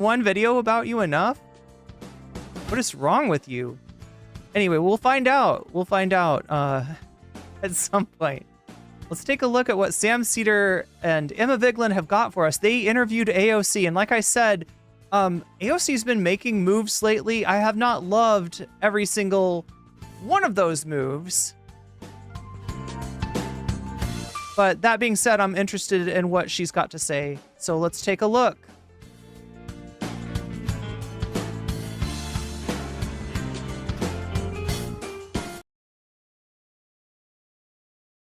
one video about you enough? What is wrong with you? Anyway, we'll find out. We'll find out at some point. Let's take a look at what Sam Cedar and Emma Vigeland have got for us. They interviewed AOC, and like I said, AOC's been making moves lately. I have not loved every single one of those moves. But that being said, I'm interested in what she's got to say. So let's take a look.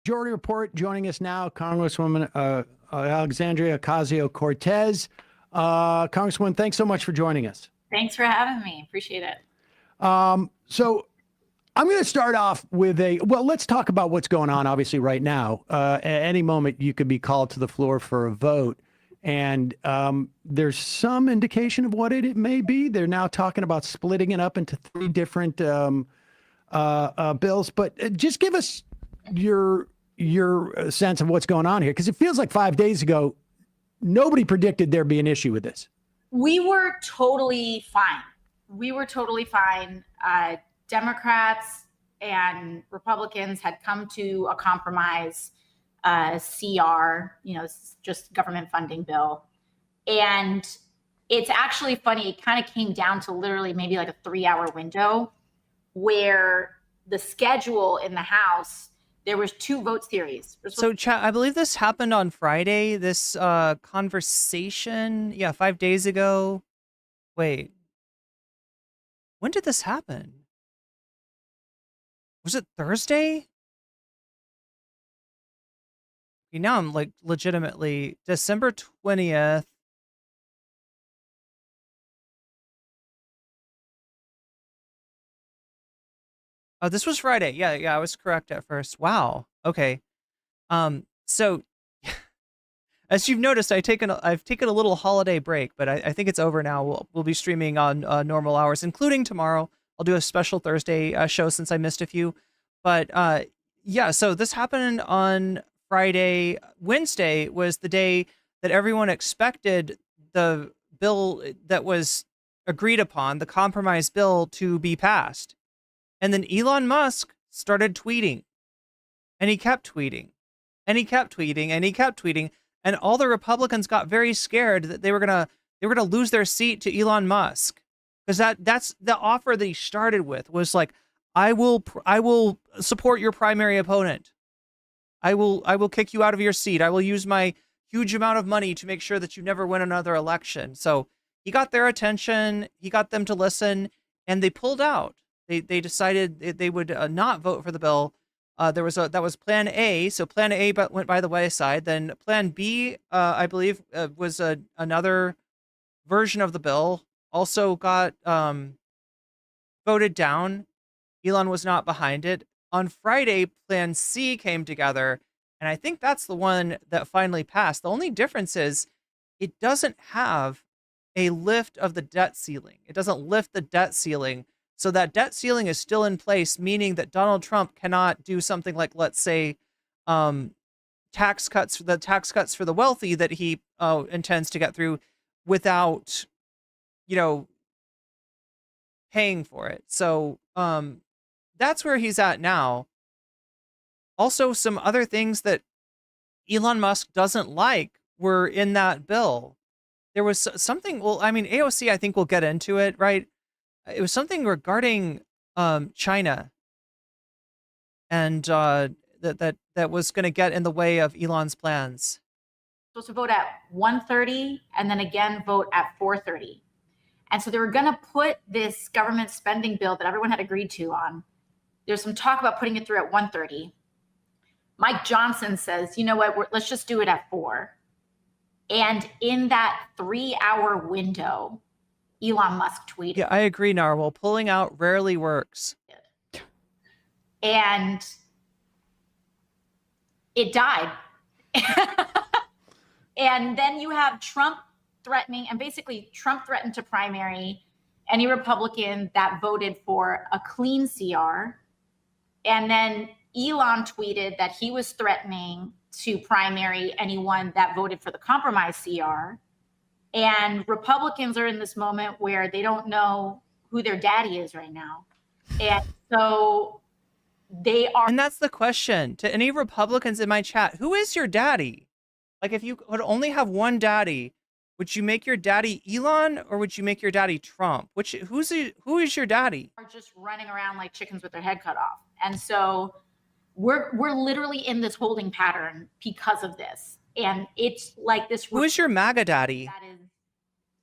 Majority Report joining us now, Congresswoman Alexandria Ocasio-Cortez. Congresswoman, thanks so much for joining us. Thanks for having me. Appreciate it. So I'm going to start off with let's talk about what's going on, obviously, right now. At any moment, you could be called to the floor for a vote. And there's some indication of what it may be. They're now talking about splitting it up into 3 different bills. But just give us your sense of what's going on here, because it feels like 5 days ago, nobody predicted there'd be an issue with this. We were totally fine. Democrats and Republicans had come to a compromise, CR, just government funding bill. And it's actually funny. It kind of came down to literally maybe like a 3-hour window where the schedule in the House, there was 2 vote series. So, I believe this happened on Friday, this conversation. Yeah, 5 days ago. Wait. When did this happen? Was it Thursday? Okay, now I'm like legitimately December 20th. Oh, this was Friday. Yeah, I was correct at first. Wow. Okay. So as you've noticed, I've taken a little holiday break, but I think it's over now. We'll be streaming on normal hours, including tomorrow. I'll do a special Thursday show since I missed a few. But yeah, so this happened on Friday. Wednesday was the day that everyone expected the bill that was agreed upon, the compromise bill, to be passed. And then Elon Musk started tweeting, and he kept tweeting, and he kept tweeting, and he kept tweeting, and all the Republicans got very scared that they were gonna lose their seat to Elon Musk, because that's the offer that he started with, was like, I will support your primary opponent. I will kick you out of your seat. I will use my huge amount of money to make sure that you never win another election. So he got their attention. He got them to listen, and they pulled out. They decided they would not vote for the bill. That was Plan A. So Plan A went by the wayside. Then Plan B, I believe, was another version of the bill, also got voted down. Elon was not behind it. On Friday, Plan C came together, and I think that's the one that finally passed. The only difference is it doesn't have a lift of the debt ceiling. It doesn't lift the debt ceiling. So that debt ceiling is still in place, meaning that Donald Trump cannot do something like, let's say, tax cuts for the wealthy that he intends to get through without, paying for it. So that's where he's at now. Also, some other things that Elon Musk doesn't like were in that bill. There was something, AOC, I think we'll get into it, right? It was something regarding China, and that was going to get in the way of Elon's plans. Supposed to vote at 1:30 and then again vote at 4:30. And so they were going to put this government spending bill that everyone had agreed to on. There's some talk about putting it through at 1:30. Mike Johnson says, you know what, let's just do it at 4. And in that 3-hour window, Elon Musk tweeted. Yeah, I agree, Narwhal. Pulling out rarely works. And it died. And then you have Trump threatening, and basically Trump threatened to primary any Republican that voted for a clean CR. And then Elon tweeted that he was threatening to primary anyone that voted for the compromise CR. And Republicans are in this moment where they don't know who their daddy is right now. And so they are. And that's the question to any Republicans in my chat. Who is your daddy? Like, if you could only have one daddy, would you make your daddy Elon or would you make your daddy Trump? Who is your daddy? Are just running around like chickens with their head cut off. And so we're literally in this holding pattern because of this. And it's like this. Who is your MAGA daddy? That is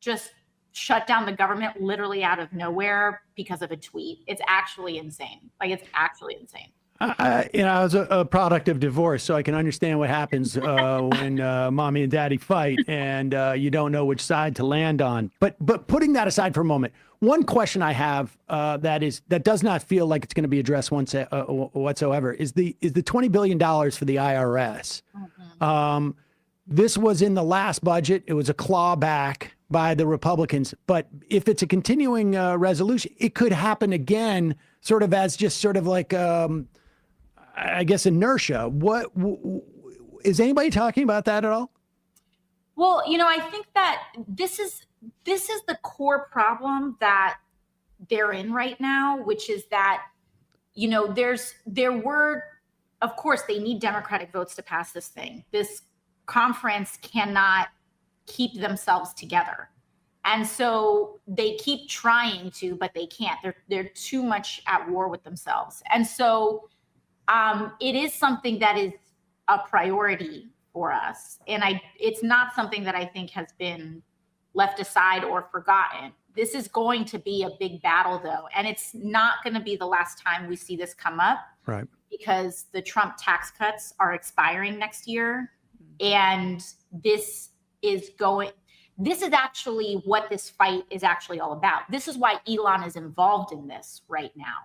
just shut down the government literally out of nowhere because of a tweet. It's actually insane. Like, it's actually insane. I was a product of divorce, so I can understand what happens when mommy and daddy fight and you don't know which side to land on. But putting that aside for a moment, one question I have that does not feel like it's going to be addressed whatsoever is the $20 billion for the IRS. Mm-hmm. This was in the last budget. It was a clawback by the Republicans. But if it's a continuing resolution, it could happen again, sort of as just sort of like, I guess, inertia. What is anybody talking about that at all? Well, I think that this is the core problem that they're in right now, which is that, of course, they need Democratic votes to pass this thing. This conference cannot keep themselves together. And so they keep trying to, but they can't. They're too much at war with themselves. And so it is something that is a priority for us. And it's not something that I think has been left aside or forgotten. This is going to be a big battle, though. And it's not going to be the last time we see this come up. Right. Because the Trump tax cuts are expiring next year. And this is actually what this fight is actually all about. This is why Elon is involved in this right now.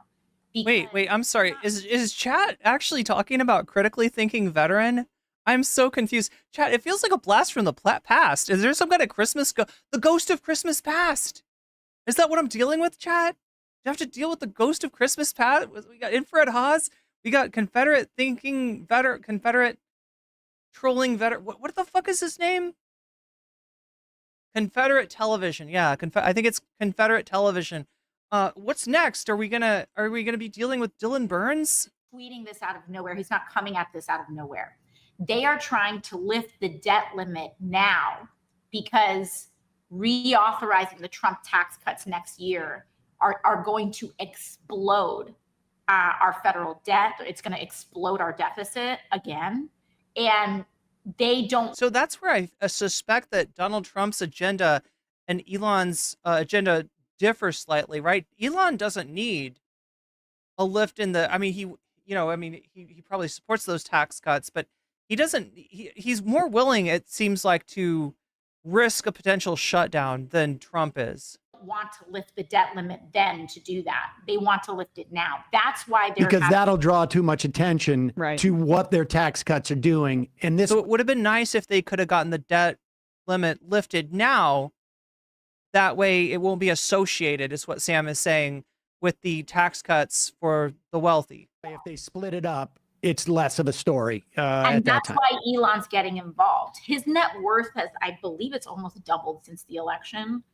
Wait, I'm sorry. Is chat actually talking about critically thinking veteran? I'm so confused. Chat, it feels like a blast from the past. Is there some kind of the ghost of Christmas past? Is that what I'm dealing with, chat? Do you have to deal with the ghost of Christmas past? We got infrared Haas. We got Confederate thinking veteran, Confederate trolling veteran. What the fuck is his name? Confederate television. Yeah, I think it's Confederate television. What's next? Are we gonna be dealing with Dylan Burns? Tweeting this out of nowhere. He's not coming at this out of nowhere. They are trying to lift the debt limit now because reauthorizing the Trump tax cuts next year are going to explode our federal debt. It's going to explode our deficit again. And they don't. So that's where I suspect that Donald Trump's agenda and Elon's agenda differ slightly, right? Elon doesn't need a lift in the, he probably supports those tax cuts, but he's more willing, it seems like, to risk a potential shutdown than Trump is. Want to lift the debt limit then to do that. They want to lift it now. That's why because that'll draw too much attention right. to what their tax cuts are doing. And this, so it would have been nice if they could have gotten the debt limit lifted now. That way it won't be associated, is what Sam is saying, with the tax cuts for the wealthy. If they split it up, it's less of a story. And that's why Elon's getting involved. His net worth has, I believe it's almost doubled since the election.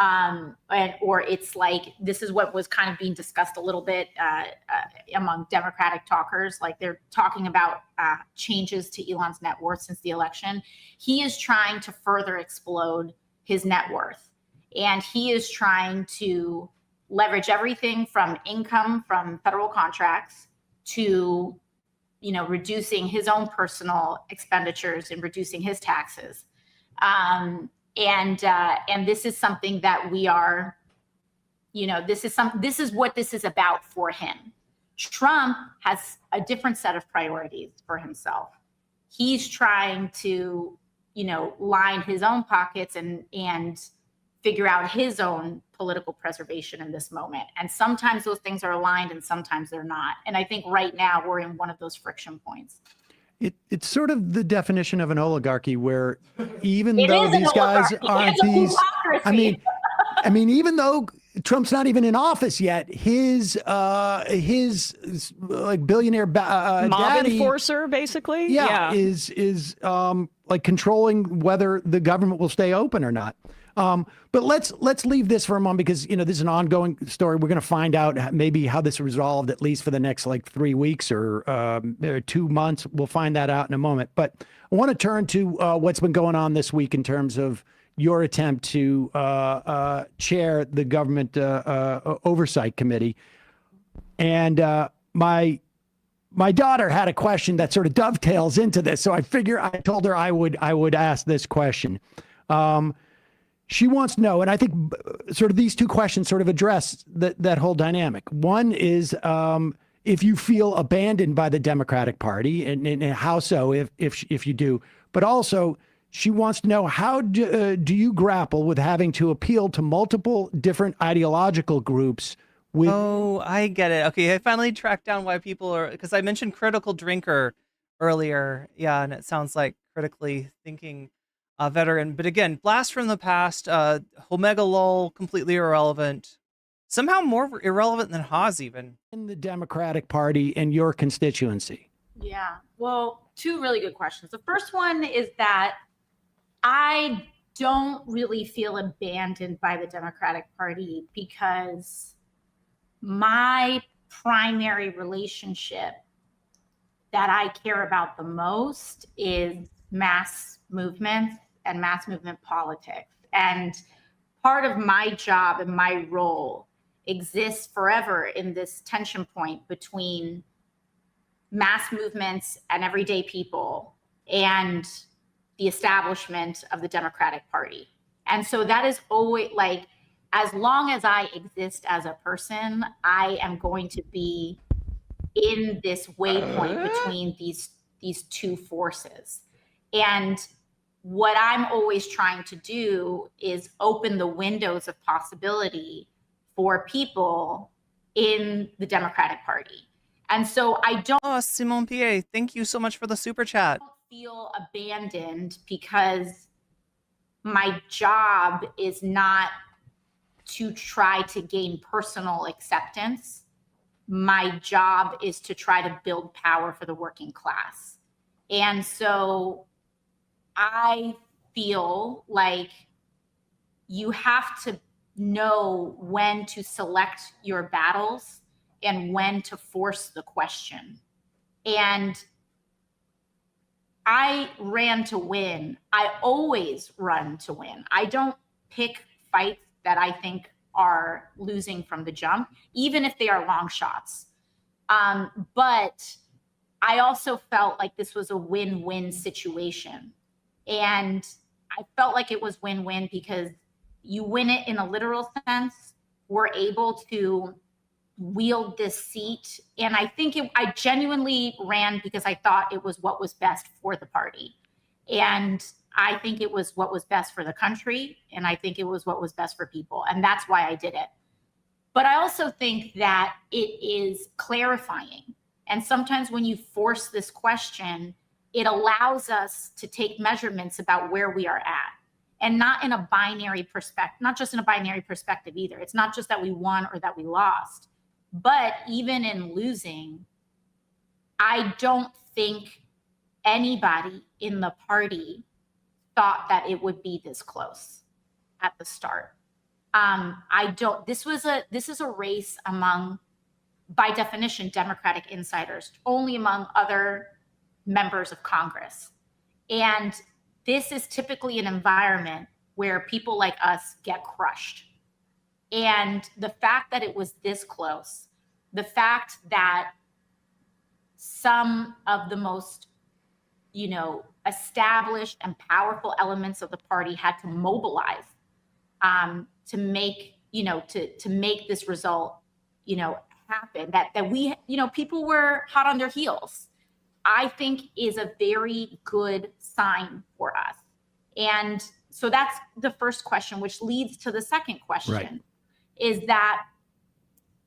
Or it's like, this is what was kind of being discussed a little bit among Democratic talkers. Like, they're talking about changes to Elon's net worth since the election. He is trying to further explode his net worth. And he is trying to leverage everything from income from federal contracts to, reducing his own personal expenditures and reducing his taxes. And this is something that we are, this is what this is about for him. Trump has a different set of priorities for himself. He's trying to, line his own pockets and figure out his own political preservation in this moment. And sometimes those things are aligned and sometimes they're not. And I think right now we're in one of those friction points. It's sort of the definition of an oligarchy, where even though these guys aren't these, I mean, even though Trump's not even in office yet, his like billionaire mob daddy, enforcer, basically, is like controlling whether the government will stay open or not. But let's leave this for a moment because this is an ongoing story. We're going to find out maybe how this resolved at least for the next like 3 weeks or 2 months. We'll find that out in a moment. But I want to turn to what's been going on this week in terms of your attempt to chair the government oversight committee. And my daughter had a question that sort of dovetails into this, so I told her I would ask this question. She wants to know, and I think sort of these two questions sort of address that whole dynamic. One is if you feel abandoned by the Democratic Party, and how so, if you do. But also, she wants to know, how do you grapple with having to appeal to multiple different ideological groups? Oh, I get it. Okay, I finally tracked down why people are, because I mentioned critical drinker earlier. Yeah, and it sounds like critically thinking veteran. But again, blast from the past, Omega lol, completely irrelevant. Somehow more irrelevant than Haas even. In the Democratic Party and your constituency? Yeah, well, two really good questions. The first one is that I don't really feel abandoned by the Democratic Party because my primary relationship that I care about the most is mass movements and mass movement politics. And part of my job and my role exists forever in this tension point between mass movements and everyday people and the establishment of the Democratic Party. And so that is always like, as long as I exist as a person, I am going to be in this waypoint between these two forces. And what I'm always trying to do is open the windows of possibility for people in the Democratic Party. And so I don't Simon Pierre, thank you so much for the super chat. feel abandoned because my job is not to try to gain personal acceptance. My job is to try to build power for the working class. And so I feel like you have to know when to select your battles and when to force the question. And I ran to win. I always run to win. I don't pick fights that I think are losing from the jump, even if they are long shots. But I also felt like this was a win-win situation. And I felt like it was win-win because you win it in a literal sense. We're able to wield this seat. And I think I genuinely ran because I thought it was what was best for the party. And I think it was what was best for the country. And I think it was what was best for people. And that's why I did it. But I also think that it is clarifying. And sometimes when you force this question, it allows us to take measurements about where we are at. And not in a binary perspective, not just in a binary perspective either. It's not just that we won or that we lost. But even in losing, I don't think anybody in the party thought that it would be this close at the start. This is a race among, by definition, Democratic insiders, only among other members of Congress. And this is typically an environment where people like us get crushed. And the fact that it was this close, the fact that some of the most, established and powerful elements of the party had to mobilize to make, to make this result, happen, that we, people were hot on their heels, I think is a very good sign for us. And so that's the first question, which leads to the second question, right, is that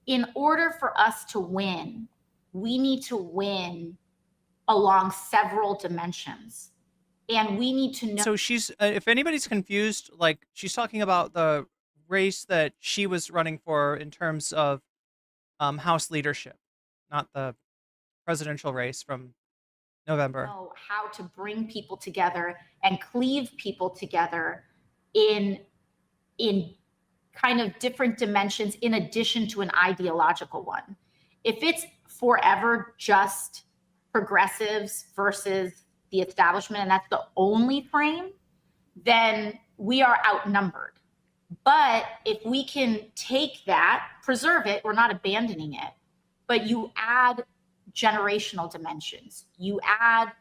in order for us to win, we need to win along several dimensions. And we need to know. So she's, if anybody's confused, like she's talking about the race that she was running for in terms of House leadership, not the presidential race from November. Know how to bring people together and cleave people together in in kind of different dimensions in addition to an ideological one. If it's forever just progressives versus the establishment, and that's the only frame, then we are outnumbered. But if we can take that, preserve it, we're not abandoning it, but you add generational dimensions, you add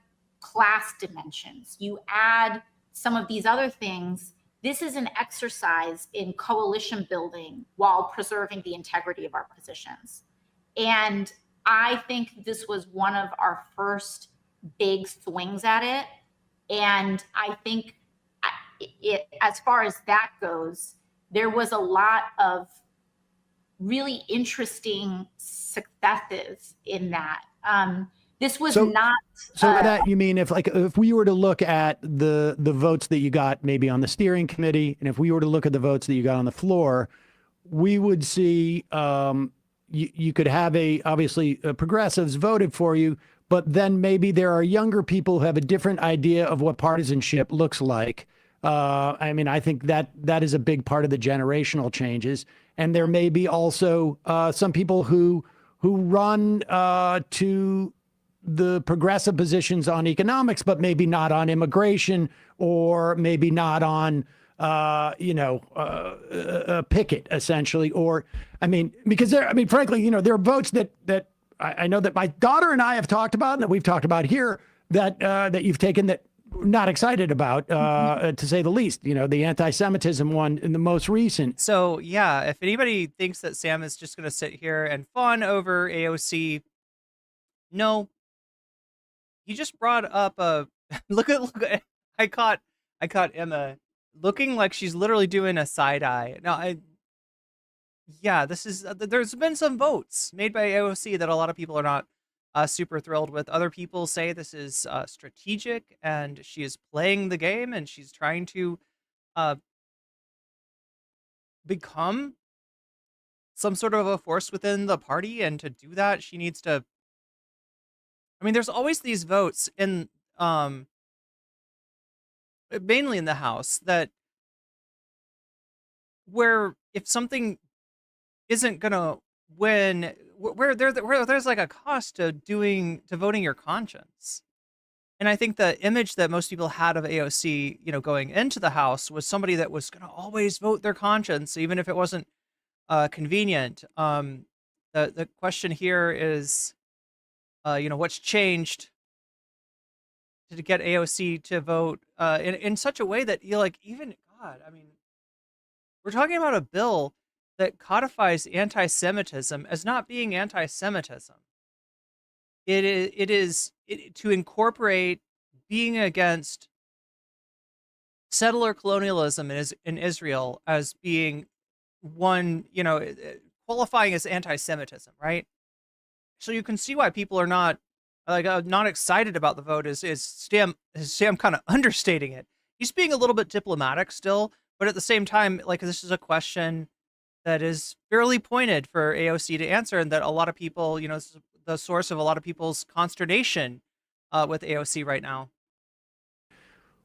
class dimensions, you add some of these other things. This is an exercise in coalition building while preserving the integrity of our positions. And I think this was one of our first big swings at it. And I think as far as that goes, there was a lot of really interesting successes in that. This was not. So that you mean if we were to look at the votes that you got maybe on the steering committee, and if we were to look at the votes that you got on the floor, we would see you could have obviously progressives voted for you, but then maybe there are younger people who have a different idea of what partisanship looks like. I mean, I think that is a big part of the generational changes. And there may be also some people who run to the progressive positions on economics, but maybe not on immigration, or maybe not on, picket, essentially. Or, I mean, because frankly, there are votes that I know that my daughter and I have talked about, and that we've talked about here, that you've taken that we're not excited about, to say the least. The anti-Semitism one in the most recent. So yeah, if anybody thinks that Sam is just going to sit here and fawn over AOC, no. He just brought up a look at I caught Emma looking like she's literally doing a side eye. Now, there's been some votes made by AOC that a lot of people are not super thrilled with. Other people say this is strategic, and she is playing the game, and she's trying to become some sort of a force within the party, and to do that, she needs to. I mean, there's always these votes in, mainly in the House, where if something isn't gonna win, where there's like a cost to voting your conscience. And I think the image that most people had of AOC, going into the House, was somebody that was gonna always vote their conscience, even if it wasn't convenient. The question here is, what's changed to get AOC to vote in such a way that God, I mean, we're talking about a bill that codifies anti-Semitism as not being anti-Semitism. It is to incorporate being against settler colonialism in Israel as being one, qualifying as anti-Semitism, right? So you can see why people are not excited about the vote. Is Sam kind of understating it? He's being a little bit diplomatic still, but at the same time, this is a question that is fairly pointed for AOC to answer, and that a lot of people, this is the source of a lot of people's consternation with AOC right now.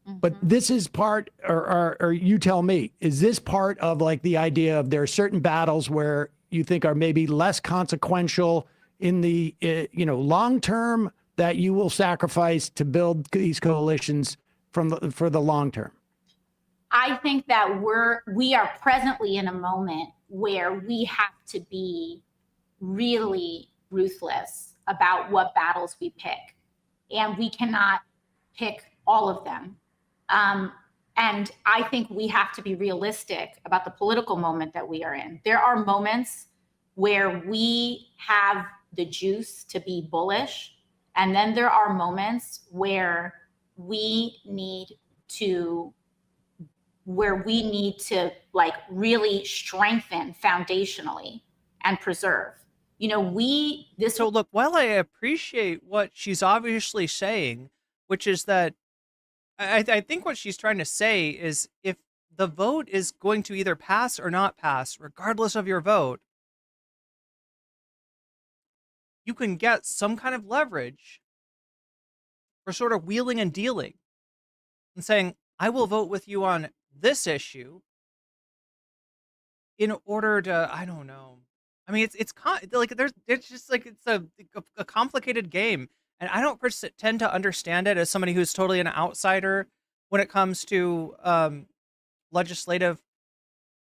But this is part, or you tell me, is this part of the idea of there are certain battles where you think are maybe less consequential in the long term, that you will sacrifice to build these coalitions for the long term? I think that we are presently in a moment where we have to be really ruthless about what battles we pick, and we cannot pick all of them. And I think we have to be realistic about the political moment that we are in. There are moments where we have the juice to be bullish, and then there are moments where we need to really strengthen foundationally and preserve. So look, while I appreciate what she's obviously saying, which is that I think what she's trying to say is, if the vote is going to either pass or not pass, regardless of your vote, you can get some kind of leverage for sort of wheeling and dealing and saying, I will vote with you on this issue, in order to, I don't know. I mean, like it's just like it's a complicated game, and I don't tend to understand it as somebody who's totally an outsider when it comes to legislative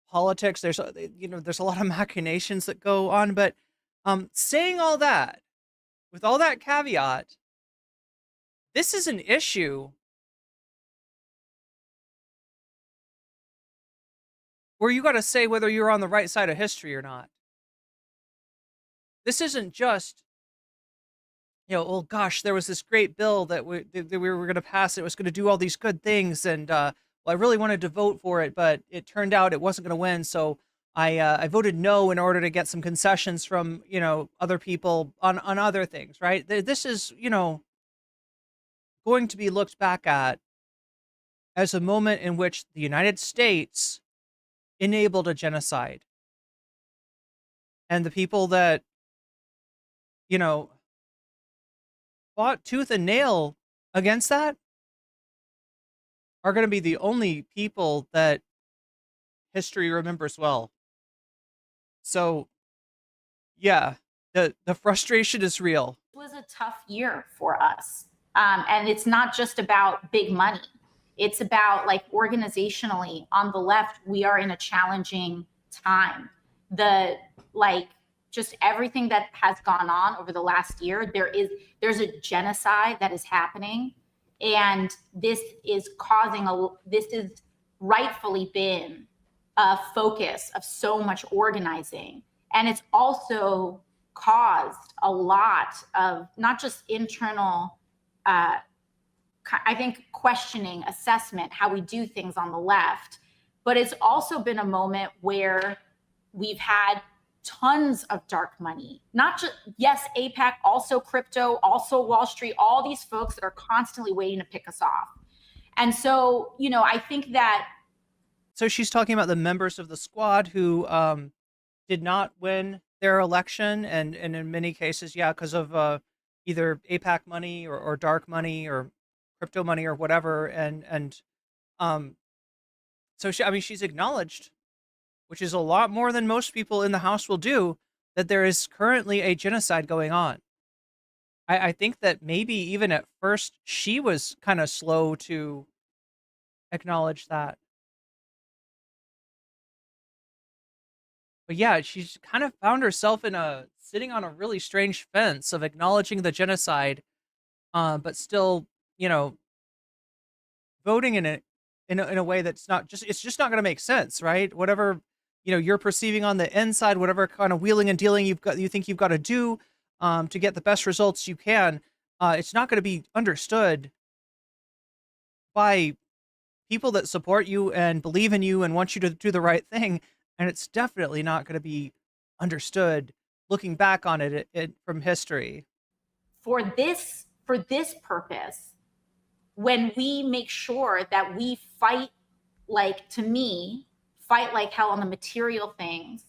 politics. There's there's a lot of machinations that go on, but saying all that, with all that caveat, this is an issue where you got to say whether you're on the right side of history or not. This isn't just, oh gosh, there was this great bill that we were going to pass. It was going to do all these good things, and well, I really wanted to vote for it, but it turned out it wasn't going to win. So I voted no in order to get some concessions from other people on other things. Right? This is going to be looked back at as a moment in which the United States enabled a genocide, and the people that fought tooth and nail against that are going to be the only people that history remembers well. So, yeah, the frustration is real. It was a tough year for us. And it's not just about big money. It's about, like, organizationally on the left, we are in a challenging time. Just everything that has gone on over the last year, there's a genocide that is happening, and this is rightfully been a focus of so much organizing, and it's also caused a lot of not just internal, I think, questioning, assessment, how we do things on the left, but it's also been a moment where we've had tons of dark money, not just, yes, APAC, also crypto, also Wall Street, all these folks that are constantly waiting to pick us off. And so, I think that. So she's talking about the members of the squad who did not win their election, and in many cases, yeah, because of either APAC money or dark money or crypto money or whatever. And so she's acknowledged, which is a lot more than most people in the House will do, that there is currently a genocide going on. I think that maybe even at first she was kind of slow to acknowledge that. But yeah, she's kind of found herself sitting on a really strange fence of acknowledging the genocide, but still, voting in a way that's it's just not going to make sense, right? Whatever you're perceiving on the inside, whatever kind of wheeling and dealing you think you've got to do to get the best results you can, it's not going to be understood by people that support you and believe in you and want you to do the right thing, and it's definitely not going to be understood looking back on it from history. For this purpose, when we make sure that we fight, fight like hell on the material things,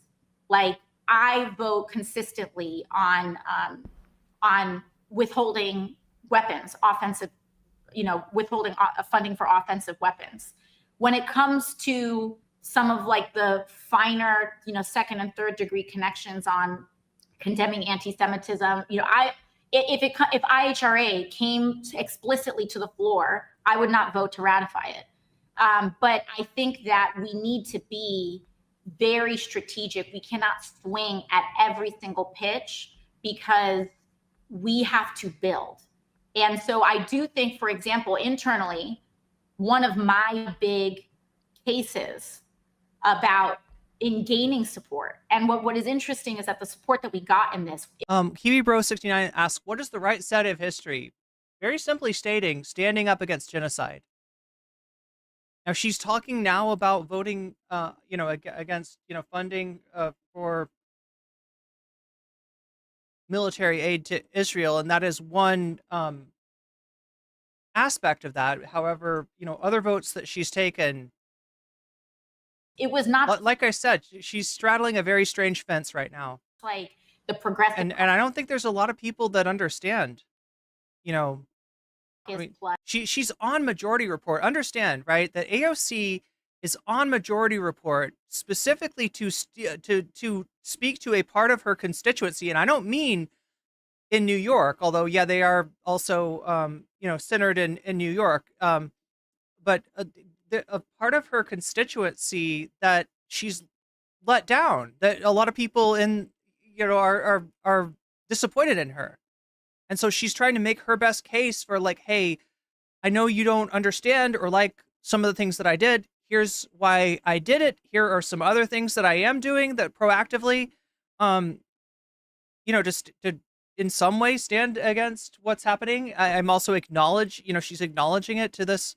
like I vote consistently on withholding weapons, offensive, withholding funding for offensive weapons. When it comes to some of the finer, second and third degree connections on condemning anti-Semitism, if IHRA came explicitly to the floor, I would not vote to ratify it. But I think that we need to be very strategic. We cannot swing at every single pitch because we have to build. And so I do think, for example, internally, one of my big cases about in gaining support, and what is interesting is that the support that we got in this. Kiwi Bro 69 asks, what is the right side of history? Very simply stating, standing up against genocide. Now she's talking now about voting, against, funding for military aid to Israel, and that is one aspect of that. However, other votes that she's taken, it was not, like I said, she's straddling a very strange fence right now. Like the progressive, and I don't think there's a lot of people that understand. She's on Majority Report. Understand, right, that AOC is on Majority Report specifically to speak to a part of her constituency, and I don't mean in New York, although yeah, they are also centered in New York, but a part of her constituency that she's let down, that a lot of people in are disappointed in her, and so she's trying to make her best case for like, hey, I know you don't understand or like some of the things that I did. Here's why I did it. Here are some other things that I am doing that proactively, just to in some way stand against what's happening. I'm also she's acknowledging it to this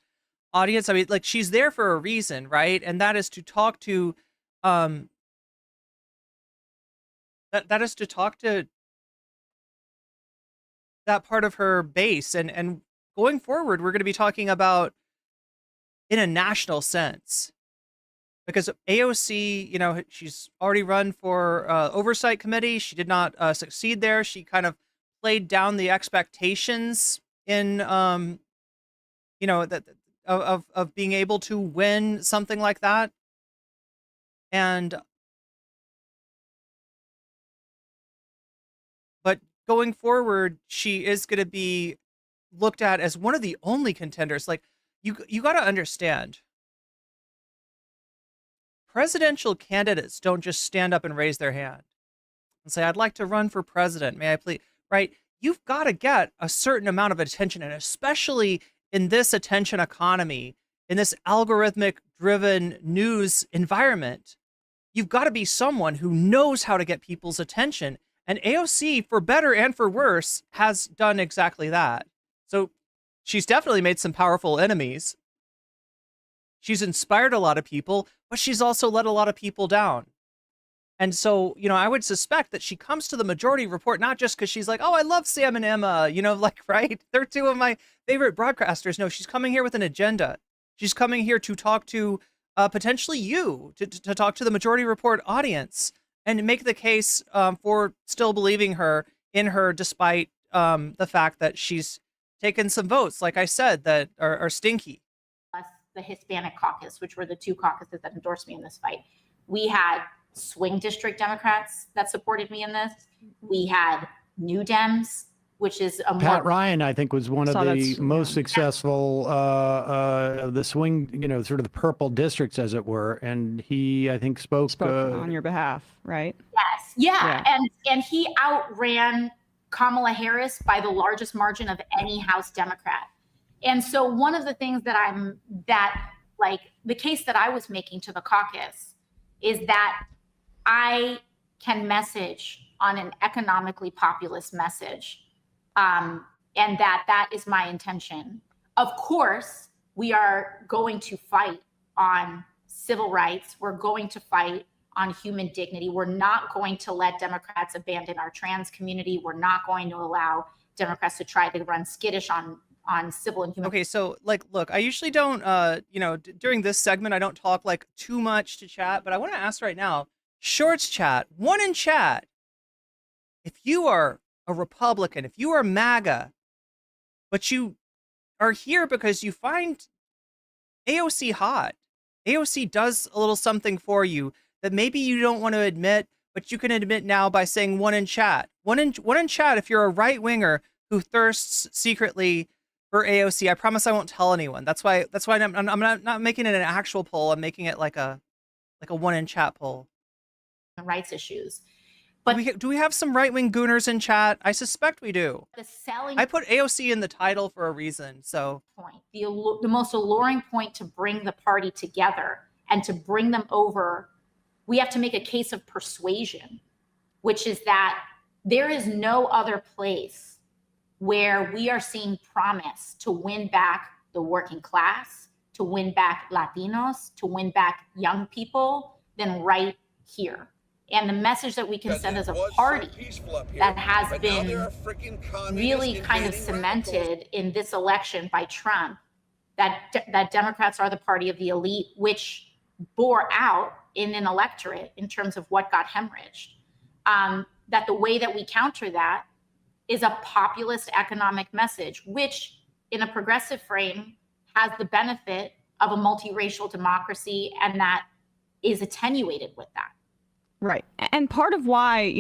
audience. I mean, like, she's there for a reason, right? And that is to talk to, that is to talk to that part of her base. And going forward, we're going to be talking about in a national sense, because AOC, she's already run for oversight committee. She did not succeed there. She kind of played down the expectations in, that of being able to win something like that. But going forward, she is going to be looked at as one of the only contenders. Like, you got to understand, presidential candidates don't just stand up and raise their hand and say, I'd like to run for president. May I please? Right? You've got to get a certain amount of attention, and especially in this attention economy, in this algorithmic driven news environment, you've got to be someone who knows how to get people's attention. And AOC, for better and for worse, has done exactly that. So she's definitely made some powerful enemies. She's inspired a lot of people, but she's also let a lot of people down. And so, I would suspect that she comes to the Majority Report not just because she's like, oh, I love Sam and Emma, right? They're two of my favorite broadcasters. No, she's coming here with an agenda. She's coming here to talk to potentially you, to talk to the Majority Report audience and make the case for still believing in her, despite the fact that she's taken some votes, like I said, that are stinky. The Hispanic caucus, which were the two caucuses that endorsed me in this fight. We had swing district Democrats that supported me in this. We had New Dems, which is a Pat Ryan, I think, was one of the most successful of the swing, sort of the purple districts, as it were. And he, I think, spoke on your behalf, right? Yes, yeah. And he outran Kamala Harris by the largest margin of any House Democrat. And so one of the things that the case that I was making to the caucus is that I can message on an economically populist message, and that is my intention. Of course, we are going to fight on civil rights. We're going to fight on human dignity. We're not going to let Democrats abandon our trans community. We're not going to allow Democrats to try to run skittish on civil and human. Okay, so look, I usually don't, during this segment, I don't talk like too much to chat, but I want to ask right now, Shorts chat, one in chat. If you are a Republican, if you are MAGA, but you are here because you find AOC hot, AOC does a little something for you that maybe you don't want to admit, but you can admit now by saying one in chat. One in chat if you're a right winger who thirsts secretly for AOC. I promise I won't tell anyone. That's why I'm not making it an actual poll. I'm making it like a one in chat poll. Rights issues. But do we have some right-wing gooners in chat? I suspect we do. I put AOC in the title for a reason. So the most alluring point to bring the party together and to bring them over, we have to make a case of persuasion, which is that there is no other place where we are seeing promise to win back the working class, to win back Latinos, to win back young people than right here. And the message that we can send as a party that has been really kind of cemented in this election by Trump, that Democrats are the party of the elite, which bore out in an electorate in terms of what got hemorrhaged. That the way that we counter that is a populist economic message, which in a progressive frame has the benefit of a multiracial democracy, and that is attenuated with that. Right. And part of why,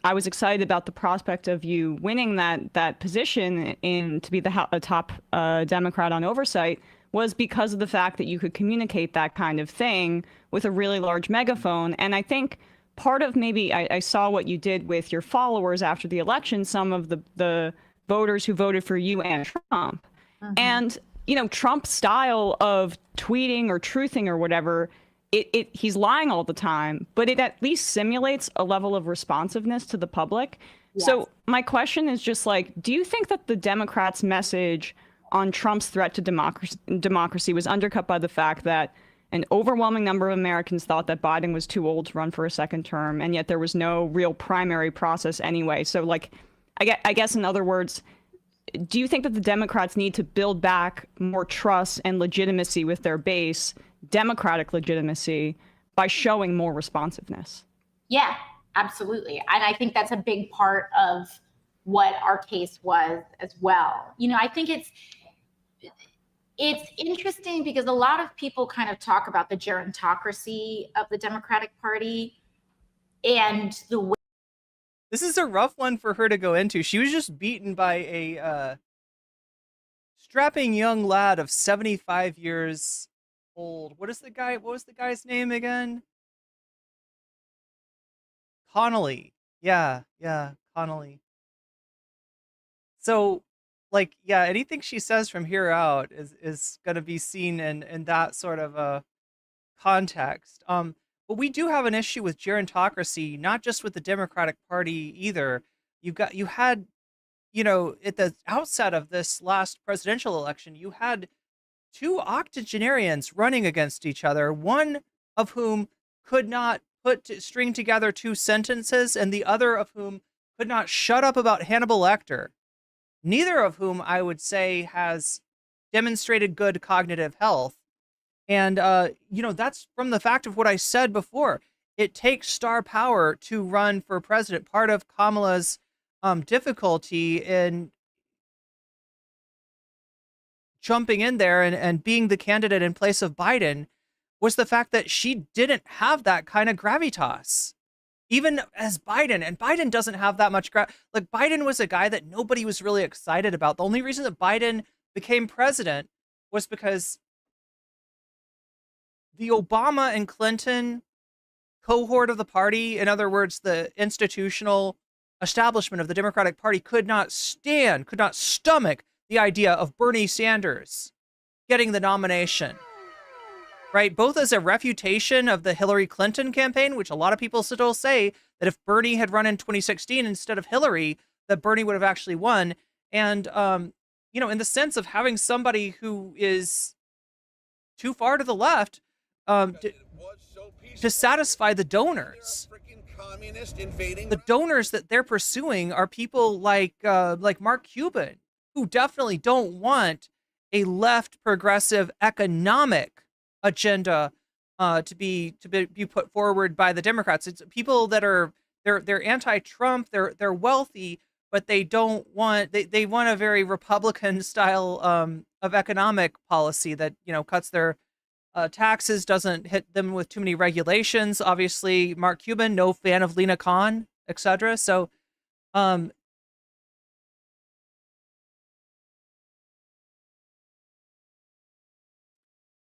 I was excited about the prospect of you winning that position to be the top Democrat on oversight was because of the fact that you could communicate that kind of thing with a really large megaphone. And I think part of maybe I saw what you did with your followers after the election, some of the voters who voted for you and Trump. Mm-hmm. And, Trump's style of tweeting or truthing or whatever, he's lying all the time, but it at least simulates a level of responsiveness to the public. Yes. So my question is just do you think that the Democrats' message on Trump's threat to democracy was undercut by the fact that an overwhelming number of Americans thought that Biden was too old to run for a second term, and yet there was no real primary process anyway? So I guess in other words, do you think that the Democrats need to build back more trust and legitimacy with their base, democratic legitimacy, by showing more responsiveness? Yeah, absolutely. And I think that's a big part of what our case was as well. I think it's interesting because a lot of people kind of talk about the gerontocracy of the Democratic Party and the way. This is a rough one for her to go into. She was just beaten by a strapping young lad of 75 years old. What was the guy's name again? Connolly. Yeah, Connolly. So, anything she says from here out is going to be seen in that sort of a context. But we do have an issue with gerontocracy, not just with the Democratic Party either. You had, at the outset of this last presidential election, you had two octogenarians running against each other, one of whom could not string together two sentences, and the other of whom could not shut up about Hannibal Lecter. Neither of whom I would say has demonstrated good cognitive health. And, that's from the fact of what I said before. It takes star power to run for president. Part of Kamala's difficulty in jumping in there and being the candidate in place of Biden was the fact that she didn't have that kind of gravitas. Even as Biden, and Biden doesn't have that much Biden was a guy that nobody was really excited about. The only reason that Biden became president was because the Obama and Clinton cohort of the party, in other words, the institutional establishment of the Democratic Party, could not stomach the idea of Bernie Sanders getting the nomination. Right, both as a refutation of the Hillary Clinton campaign, which a lot of people still say that if Bernie had run in 2016 instead of Hillary, that Bernie would have actually won. And, in the sense of having somebody who is too far to the left to satisfy the donors. The donors that they're pursuing are people like Mark Cuban, who definitely don't want a left progressive economic agenda to be put forward by the Democrats. It's people that are they're anti-Trump, they're wealthy, but they want a very Republican style of economic policy that cuts their taxes, doesn't hit them with too many regulations. Obviously, Mark Cuban, no fan of Lena Khan, etc. So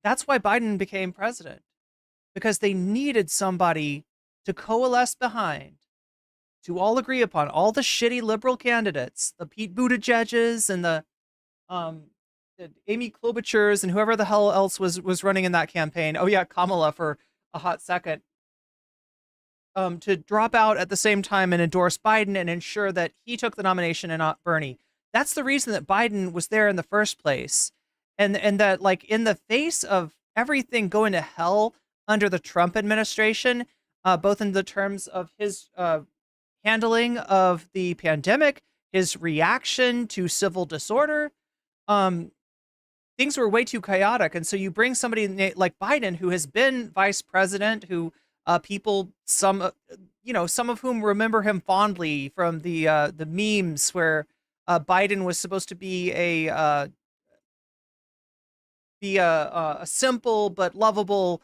that's why Biden became president, because they needed somebody to coalesce behind, to all agree upon, all the shitty liberal candidates, the Pete Buttigieg's and the Amy Klobuchar's and whoever the hell else was running in that campaign. Oh yeah, Kamala for a hot second. To drop out at the same time and endorse Biden and ensure that he took the nomination and not Bernie. That's the reason that Biden was there in the first place. And that, in the face of everything going to hell under the Trump administration, both in the terms of his handling of the pandemic, his reaction to civil disorder, things were way too chaotic. And so you bring somebody like Biden, who has been vice president, who some of whom remember him fondly from the memes where Biden was supposed to be be a simple but lovable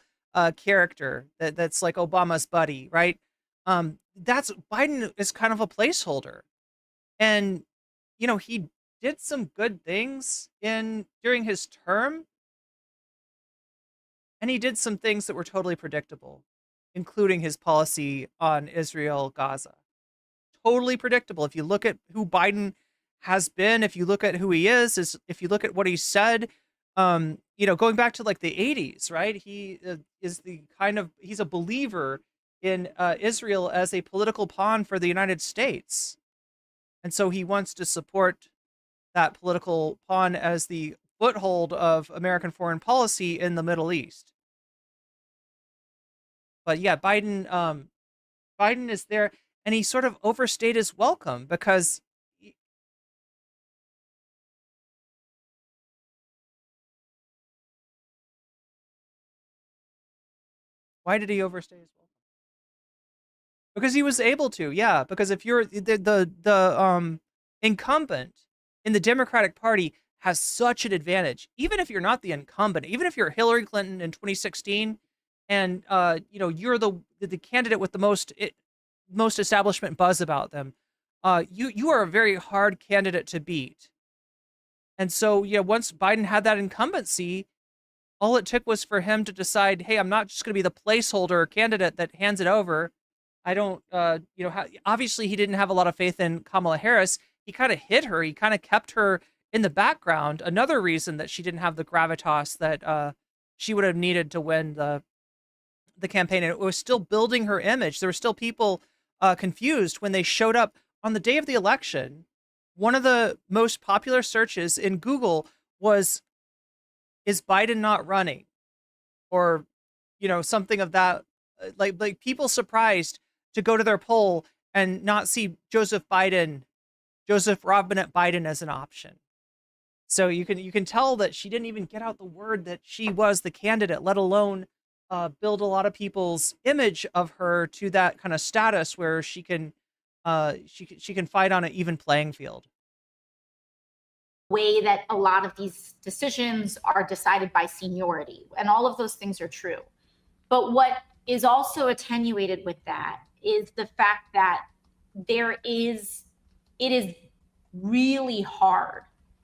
character that's like Obama's buddy, right? That's Biden is kind of a placeholder, and he did some good things during his term, and he did some things that were totally predictable, including his policy on Israel, Gaza. Totally predictable. If you look at who Biden has been, if you look at who he is if you look at what he said, going back to like the 80s, right? He is he's a believer in Israel as a political pawn for the United States. And so he wants to support that political pawn as the foothold of American foreign policy in the Middle East. But yeah, Biden is there, and he sort of overstayed his welcome because why did he overstay his welcome? Because he was able to, yeah. Because if you're the incumbent in the Democratic Party has such an advantage, even if you're not the incumbent, even if you're Hillary Clinton in 2016, and you're the candidate with the most establishment buzz about them, you are a very hard candidate to beat. And so once Biden had that incumbency, all it took was for him to decide, hey, I'm not just going to be the placeholder candidate that hands it over. I don't, obviously he didn't have a lot of faith in Kamala Harris. He kind of hid her. He kind of kept her in the background. Another reason that she didn't have the gravitas that she would have needed to win the campaign. And it was still building her image. There were still people confused when they showed up on the day of the election. One of the most popular searches in Google was, is Biden not running? Or, something of that, like people surprised to go to their poll and not see Joseph Robinette Biden as an option. So you can tell that she didn't even get out the word that she was the candidate, let alone build a lot of people's image of her to that kind of status where she can fight on an even playing field. Way that a lot of these decisions are decided by seniority, and all of those things are true. But what is also attenuated with that is the fact that it is really hard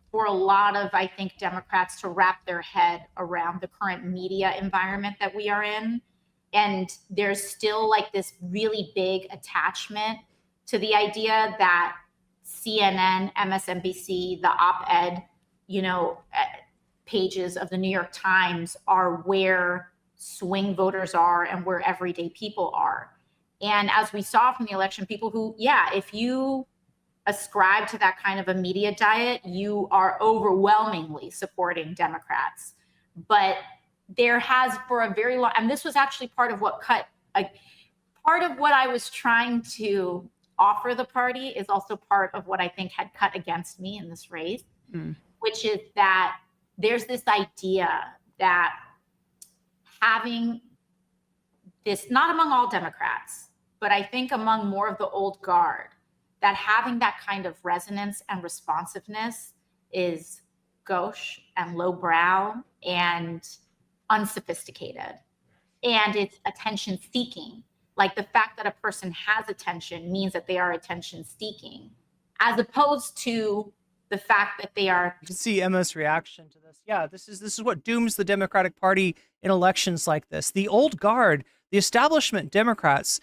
for a lot of, I think, Democrats to wrap their head around the current media environment that we are in. And there's still like this really big attachment to the idea that CNN, MSNBC, the op-ed, pages of the New York Times are where swing voters are and where everyday people are. And as we saw from the election, people who, if you ascribe to that kind of a media diet, you are overwhelmingly supporting Democrats. But there has for a very long, and this was actually part of what part of what I was trying to offer the party is also part of what I think had cut against me in this race, which is that there's this idea that having this, not among all Democrats, but I think among more of the old guard, that having that kind of resonance and responsiveness is gauche and lowbrow and unsophisticated. And it's attention seeking. Like the fact that a person has attention means that they are attention seeking, as opposed to the fact that they are. You can see Emma's reaction to this. Yeah, this is what dooms the Democratic Party in elections like this. The old guard, the establishment Democrats,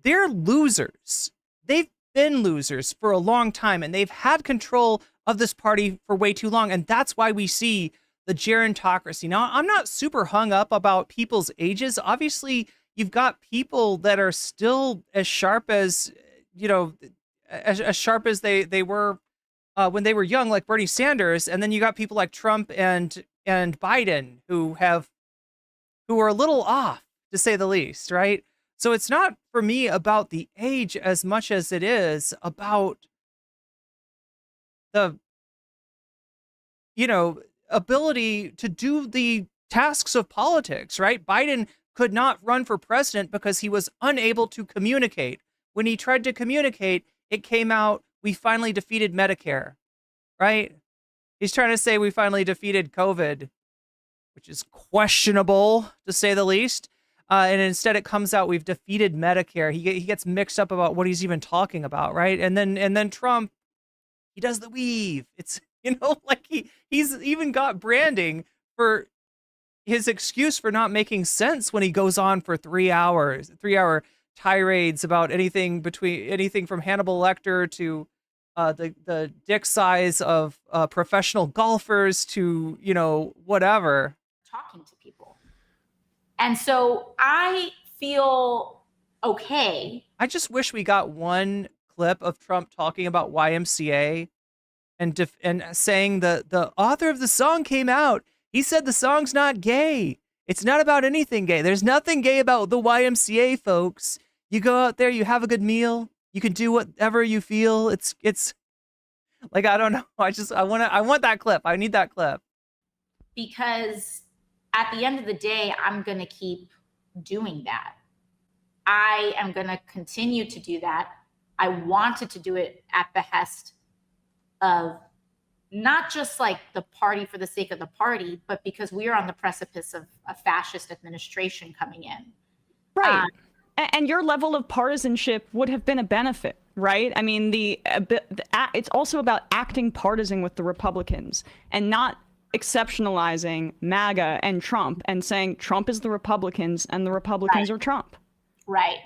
they're losers. They've been losers for a long time, and they've had control of this party for way too long. And that's why we see the gerontocracy. Now, I'm not super hung up about people's ages. Obviously, you've got people that are still as sharp as, as sharp as they were when they were young, like Bernie Sanders. And then you got people like Trump and Biden who are a little off, to say the least, right? So it's not for me about the age as much as it is about the, ability to do the tasks of politics, right? Biden could not run for president because he was unable to communicate. When he tried to communicate, it came out, we finally defeated Medicare, right? He's trying to say we finally defeated COVID. which is questionable to say the least. And instead it comes out we've defeated Medicare. He gets mixed up about what he's even talking about, right? And then Trump, he does the weave. It's, like he's even got branding for his excuse for not making sense when he goes on for 3-hour tirades about anything from Hannibal Lecter to the dick size of professional golfers to, whatever. Talking to people. And so I feel okay. I just wish we got one clip of Trump talking about YMCA and saying the author of the song came out. He said the song's not gay. It's not about anything gay. There's nothing gay about the YMCA, folks. You go out there, you have a good meal, you can do whatever you feel. It's like, I don't know. I want that clip. I need that clip. Because at the end of the day, I'm going to keep doing that. I am going to continue to do that. I wanted to do it at behest of not just like the party for the sake of the party, but because we are on the precipice of a fascist administration coming in. Right. And your level of partisanship would have been a benefit, right? I mean, it's also about acting partisan with the Republicans and not exceptionalizing MAGA and Trump and saying Trump is the Republicans and the Republicans are Trump. Right.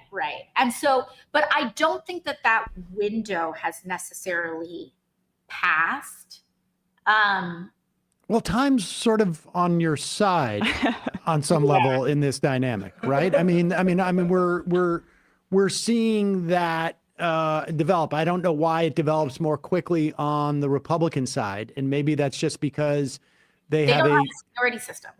And so, but I don't think that window has necessarily passed. Well, time's sort of on your side on some level in this dynamic, right? I mean, we're seeing that develop. I don't know why it develops more quickly on the Republican side, and maybe that's just because they have a seniority system.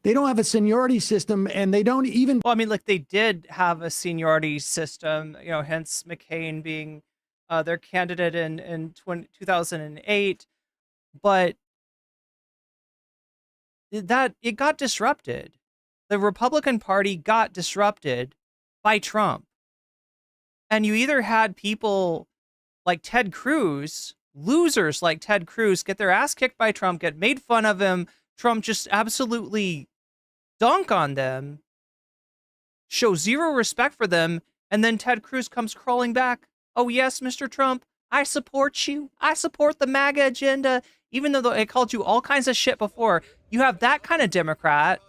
They don't have a seniority system, and they don't even. Well, I mean, like they did have a seniority system, hence McCain being their candidate in 2008, but that it got disrupted. The Republican Party got disrupted by Trump. And you either had people like Ted Cruz, losers like Ted Cruz, get their ass kicked by Trump, get made fun of him, Trump just absolutely dunk on them, show zero respect for them, and then Ted Cruz comes crawling back. Oh, yes, Mr. Trump, I support you. I support the MAGA agenda, even though I called you all kinds of shit before. You have that kind of Democrat.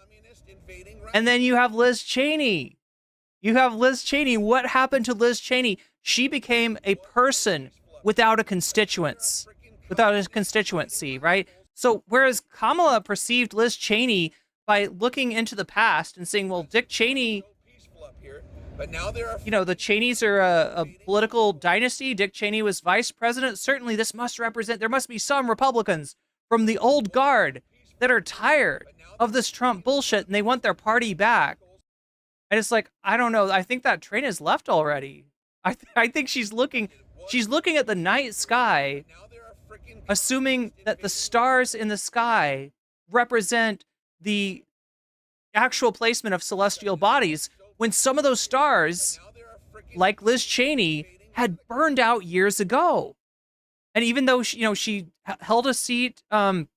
And then you have Liz Cheney. What happened to Liz Cheney? She became a person without a constituency, right? So whereas Kamala perceived Liz Cheney by looking into the past and saying, well, Dick Cheney, the Cheneys are a political dynasty. Dick Cheney was vice president. Certainly there must be some Republicans from the old guard that are tired of this Trump bullshit and they want their party back. And it's like, I don't know. I think that train has left already. I think she's looking at the night sky, assuming that the stars in the sky represent the actual placement of celestial bodies, when some of those stars, like Liz Cheney, had burned out years ago. And even though she held a seat in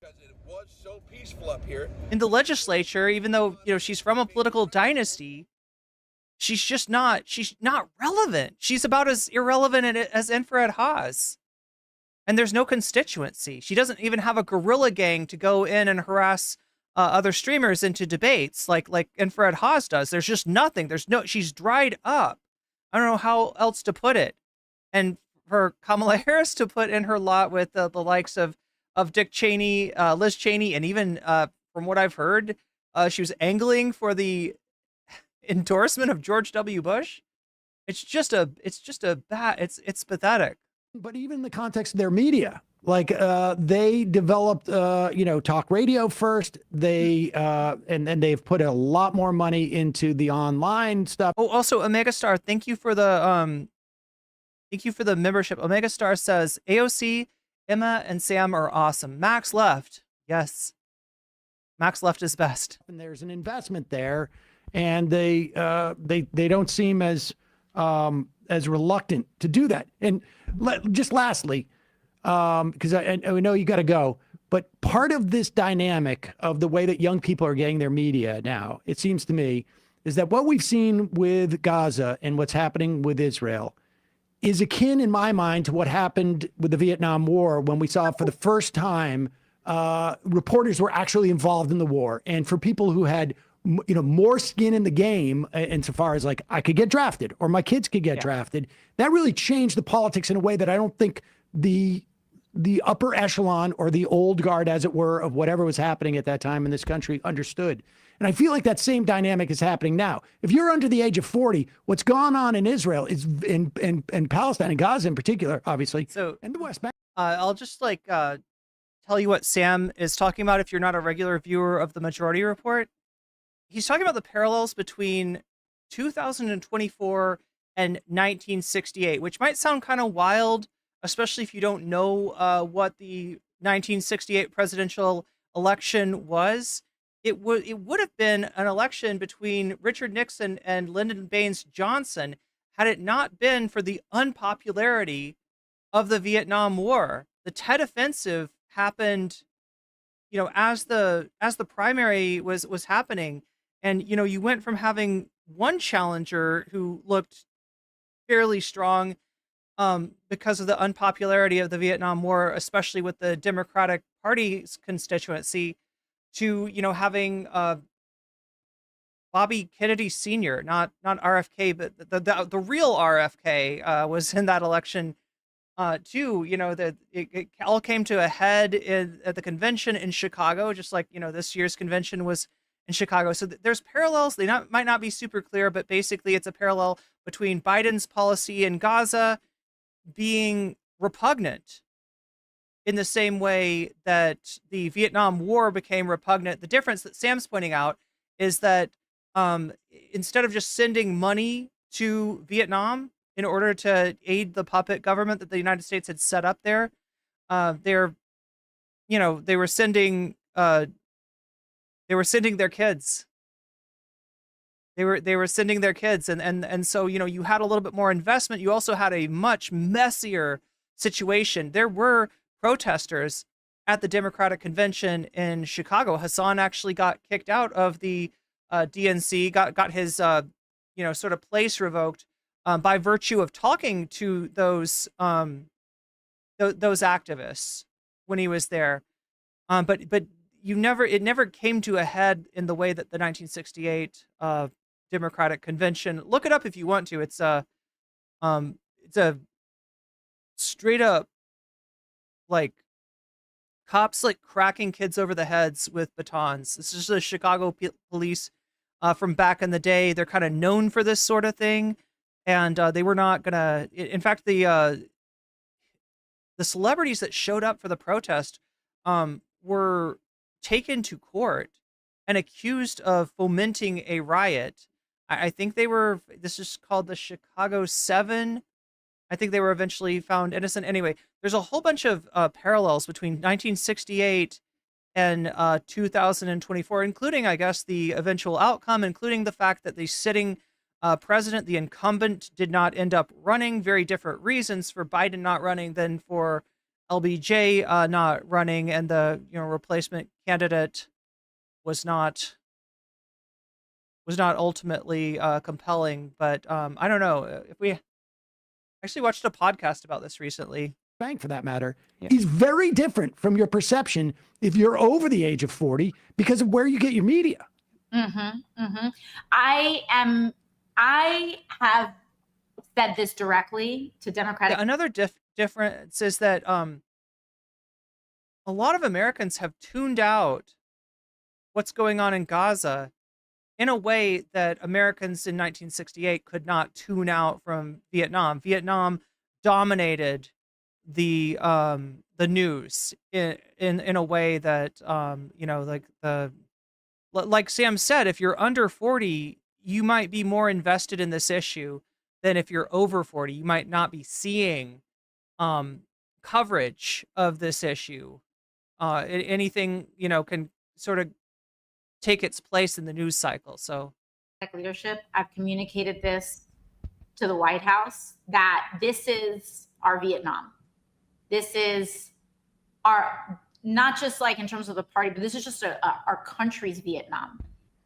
the legislature, even though she's from a political dynasty, she's not relevant. She's about as irrelevant as Infrared Haas. And there's no constituency. She doesn't even have a guerrilla gang to go in and harass other streamers into debates like Infrared Haas does. There's just nothing. She's dried up. I don't know how else to put it. And for Kamala Harris to put in her lot with the likes of Dick Cheney, Liz Cheney, and even from what I've heard, she was angling for the endorsement of George W. Bush. It's pathetic. But even in the context of their media, like they developed, talk radio first. They and they've put a lot more money into the online stuff. Oh, also Omega Star, thank you for the membership. Omega Star says AOC, Emma, and Sam are awesome. Max left. Yes, Max left is best. And there's an investment there, and they don't seem as reluctant to do that. And just lastly, because I know you got to go, But part of this dynamic of the way that young people are getting their media now, it seems to me, is that what we've seen with Gaza and what's happening with Israel is akin, in my mind, to what happened with the Vietnam War, when we saw for the first time reporters were actually involved in the war. And for people who had more skin in the game, insofar as like I could get drafted or my kids could get drafted, that really changed the politics in a way that I don't think the upper echelon or the old guard, as it were, of whatever was happening at that time in this country understood. And I feel like that same dynamic is happening now. If you're under the age of 40, what's gone on in Israel is in Palestine and Gaza in particular, obviously, So and the West Bank. I'll just tell you what Sam is talking about if you're not a regular viewer of the Majority Report. He's talking about the parallels between 2024 and 1968, which might sound kind of wild, especially if you don't know what the 1968 presidential election was. It would have been an election between Richard Nixon and Lyndon Baines Johnson had it not been for the unpopularity of the Vietnam War. The Tet Offensive happened, as the primary was happening, and you went from having one challenger who looked fairly strong because of the unpopularity of the Vietnam War, especially with the Democratic Party's constituency, to having Bobby Kennedy Sr., not RFK, but the real RFK was in that election too. That it all came to a head at the convention in Chicago, just like this year's convention was in Chicago. So there's parallels. They might not be super clear, but basically it's a parallel between Biden's policy in Gaza being repugnant in the same way that the Vietnam War became repugnant. The difference that Sam's pointing out is that instead of just sending money to Vietnam in order to aid the puppet government that the United States had set up there, they were sending their kids. They were sending their kids, and so you had a little bit more investment. You also had a much messier situation. There were protesters at the Democratic convention in Chicago. Hassan actually got kicked out of the DNC, got his sort of place revoked by virtue of talking to those activists when he was there. But it never came to a head in the way that the 1968 Democratic convention. Look it up if you want to. It's a straight up cops cracking kids over the heads with batons. This is the Chicago police from back in the day. They're kind of known for this sort of thing, and they were not gonna. In fact, the celebrities that showed up for the protest were taken to court and accused of fomenting a riot. I think they were. This is called the Chicago 7. I think they were eventually found innocent. Anyway, there's a whole bunch of parallels between 1968 and 2024, including, I guess, the eventual outcome, including the fact that the sitting president, the incumbent, did not end up running. Very different reasons for Biden not running than for LBJ not running, and the replacement candidate was not ultimately compelling. But I don't know if we. Actually watched a podcast about this recently. Bank, for that matter, is very different from your perception if you're over the age of 40 because of where you get your media. I have said this directly to Democratic. Another difference is that a lot of Americans have tuned out what's going on in Gaza in a way that Americans in 1968 could not tune out from Vietnam. Vietnam dominated the news in a way that like Sam said, if you're under 40, you might be more invested in this issue than if you're over 40. You might not be seeing coverage of this issue. Anything can sort of take its place in the news cycle. So leadership, I've communicated this to the White House, that this is our Vietnam. This is not just like in terms of the party, but this is just our country's Vietnam.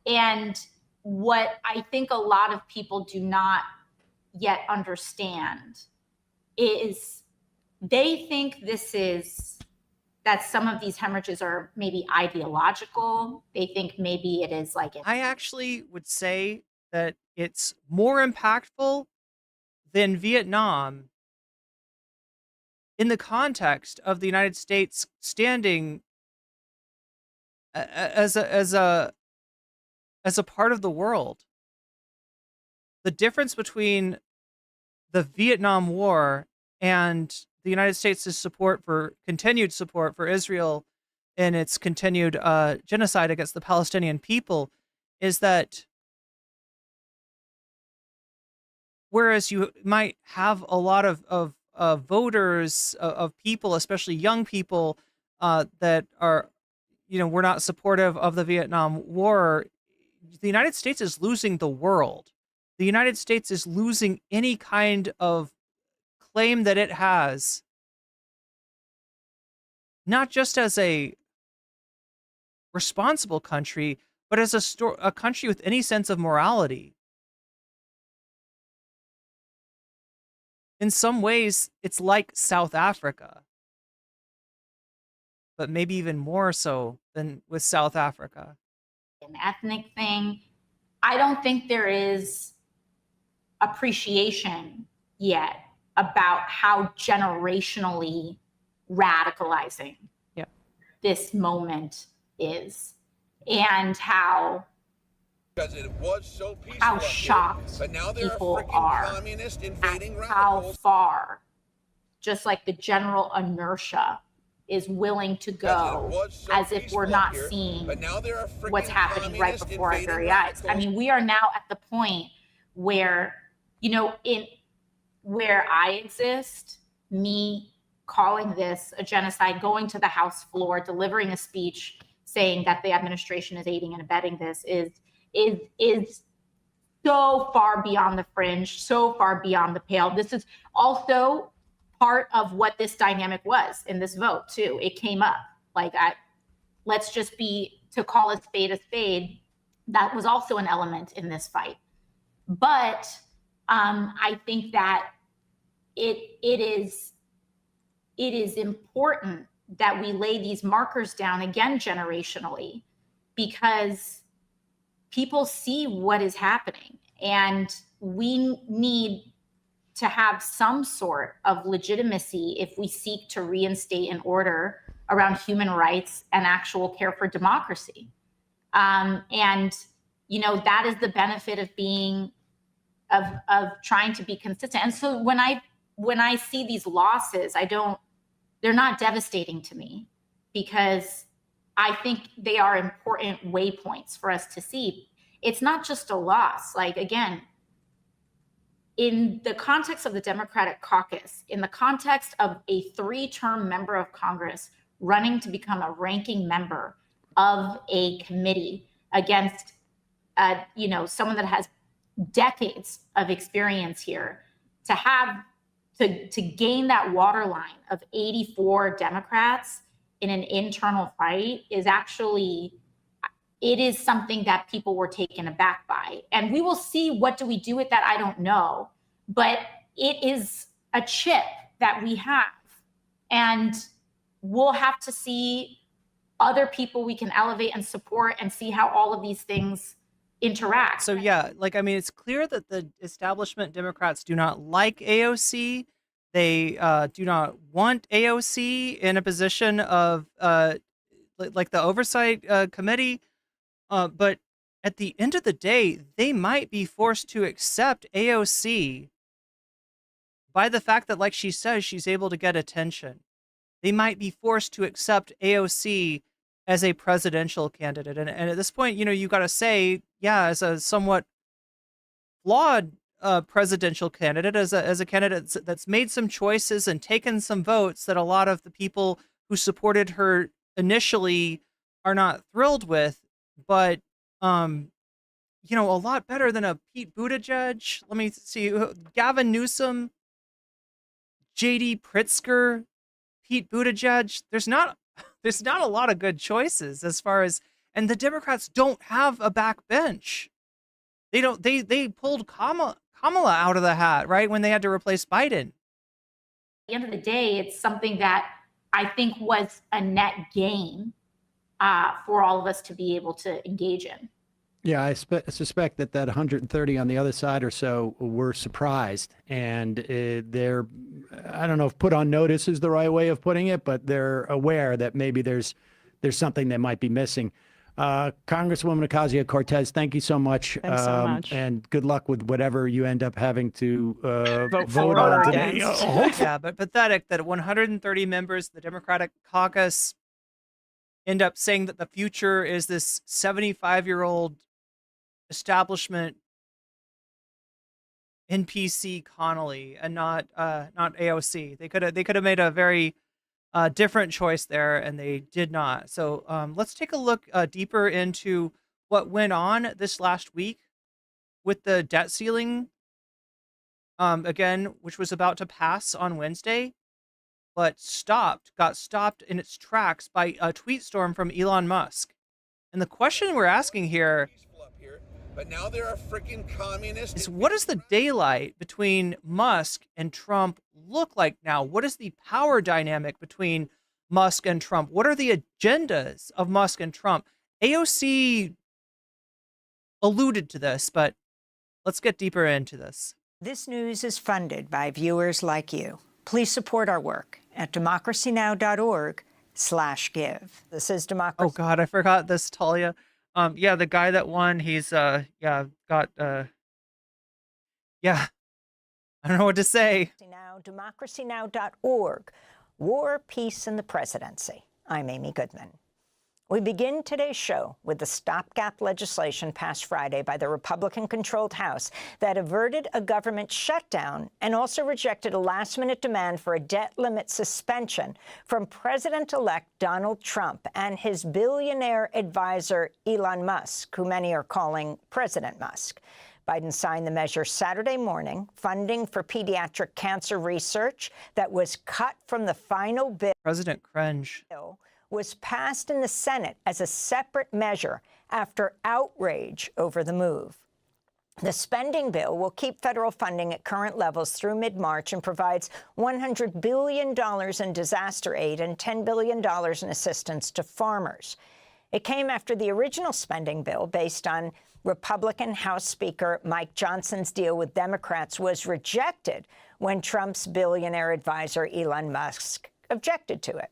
And what I think a lot of people do not yet understand is they think that some of these hemorrhages are maybe ideological. They think maybe it is like I actually would say that it's more impactful than Vietnam in the context of the United States standing as a part of the world. The difference between the Vietnam War and the United States' continued support for Israel and its continued genocide against the Palestinian people is that whereas you might have a lot of voters, of people, especially young people, that are, were not supportive of the Vietnam War, the United States is losing the world. The United States is losing any kind of claim that it has, not just as a responsible country, but as a country with any sense of morality. In some ways, it's like South Africa, but maybe even more so than with South Africa. An ethnic thing. I don't think there is appreciation yet about how generationally radicalizing this moment is, and how it was so peaceful how shocked but now there people are are communist at invading how radicals. far just like the general inertia is willing to go, So as if we're not here, seeing but now there are what's happening right communist before our invading very eyes. radicals. I mean, we are now at the point where, in where I exist, me calling this a genocide, going to the House floor, delivering a speech saying that the administration is aiding and abetting this is so far beyond the fringe, so far beyond the pale. This is also part of what this dynamic was in this vote too. It came up like, let's just to call a spade, that was also an element in this fight. But I think that it is important that we lay these markers down again generationally, because people see what is happening, and we need to have some sort of legitimacy if we seek to reinstate an order around human rights and actual care for democracy. And that is the benefit of being of trying to be consistent. And so when I see these losses, they're not devastating to me, because I think they are important waypoints for us to see. It's not just a loss. Like, again, in the context of the Democratic caucus, in the context of a 3-term member of Congress running to become a ranking member of a committee against, someone that has decades of experience here, to gain that waterline of 84 Democrats in an internal fight it is something that people were taken aback by. And we will see, what do we do with that? I don't know. But it is a chip that we have. And we'll have to see other people we can elevate and support, and see how all of these things interact. So yeah, it's clear that the establishment Democrats do not like AOC. They do not want AOC in a position of like the oversight committee. But at the end of the day, they might be forced to accept AOC by the fact that, like she says, she's able to get attention. They might be forced to accept AOC as a presidential candidate. And at this point, you got to say, yeah, as a somewhat flawed presidential candidate, as a candidate that's made some choices and taken some votes that a lot of the people who supported her initially are not thrilled with, but a lot better than a Pete Buttigieg. Let me see, Gavin Newsom, JD Pritzker, Pete Buttigieg. There's not there's not a lot of good choices as far as, and the Democrats don't have a backbench. They don't. They pulled Kamala out of the hat, right, when they had to replace Biden. At the end of the day, it's something that I think was a net gain for all of us to be able to engage in. Yeah, I suspect that 130 on the other side or so were surprised, and they're, I don't know if put on notice is the right way of putting it, but they're aware that maybe there's something that might be missing. Congresswoman Ocasio-Cortez, thank you so much. Thanks so much. And good luck with whatever you end up having to vote for on or today. against. Yeah, but pathetic that 130 members of the Democratic caucus end up saying that the future is this 75-year-old establishment NPC Connolly and not AOC. They could have made a very different choice there, and they did not. So let's take a look deeper into what went on this last week with the debt ceiling, again, which was about to pass on Wednesday, but got stopped in its tracks by a tweet storm from Elon Musk. And the question we're asking here But now they're a freaking communist. is, what does the daylight between Musk and Trump look like now? What is the power dynamic between Musk and Trump? What are the agendas of Musk and Trump? AOC alluded to this, but let's get deeper into this. This news is funded by viewers like you. Please support our work at democracynow.org/give. This is Democracy. Oh God, I forgot this, Talia. Yeah, the guy that won, he's got yeah, I don't know what to say. Now, democracynow.org. War, Peace, and the Presidency. I'm Amy Goodman. We begin today's show with the stopgap legislation passed Friday by the Republican-controlled House that averted a government shutdown and also rejected a last-minute demand for a debt limit suspension from President-elect Donald Trump and his billionaire advisor Elon Musk, who many are calling President Musk. Biden signed the measure Saturday morning, funding for pediatric cancer research that was cut from the final bill. President Cringe. Was passed in the Senate as a separate measure after outrage over the move. The spending bill will keep federal funding at current levels through mid-March and provides $100 billion in disaster aid and $10 billion in assistance to farmers. It came after the original spending bill, based on Republican House Speaker Mike Johnson's deal with Democrats, was rejected when Trump's billionaire advisor Elon Musk objected to it.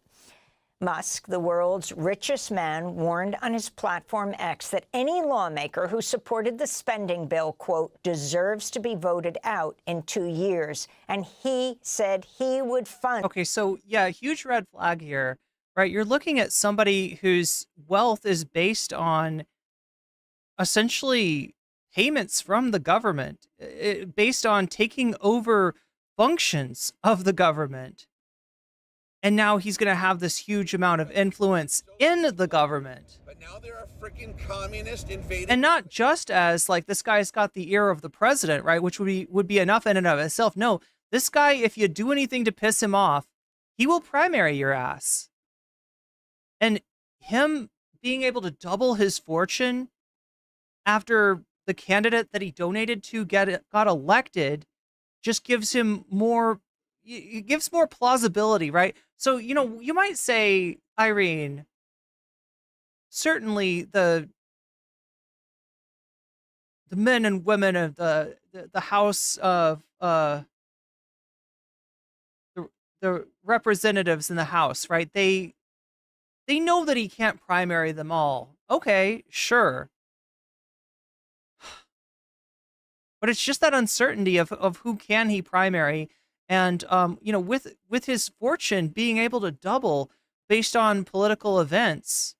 Musk, the world's richest man, warned on his platform X that any lawmaker who supported the spending bill, quote, deserves to be voted out in 2 years. And he said he would fund. Okay, so yeah, huge red flag here, right? You're looking at somebody whose wealth is based on essentially payments from the government, based on taking over functions of the government. And now he's going to have this huge amount of influence in the government. But now they're a freaking communist invading. And not just as like, this guy's got the ear of the president, right? Which would be enough in and of itself. No, this guy, if you do anything to piss him off, he will primary your ass. And him being able to double his fortune after the candidate that he donated to got elected just gives him more. It gives more plausibility, right? So, you know, you might say, Irene, certainly the men and women of the House of the representatives in the House, right? They know that he can't primary them all. Okay, sure. But it's just that uncertainty of who can he primary. And, you know, with his fortune being able to double based on political events,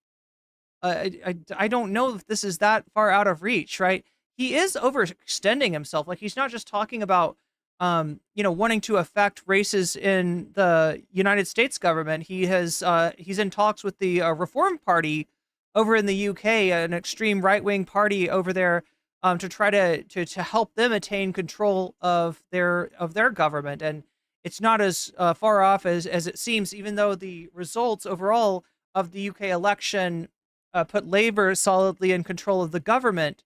I don't know if this is that far out of reach, right? He is overextending himself. Like, he's not just talking about, you know, wanting to affect races in the United States government. He's in talks with the Reform Party over in the UK, an extreme right-wing party over there, to try to help them attain control of their government. And it's not as far off as it seems, even though the results overall of the UK election put Labour solidly in control of the government,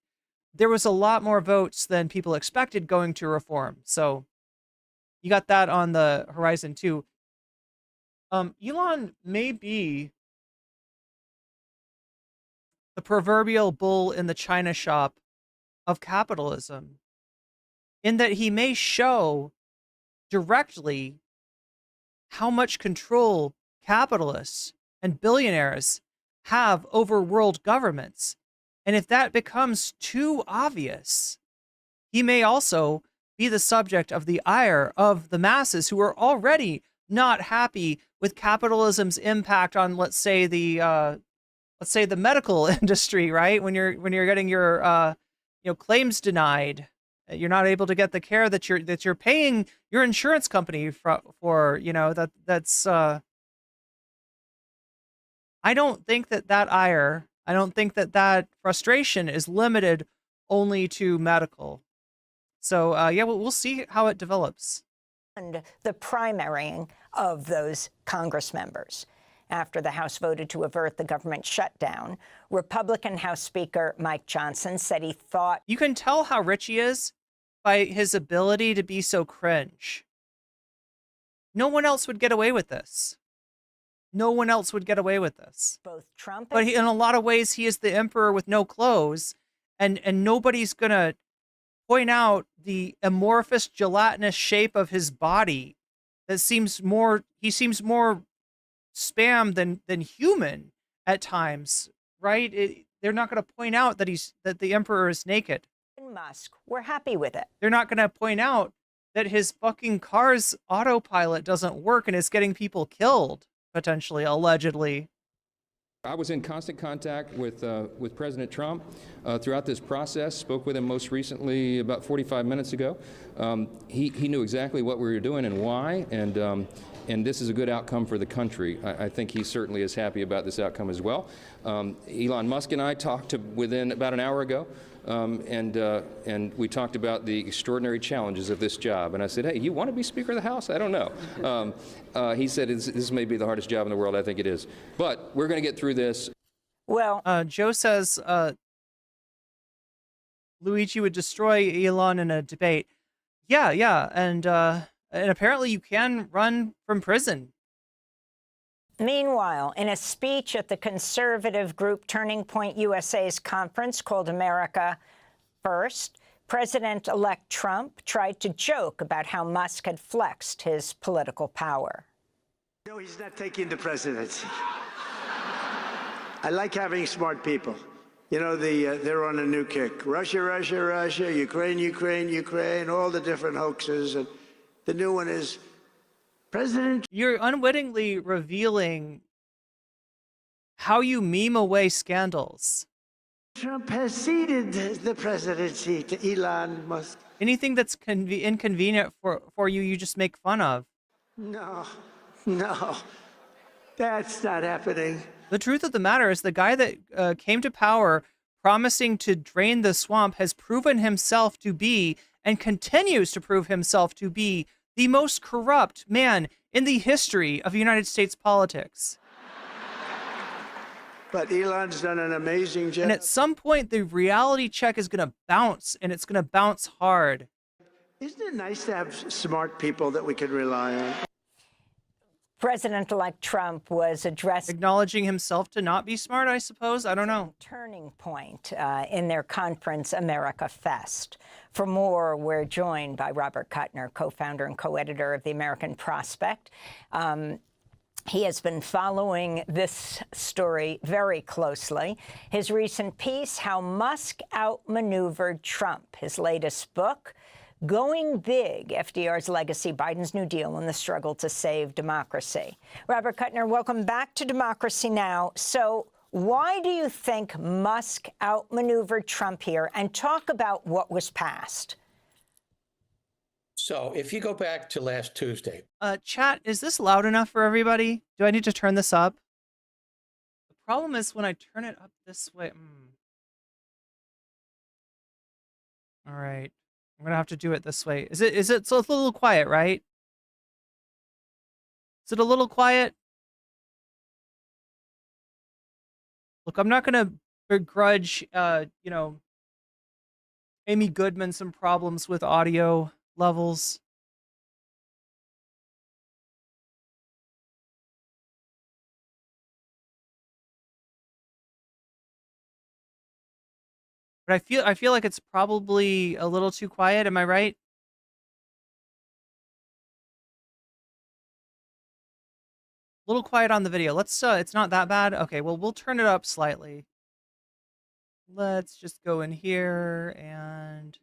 there was a lot more votes than people expected going to reform. So you got that on the horizon too. Elon may be the proverbial bull in the china shop of capitalism, in that he may show directly how much control capitalists and billionaires have over world governments. And if that becomes too obvious, he may also be the subject of the ire of the masses who are already not happy with capitalism's impact on, let's say the medical industry, right? When you're getting your claims denied, you're not able to get the care that you're paying your insurance company for. That's I don't think that ire, I don't think that frustration is limited only to medical. So we'll see how it develops. And the primarying of those Congress members. After the House voted to avert the government shutdown, Republican House Speaker Mike Johnson said he thought... You can tell how rich he is by his ability to be so cringe. No one else would get away with this. No one else would get away with this. Both Trump but in a lot of ways, he is the emperor with no clothes, and nobody's going to point out the amorphous, gelatinous shape of his body that seems more spam than human at times, right? They're not going to point out that the emperor is naked. and Musk were happy with it. They're not going to point out that his fucking car's autopilot doesn't work and is getting people killed, potentially, allegedly. I was in constant contact with President Trump throughout this process, spoke with him most recently about 45 minutes ago. He knew exactly what we were doing and why, and this is a good outcome for the country. I think he certainly is happy about this outcome as well. Elon Musk and I talked within about an hour ago, and we talked about the extraordinary challenges of this job. And I said, hey, you want to be Speaker of the House? I don't know. He said, this may be the hardest job in the world. I think it is. But we're going to get through this. Well, Joe says Luigi would destroy Elon in a debate. Yeah, and apparently you can run from prison. meanwhile, in a speech at the conservative group Turning Point USA's conference called America First, President-elect Trump tried to joke about how Musk had flexed his political power. No, he's not taking the presidency. I like having smart people. You know, they're on a new kick. Russia, Russia, Russia, Ukraine, Ukraine, Ukraine, all the different hoaxes. And the new one is President. You're unwittingly revealing how you meme away scandals. Trump has ceded the presidency to Elon Musk. Anything that's inconvenient for you, you just make fun of. No, that's not happening. The truth of the matter is the guy that came to power promising to drain the swamp has proven himself to be, and continues to prove himself to be, the most corrupt man in the history of United States politics. But Elon's done an amazing job. And at some point, the reality check is going to bounce, and it's going to bounce hard. Isn't it nice to have smart people that we can rely on? President-elect Trump was acknowledging himself to not be smart, I suppose. I don't know. Turning point in their conference, America Fest. For more, we're joined by Robert Kuttner, co-founder and co-editor of The American Prospect. He has been following this story very closely. His recent piece, How Musk Outmaneuvered Trump, his latest book, Going Big, FDR's Legacy, Biden's New Deal, and the Struggle to Save Democracy. Robert Kuttner, welcome back to Democracy Now! So why do you think Musk outmaneuvered Trump here? And talk about what was passed. So if you go back to last Tuesday. Chat, is this loud enough for everybody? Do I need to turn this up? The problem is when I turn it up this way. All right. I'm going to have to do it this way. So it's a little quiet, right? Is it a little quiet? Look, I'm not going to begrudge, Amy Goodman some problems with audio levels. But I feel like it's probably a little too quiet. Am I right? A little quiet on the video. Let's it's not that bad. Okay, well, we'll turn it up slightly. Let's just go in here and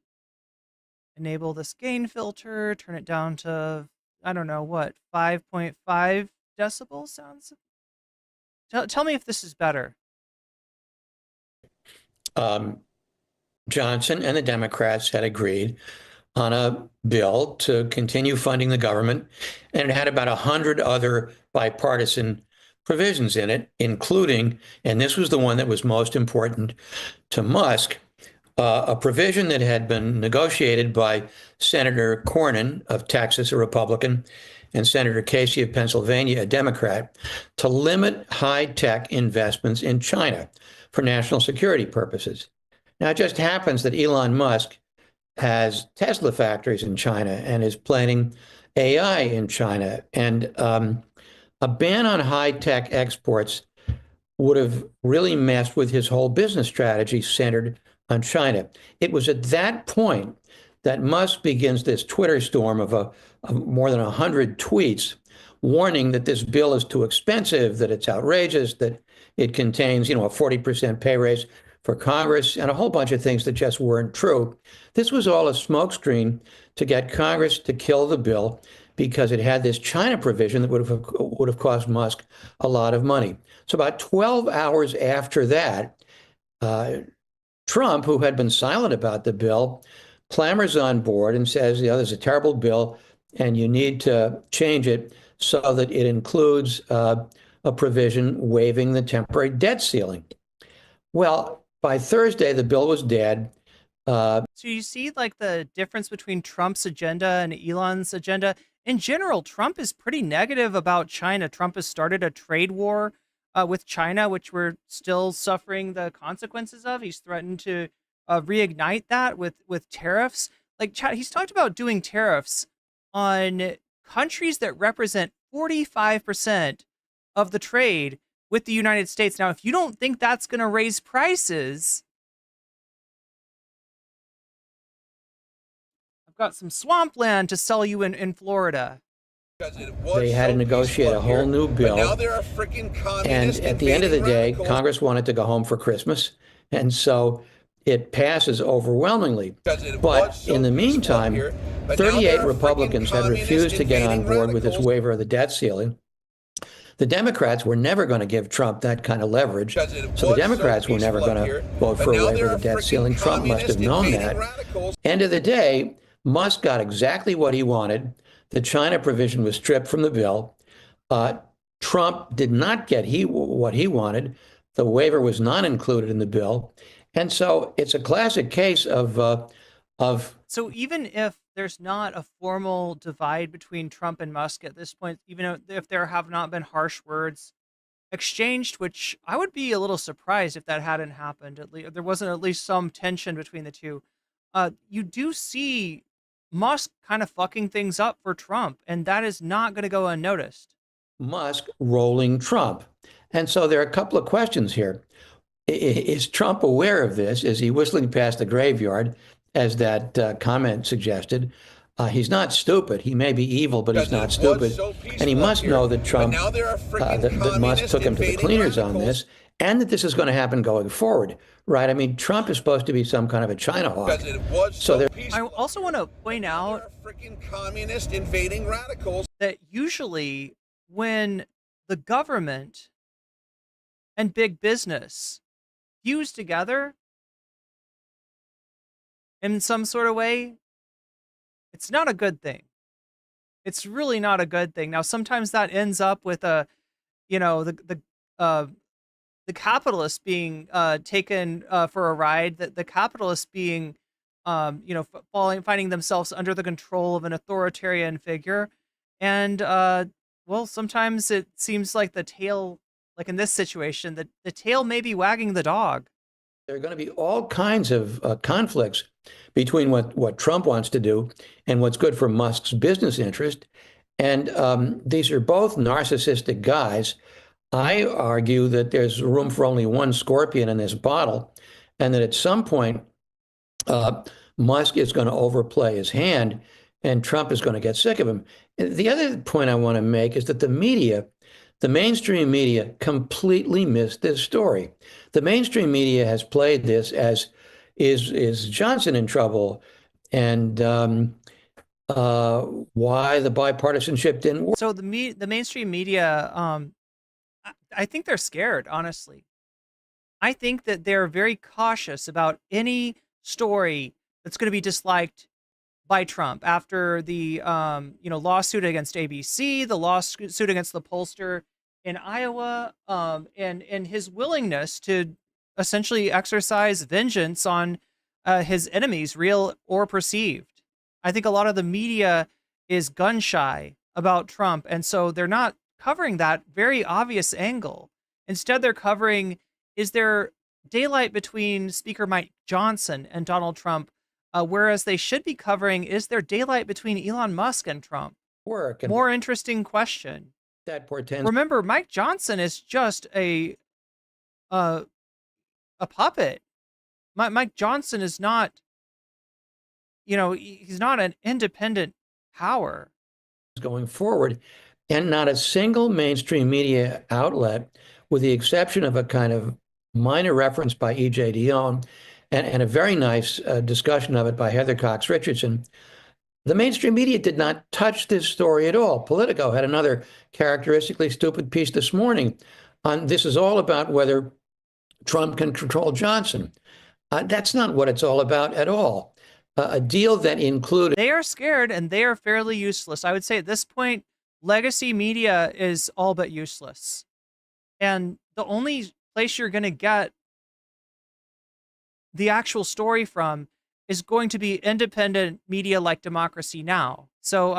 enable this gain filter, turn it down to, I don't know, what, 5.5 decibels sounds? Tell me if this is better. Johnson and the Democrats had agreed on a bill to continue funding the government, and it had about 100 other bipartisan provisions in it, including, and this was the one that was most important to Musk, a provision that had been negotiated by Senator Cornyn of Texas, a Republican, and Senator Casey of Pennsylvania, a Democrat, to limit high-tech investments in China for national security purposes. Now, it just happens that Elon Musk has Tesla factories in China and is planning AI in China. And a ban on high-tech exports would have really messed with his whole business strategy centered on China. It was at that point that Musk begins this Twitter storm of more than 100 tweets warning that this bill is too expensive, that it's outrageous, that it contains, a 40% pay raise for Congress, and a whole bunch of things that just weren't true. This was all a smokescreen to get Congress to kill the bill because it had this China provision that would have cost Musk a lot of money. So about 12 hours after that, Trump, who had been silent about the bill, clamors on board and says, there's a terrible bill and you need to change it so that it includes a provision waiving the temporary debt ceiling. Well, by Thursday, the bill was dead. So you see like the difference between Trump's agenda and Elon's agenda. In general, Trump is pretty negative about China. Trump has started a trade war with China, which we're still suffering the consequences of. He's threatened to reignite that with tariffs. Like he's talked about doing tariffs on countries that represent 45% of the trade with the United States. Now, if you don't think that's going to raise prices, I've got some swampland to sell you in Florida. They had to negotiate a whole new bill. But now there are freaking communists. And at the end of the day, Congress wanted to go home for Christmas. And so it passes overwhelmingly. But in the meantime, 38 Republicans had refused to get on board with this waiver of the debt ceiling. The Democrats were never going to give Trump that kind of leverage. So the Democrats were never going to vote for a waiver of the debt ceiling. Trump must have known that. End of the day, Musk got exactly what he wanted. The China provision was stripped from the bill. Trump did not get what he wanted. The waiver was not included in the bill. And so it's a classic case of. So even if there's not a formal divide between Trump and Musk at this point, even if there have not been harsh words exchanged, which I would be a little surprised if that hadn't happened, at least there wasn't at least some tension between the two, you do see Musk kind of fucking things up for Trump, and that is not going to go unnoticed. Musk rolling Trump. And so there are a couple of questions here. Is Trump aware of this? Is he whistling past the graveyard, as that comment suggested? He's not stupid. He may be evil, but he's not stupid. And he must know that Trump, that Musk took him to the cleaners on this, and that this is going to happen going forward, right? I mean, Trump is supposed to be some kind of a China hawk. I also want to point out communist invading radicals that usually when the government and big business fuse together in some sort of way, it's not a good thing. It's really not a good thing. Now, sometimes that ends up with the capitalists being taken for a ride, the capitalists being, finding themselves under the control of an authoritarian figure. And, well, sometimes it seems like the tail like in this situation, the tail may be wagging the dog. There are going to be all kinds of conflicts between what Trump wants to do and what's good for Musk's business interest. And these are both narcissistic guys. I argue that there's room for only one scorpion in this bottle, and that at some point, Musk is going to overplay his hand and Trump is going to get sick of him. The other point I want to make is that the media, the mainstream media, completely missed this story. The mainstream media has played this as, is Johnson in trouble? And why the bipartisanship didn't work. So the mainstream media, I think they're scared, honestly. I think that they're very cautious about any story that's going to be disliked by Trump after the lawsuit against ABC, the lawsuit against the pollster in Iowa, and his willingness to essentially exercise vengeance on his enemies, real or perceived. I think a lot of the media is gun shy about Trump, and so they're not covering that very obvious angle. Instead, they're covering, is there daylight between Speaker Mike Johnson and Donald Trump, whereas they should be covering, is there daylight between Elon Musk and Trump? More interesting question. That portends. Remember, Mike Johnson is just a puppet. Mike Johnson is not, he's not an independent power. Going forward, and not a single mainstream media outlet, with the exception of a kind of minor reference by E.J. Dionne and a very nice discussion of it by Heather Cox Richardson, the mainstream media did not touch this story at all. Politico had another characteristically stupid piece this morning on this is all about whether Trump can control Johnson. That's not what it's all about at all. A deal that included... They are scared and they are fairly useless. I would say at this point, legacy media is all but useless. And the only place you're going to get the actual story from is going to be independent media like Democracy Now! So,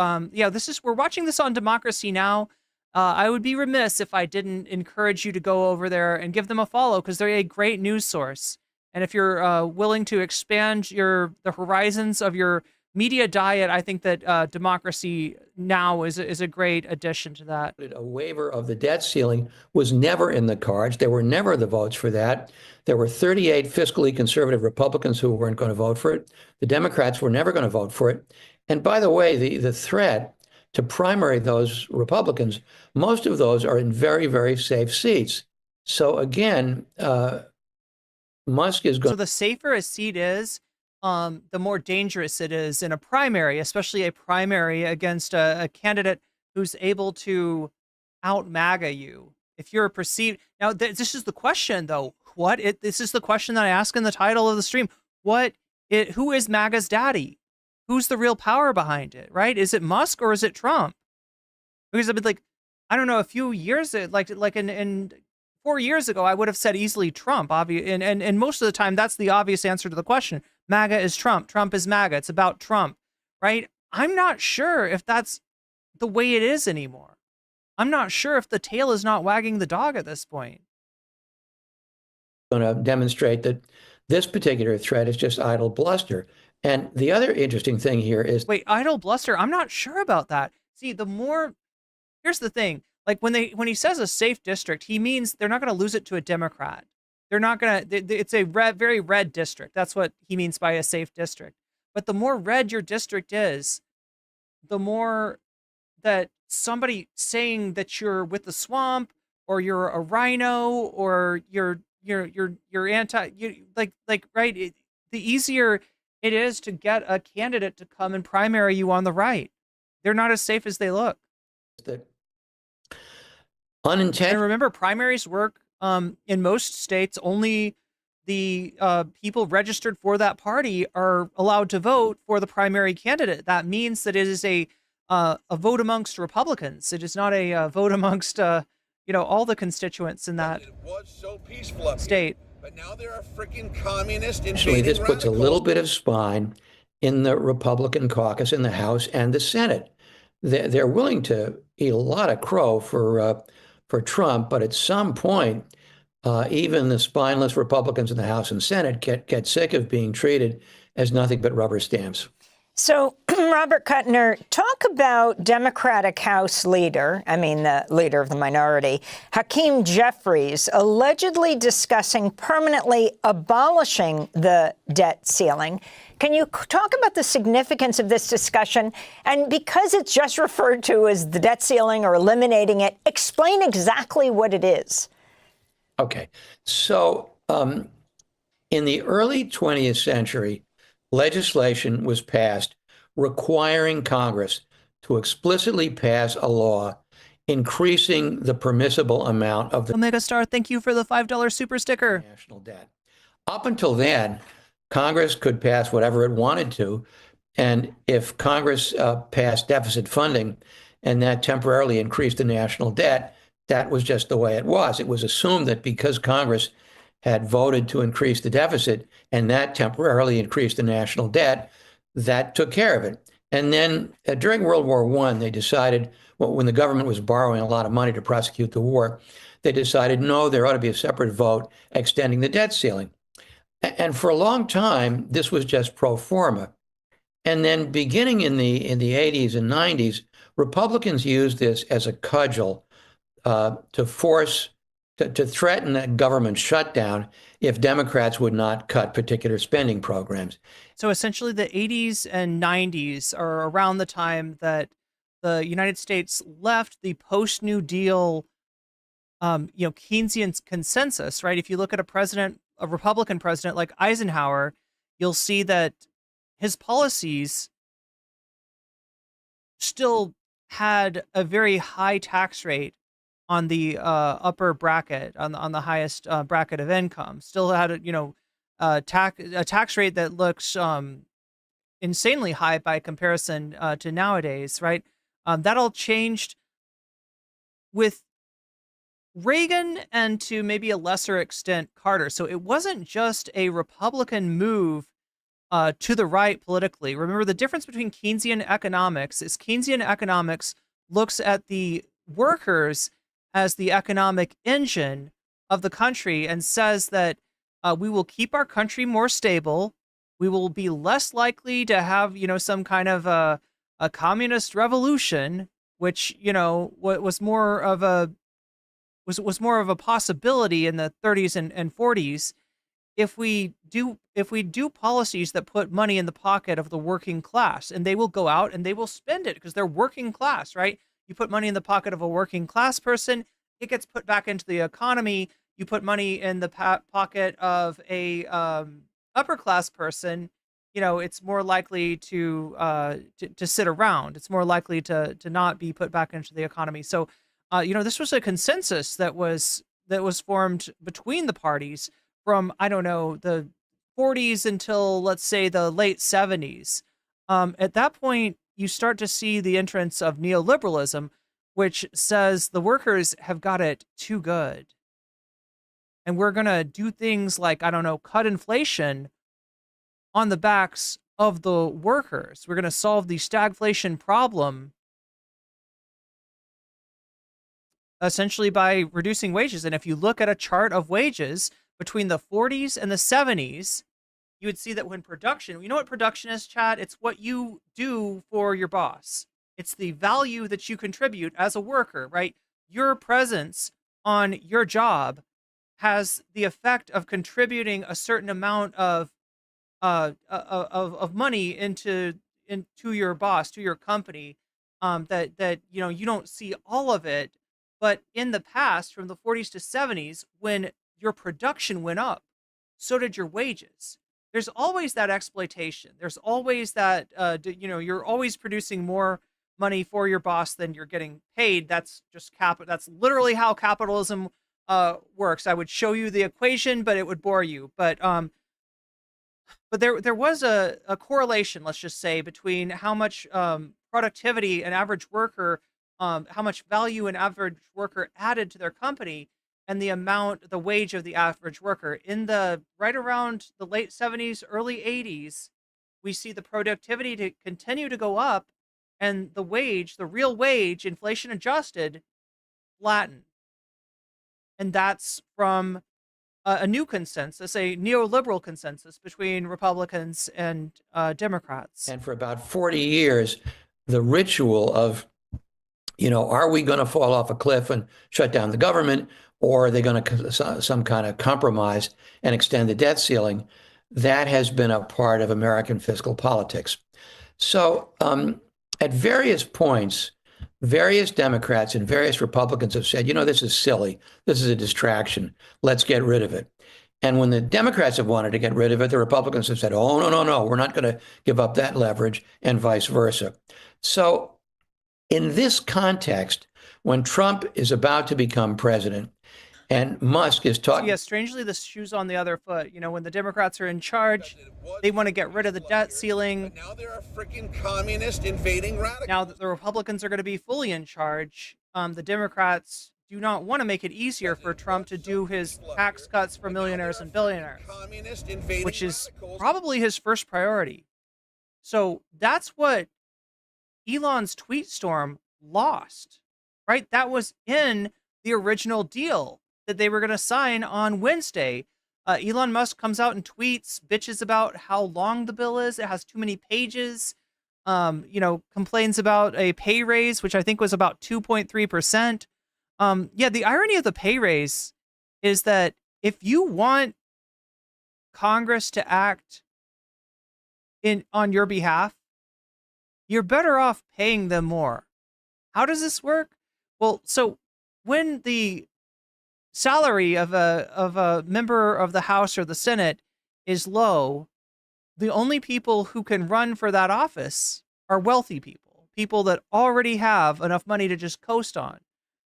we're watching this on Democracy Now! I would be remiss if I didn't encourage you to go over there and give them a follow, because they're a great news source. And if you're willing to expand the horizons of your media diet, I think that Democracy Now! is a great addition to that. A waiver of the debt ceiling was never in the cards. There were never the votes for that. There were 38 fiscally conservative Republicans who weren't going to vote for it. The Democrats were never going to vote for it. And by the way, the threat to primary those Republicans, most of those are in very, very safe seats. So again, Musk is going. So the safer a seat is, the more dangerous it is in a primary, especially a primary against a candidate who's able to out-MAGA you. If you're perceived... Now, this is the question, though. This is the question that I ask in the title of the stream. Who is MAGA's daddy? Who's the real power behind it, right? Is it Musk or is it Trump? Because I've been I don't know, a few years, in 4 years ago, I would have said easily Trump, and most of the time, that's the obvious answer to the question. MAGA is Trump. Trump is MAGA. It's about Trump, right? I'm not sure if that's the way it is anymore. I'm not sure if the tail is not wagging the dog at this point. Going to demonstrate that this particular threat is just idle bluster. And the other interesting thing here is... Wait, idle bluster? I'm not sure about that. See, here's the thing. When he says a safe district, he means they're not going to lose it to a Democrat. They're not going to, it's a very red district. That's what he means by a safe district. But the more red your district is, the more that somebody saying that you're with the swamp or you're a rhino or you're anti, right? The easier it is to get a candidate to come and primary you on the right. They're not as safe as they look. Unintended. And remember, primaries work in most states. Only the people registered for that party are allowed to vote for the primary candidate. That means that it is a vote amongst Republicans. It is not a vote amongst all the constituents in that state. But now there are freaking communists. Actually, this puts a little bit of spine in the Republican caucus in the House and the Senate. They're willing to eat a lot of crow for for Trump, but at some point, even the spineless Republicans in the House and Senate get sick of being treated as nothing but rubber stamps. So, Robert Kuttner, talk about Democratic House leader, the leader of the minority, Hakeem Jeffries, allegedly discussing permanently abolishing the debt ceiling. Can you talk about the significance of this discussion? And because it's just referred to as the debt ceiling or eliminating it, explain exactly what it is. Okay. So in the early 20th century, legislation was passed requiring Congress to explicitly pass a law increasing the permissible amount of the Omega Star, thank you for the $5 super sticker. national debt. Up until then, Congress could pass whatever it wanted to. And if Congress passed deficit funding and that temporarily increased the national debt, that was just the way it was. It was assumed that because Congress had voted to increase the deficit and that temporarily increased the national debt, that took care of it. And then during World War I, they decided, well, when the government was borrowing a lot of money to prosecute the war, they decided, no, there ought to be a separate vote extending the debt ceiling. And for a long time, this was just pro forma. And then beginning in the 80s and 90s, Republicans used this as a cudgel to threaten a government shutdown if Democrats would not cut particular spending programs. So essentially the 80s and 90s are around the time that the United States left the post-New Deal, Keynesian consensus, right? If you look at a Republican president like Eisenhower, you'll see that his policies still had a very high tax rate on the upper bracket, on the highest bracket of income. Still had a tax rate that looks insanely high by comparison to nowadays, right? That all changed with Reagan and to maybe a lesser extent Carter. So it wasn't just a Republican move to the right politically. Remember, the difference between Keynesian economics is Keynesian economics looks at the workers as the economic engine of the country and says that we will keep our country more stable. We will be less likely to have, some kind of a communist revolution, which, was more of a possibility in the 30s and 40s. If we do policies that put money in the pocket of the working class, and they will go out and they will spend it because they're working class, right? You put money in the pocket of a working class person, it gets put back into the economy. You put money in the pocket of a upper class person, it's more likely to sit around. It's more likely to not be put back into the economy. So, this was a consensus that was formed between the parties from, the 40s until, let's say, the late 70s. At that point, you start to see the entrance of neoliberalism, which says the workers have got it too good. And we're going to do things like, cut inflation on the backs of the workers. We're going to solve the stagflation problem essentially by reducing wages. And if you look at a chart of wages between the 40s and the 70s, you would see that when production, what production is, Chad? It's what you do for your boss. It's the value that you contribute as a worker, right? Your presence on your job has the effect of contributing a certain amount of money into your boss, to your company, that you don't see all of it. But in the past, from the 40s to 70s, when your production went up, so did your wages. There's always that exploitation. There's always that, you're always producing more money for your boss than you're getting paid. That's just that's literally how capitalism works. I would show you the equation, but it would bore you. But there was a correlation, let's just say, between how much productivity an average worker, how much value an average worker added to their company, and the wage of the average worker. Right around the late 70s, early 80s, we see the productivity to continue to go up, and the real wage, inflation adjusted, flattened. And that's from a new consensus, a neoliberal consensus between Republicans and Democrats. And for about 40 years, the ritual of, are we going to fall off a cliff and shut down the government, or are they going to some kind of compromise and extend the debt ceiling? That has been a part of American fiscal politics. So at various points, various Democrats and various Republicans have said, this is silly. This is a distraction. Let's get rid of it. And when the Democrats have wanted to get rid of it, the Republicans have said, oh, no, we're not going to give up that leverage, and vice versa. So in this context, when Trump is about to become president and Musk is talking... So yeah, strangely, the shoe's on the other foot. When the Democrats are in charge, they want to get rid of the debt ceiling. Now they're a freaking communist invading radicals. Now that the Republicans are going to be fully in charge, the Democrats do not want to make it easier for Trump to do his tax cuts for millionaires and billionaires, which is probably his first priority. So that's what Elon's tweet storm lost, right? That was in the original deal that they were going to sign on Wednesday. Elon Musk comes out and tweets, bitches about how long the bill is. It has too many pages. Complains about a pay raise, which I think was about 2.3%. The irony of the pay raise is that if you want Congress to act on your behalf, you're better off paying them more. How does this work? Well, so when the salary of a member of the House or the Senate is low, the only people who can run for that office are wealthy people that already have enough money to just coast on,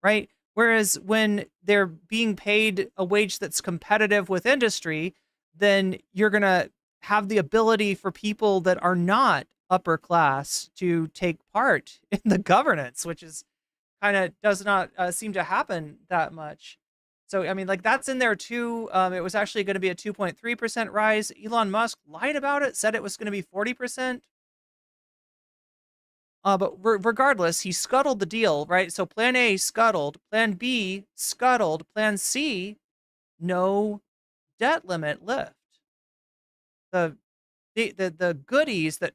right? Whereas when they're being paid a wage that's competitive with industry, then you're going to have the ability for people that are not upper class to take part in the governance, which is kind of does not seem to happen that much. So, I mean, like that's in there too. It was actually going to be a 2.3% rise. Elon Musk lied about it, said it was going to be 40%. But regardless, he scuttled the deal, right? So plan A scuttled, plan B scuttled, plan C, no debt limit lift. The goodies that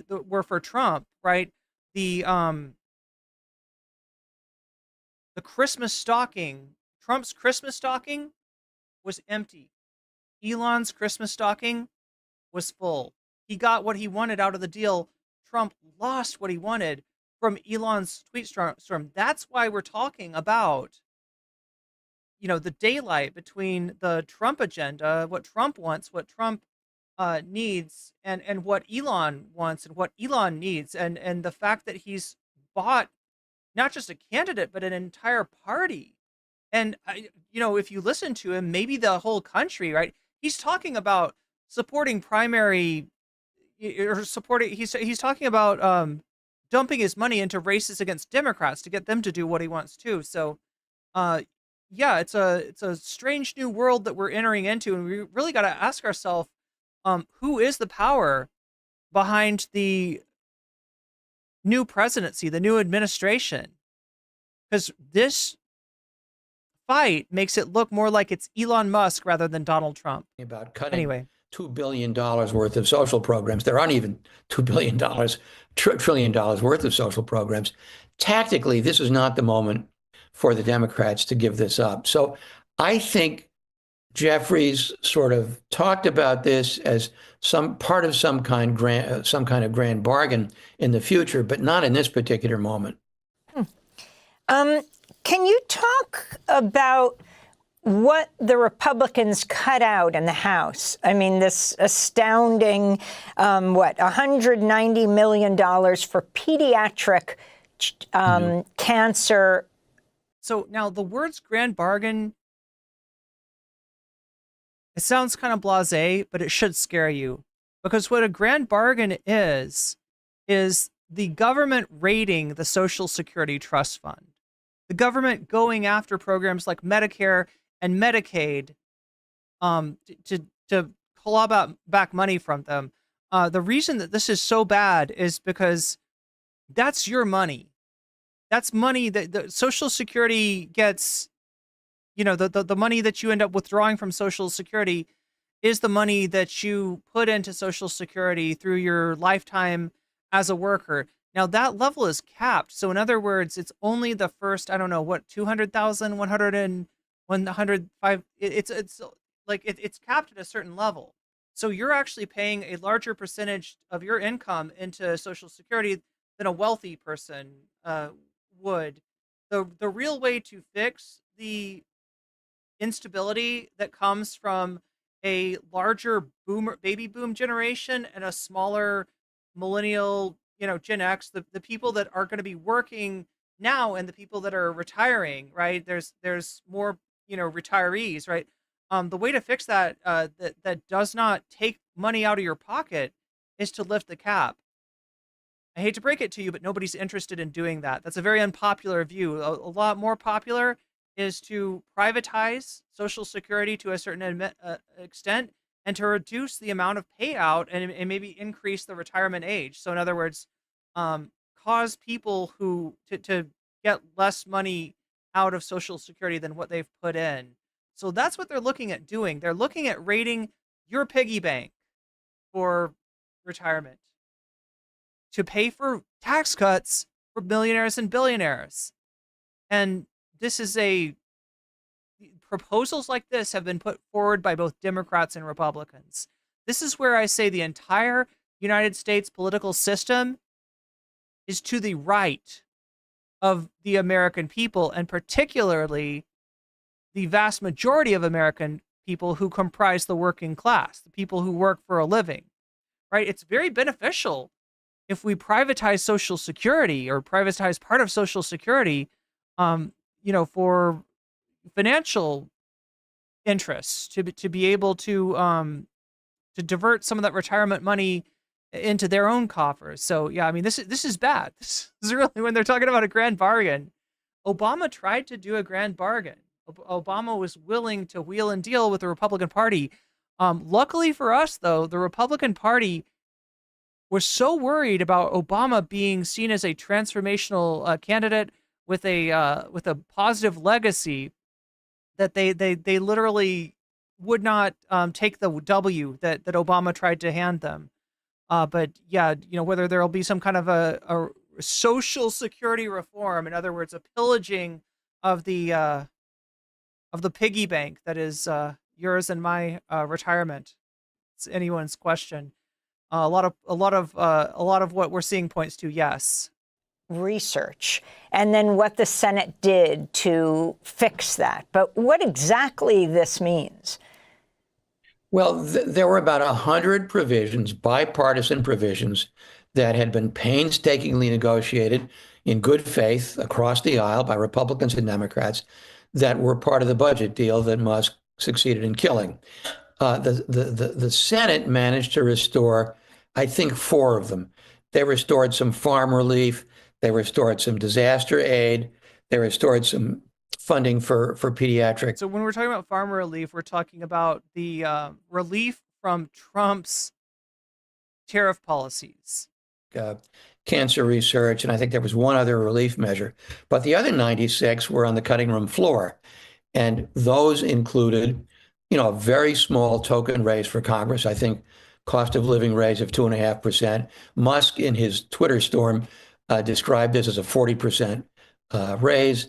were for Trump, right? The Christmas stocking, Trump's Christmas stocking was empty. Elon's Christmas stocking was full. He got what he wanted out of the deal. Trump lost what he wanted from Elon's tweet storm. That's why we're talking about, the daylight between the Trump agenda, what Trump wants, what Trump needs, and what Elon wants and what Elon needs, and the fact that he's bought not just a candidate, but an entire party. And, if you listen to him, maybe the whole country, right? He's talking about supporting primary or supporting, he's talking about dumping his money into races against Democrats to get them to do what he wants too. So, it's a strange new world that we're entering into, and we really got to ask ourselves, who is the power behind the new presidency, the new administration? Because this fight makes it look more like it's Elon Musk rather than Donald Trump. About cutting $2 billion worth of social programs. There aren't even $2 billion, trillion dollars worth of social programs. Tactically, this is not the moment for the Democrats to give this up. So I think Jeffries sort of talked about this as some part of some kind of grand bargain in the future, but not in this particular moment. Can you talk about what the Republicans cut out in the House? I mean, this astounding, $190 million for pediatric cancer. So now the words grand bargain, it sounds kind of blasé, but it should scare you, because what a grand bargain is the government raiding the Social Security Trust Fund, the government going after programs like Medicare and Medicaid to claw back money from them. The reason that this is so bad is because that's your money. That's money that the Social Security gets the money that you end up withdrawing from Social Security is the money that you put into Social Security through your lifetime as a worker. Now that level is capped. So in other words, it's only the first, I don't know what, 200,000, 105. It's capped at a certain level. So you're actually paying a larger percentage of your income into Social Security than a wealthy person would. The real way to fix the instability that comes from a larger baby boom generation and a smaller millennial, Gen X, the people that are going to be working now and the people that are retiring, right? There's more, retirees, right? The way to fix that, that does not take money out of your pocket is to lift the cap. I hate to break it to you, but nobody's interested in doing that. That's a very unpopular view. A lot more popular is to privatize Social Security to a certain extent and to reduce the amount of payout and maybe increase the retirement age. So in other words, cause people to get less money out of Social Security than what they've put in. So that's what they're looking at doing. They're looking at raiding your piggy bank for retirement to pay for tax cuts for millionaires and billionaires. And proposals like this have been put forward by both Democrats and Republicans. This is where I say the entire United States political system is to the right of the American people, and particularly the vast majority of American people who comprise the working class, the people who work for a living, right? It's very beneficial if we privatize Social Security or privatize part of Social Security, for financial interests, to be able to divert some of that retirement money into their own coffers. So yeah, I mean, this is bad. This is really, when they're talking about a grand bargain. Obama tried to do a grand bargain. Obama was willing to wheel and deal with the Republican Party. Luckily for us, though, the Republican Party was so worried about Obama being seen as a transformational candidate with a positive legacy that they literally would not take the W that Obama tried to hand them. But yeah, whether there'll be some kind of a Social Security reform, in other words, a pillaging of the piggy bank that is yours and my retirement. It's anyone's question. A lot of what we're seeing points to yes. Research, and then what the Senate did to fix that. But what exactly this means? Well, there were about 100 provisions, bipartisan provisions, that had been painstakingly negotiated in good faith across the aisle by Republicans and Democrats that were part of the budget deal that Musk succeeded in killing. The Senate managed to restore, I think, 4 of them. They restored some farm relief. They restored some disaster aid. They restored some funding for pediatrics. So when we're talking about farm relief, we're talking about the relief from Trump's tariff policies. Cancer research, and I think there was one other relief measure. But the other 96 were on the cutting room floor. And those included, a very small token raise for Congress. I think cost of living raise of 2.5%. Musk, in his Twitter storm, described this as a 40% raise.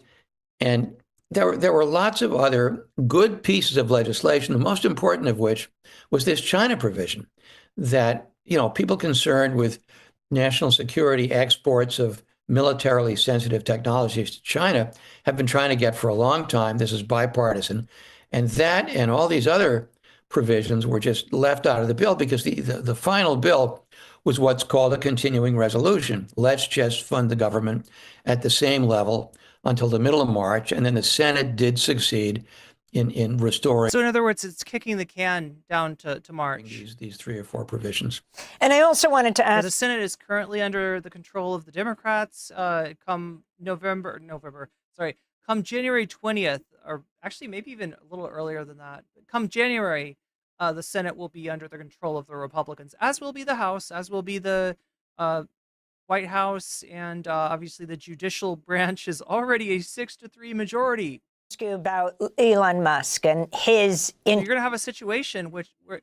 And there were lots of other good pieces of legislation, the most important of which was this China provision that, people concerned with national security exports of militarily sensitive technologies to China have been trying to get for a long time. This is bipartisan. And that and all these other provisions were just left out of the bill because the final bill was what's called a continuing resolution. Let's just fund the government at the same level until the middle of March. And then the Senate did succeed in restoring. So in other words, it's kicking the can down to March. These 3 or 4 provisions. And I also wanted to ask. The Senate is currently under the control of the Democrats. Come January 20th, or actually maybe even a little earlier than that. Come January, the Senate will be under the control of the Republicans, as will be the House, as will be the White House, and obviously the judicial branch is already a 6-3 majority. You about Elon Musk and his. You're going to have a situation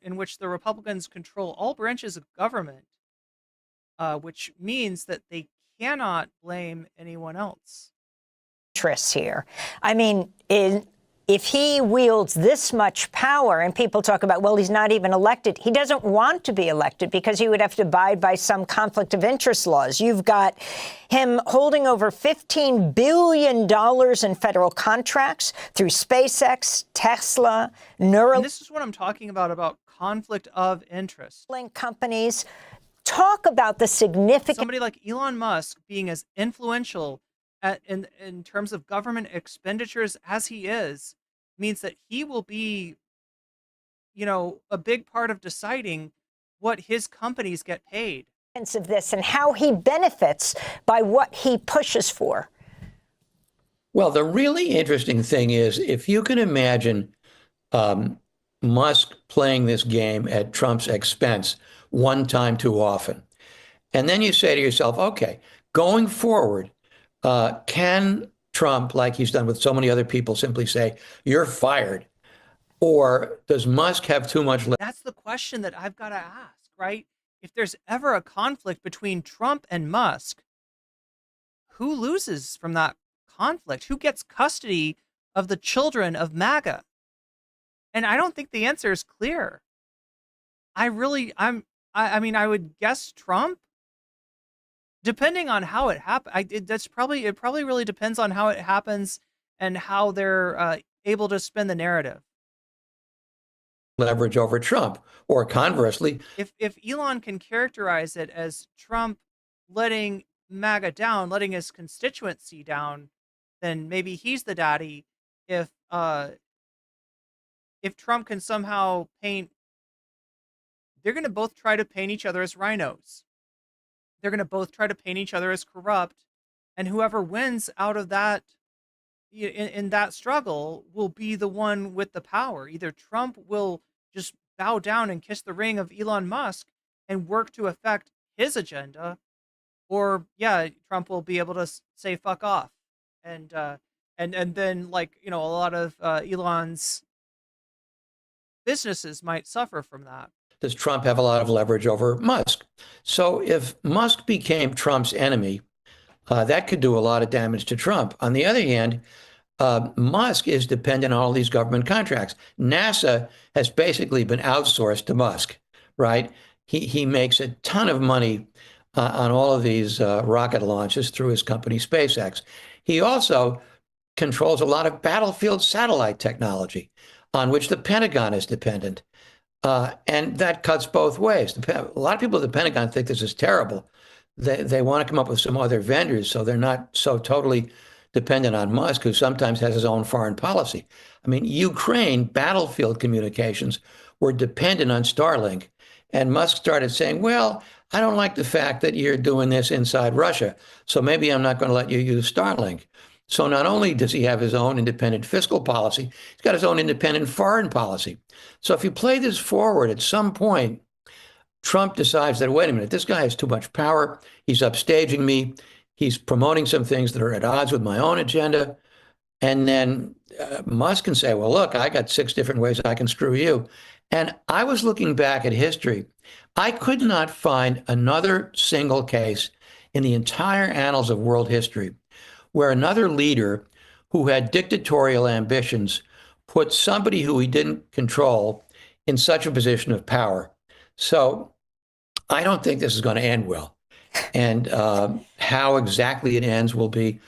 in which the Republicans control all branches of government, which means that they cannot blame anyone else. Interests here. I mean, if he wields this much power and people talk about, well, he's not even elected, he doesn't want to be elected because he would have to abide by some conflict of interest laws. You've got him holding over $15 billion in federal contracts through SpaceX, Tesla, Neuralink. And this is what I'm talking about conflict of interest. Companies. Talk about the significant. Somebody like Elon Musk being as influential in terms of government expenditures as he is, means that he will be, a big part of deciding what his companies get paid. Of this and how he benefits by what he pushes for. Well, the really interesting thing is, if you can imagine Musk playing this game at Trump's expense one time too often, and then you say to yourself, okay, going forward, can Trump, like he's done with so many other people, simply say, you're fired? Or does Musk have too much? That's the question that I've got to ask, right? If there's ever a conflict between Trump and Musk, who loses from that conflict? Who gets custody of the children of MAGA? And I don't think the answer is clear. I mean, I would guess Trump. Depending on how it happens, it probably really depends on how it happens and how they're able to spin the narrative. Leverage over Trump, or conversely, if Elon can characterize it as Trump letting MAGA down, letting his constituency down, then maybe he's the daddy. If Trump can somehow paint, they're going to both try to paint each other as rhinos. They're going to both try to paint each other as corrupt, and whoever wins out of that in that struggle will be the one with the power. Either Trump will just bow down and kiss the ring of Elon Musk and work to affect his agenda, or Trump will be able to say fuck off, and then a lot of Elon's businesses might suffer from that. Does Trump have a lot of leverage over Musk? So if Musk became Trump's enemy, that could do a lot of damage to Trump. On the other hand, Musk is dependent on all these government contracts. NASA has basically been outsourced to Musk, right? He makes a ton of money on all of these rocket launches through his company, SpaceX. He also controls a lot of battlefield satellite technology on which the Pentagon is dependent. And that cuts both ways. A lot of people at the Pentagon think this is terrible. They want to come up with some other vendors so they're not so totally dependent on Musk, who sometimes has his own foreign policy. I mean, Ukraine battlefield communications were dependent on Starlink. And Musk started saying, well, I don't like the fact that you're doing this inside Russia, so maybe I'm not going to let you use Starlink. So not only does he have his own independent fiscal policy, he's got his own independent foreign policy. So if you play this forward, at some point, Trump decides that, wait a minute, this guy has too much power. He's upstaging me. He's promoting some things that are at odds with my own agenda. And then Musk can say, well, look, I got 6 different ways I can screw you. And I was looking back at history. I could not find another single case in the entire annals of world history where another leader who had dictatorial ambitions put somebody who he didn't control in such a position of power. So I don't think this is going to end well. And how exactly it ends will be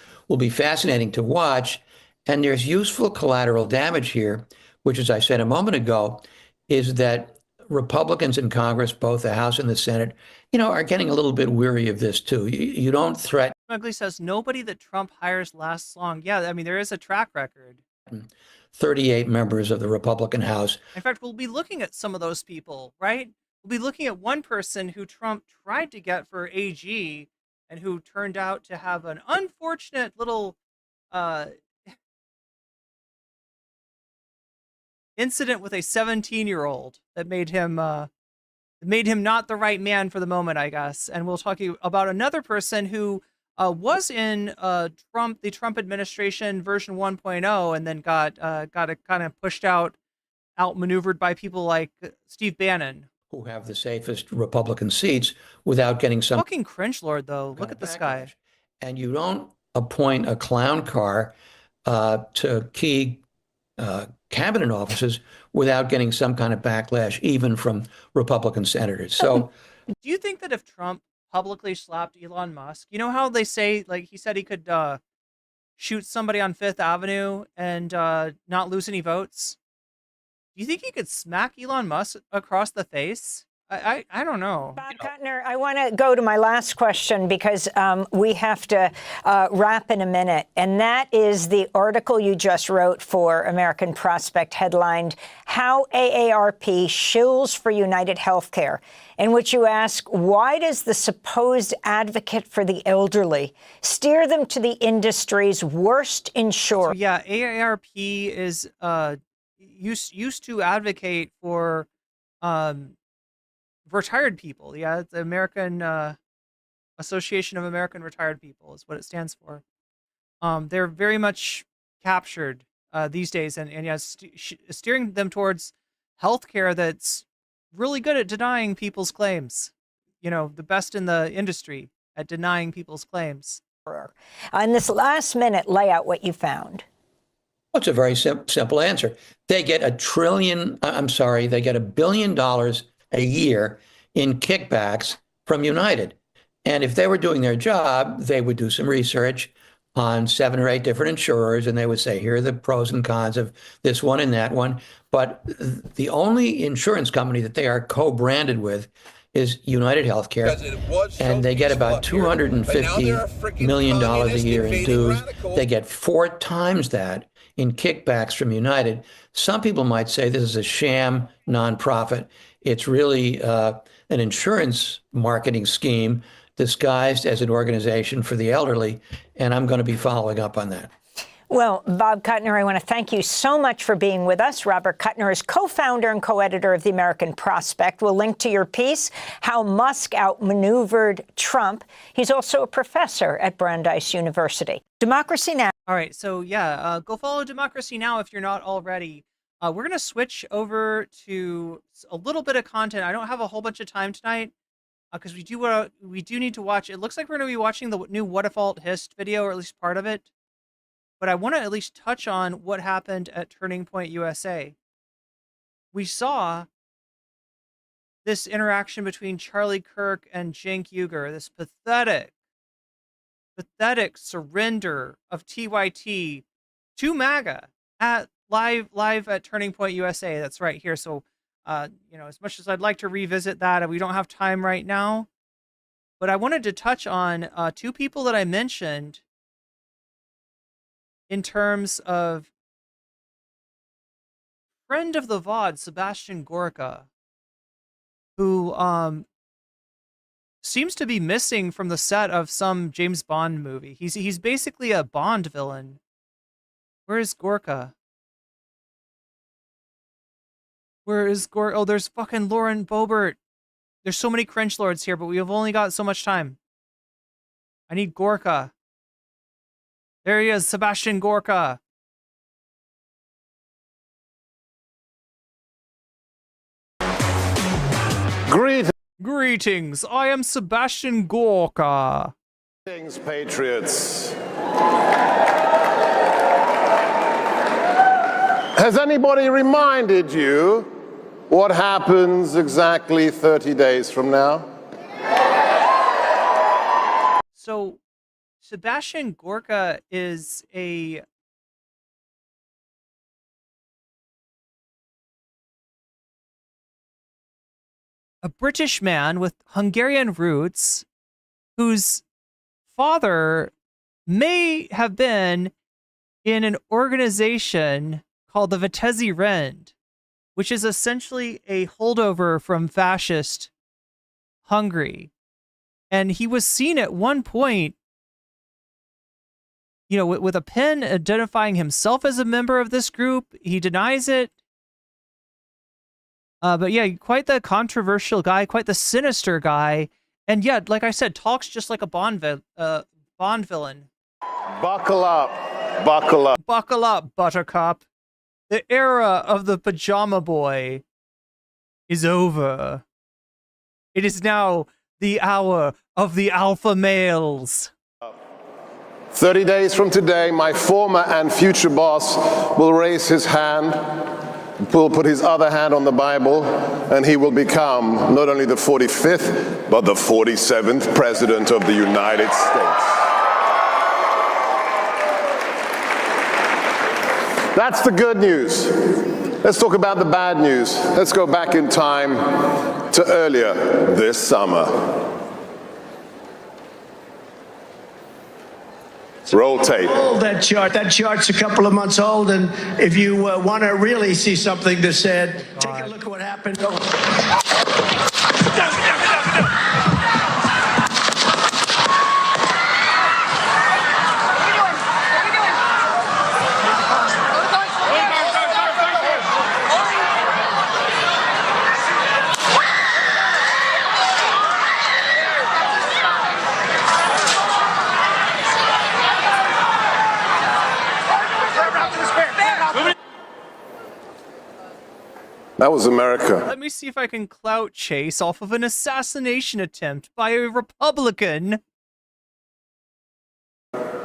fascinating to watch. And there's useful collateral damage here, which, as I said a moment ago, is that Republicans in Congress, both the House and the Senate, are getting a little bit weary of this too. You don't threaten. Ugly says nobody that Trump hires lasts long. Yeah, I mean, there is a track record. 38 members of the Republican House. In fact, we'll be looking at some of those people, right? We'll be looking at one person who Trump tried to get for AG and who turned out to have an unfortunate little incident with a 17-year-old that made him not the right man for the moment, I guess. And we'll talk about another person who was in the Trump administration version 1.0, and then got kind of pushed outmaneuvered by people like Steve Bannon. Who have the safest Republican seats without getting some Fucking cringelord, though. Look at this guy. And you don't appoint a clown car to key cabinet offices without getting some kind of backlash, even from Republican senators. So, do you think that if Trump publicly slapped Elon Musk, you know how they say, like, he said he could shoot somebody on Fifth Avenue and not lose any votes? Do you think he could smack Elon Musk across the face? I don't know. Bob Kuttner, I want to go to my last question because we have to wrap in a minute. And that is the article you just wrote for American Prospect, headlined, How AARP Shills for United Healthcare, in which you ask, why does the supposed advocate for the elderly steer them to the industry's worst insurer? So, yeah, AARP is used to advocate for retired people. Yeah, it's the American Association of American Retired People is what it stands for. They're very much captured these days, and yeah, steering them towards healthcare that's really good at denying people's claims. You know, the best in the industry at denying people's claims. In this last minute, lay out what you found. Well, it's a very simple answer. They get they get $1 billion a year in kickbacks from United. And if they were doing their job, they would do some research on 7 or 8 different insurers, and they would say, here are the pros and cons of this one and that one. But the only insurance company that they are co-branded with is United Healthcare, and they get about $250 million a year in dues. They get 4 times that in kickbacks from United. Some people might say this is a sham nonprofit. It's really an insurance marketing scheme disguised as an organization for the elderly, and I'm going to be following up on that. Well, Bob Kuttner, I want to thank you so much for being with us. Robert Kuttner is co-founder and co-editor of the American Prospect. We'll link to your piece, How Musk Outmaneuvered Trump. He's also a professor at Brandeis University. Democracy Now! All right, so yeah, go follow Democracy Now! If you're not already. We're going to switch over to a little bit of content. I don't have a whole bunch of time tonight because we do need to watch. It looks like we're going to be watching the new What If Alt Hist video, or at least part of it. But I want to at least touch on what happened at Turning Point USA. We saw this interaction between Charlie Kirk and Cenk Uygur, this pathetic surrender of TYT to MAGA at live at Turning Point USA. That's right here. So, as much as I'd like to revisit that, we don't have time right now. But I wanted to touch on 2 people that I mentioned in terms of friend of the VOD, Sebastian Gorka, who seems to be missing from the set of some James Bond movie. He's basically a Bond villain. Where is Gorka? Where is Gorka? Oh, there's fucking Lauren Boebert. There's so many cringe lords here, but we have only got so much time. I need Gorka. There he is, Sebastian Gorka. Greetings, I am Sebastian Gorka. Greetings, patriots. Has anybody reminded you what happens exactly 30 days from now? So, Sebastian Gorka is a British man with Hungarian roots whose father may have been in an organization called the Vitezi Rend, which is essentially a holdover from fascist Hungary. And he was seen at one point, with a pen identifying himself as a member of this group. He denies it. But yeah, quite the controversial guy, quite the sinister guy. And yeah, like I said, talks just like a Bond Bond villain. Buckle up. Buckle up. Buckle up, Buttercup. The era of the pajama boy is over. It is now the hour of the alpha males. 30 days from today, my former and future boss will raise his hand, will put his other hand on the Bible, and he will become not only the 45th, but the 47th President of the United States. That's the good news. Let's talk about the bad news. Let's go back in time to earlier this summer. Roll tape. That chart's a couple of months old, and if you want to really see something that's said, take a look at what happened. That was America. Let me see if I can clout chase off of an assassination attempt by a Republican. That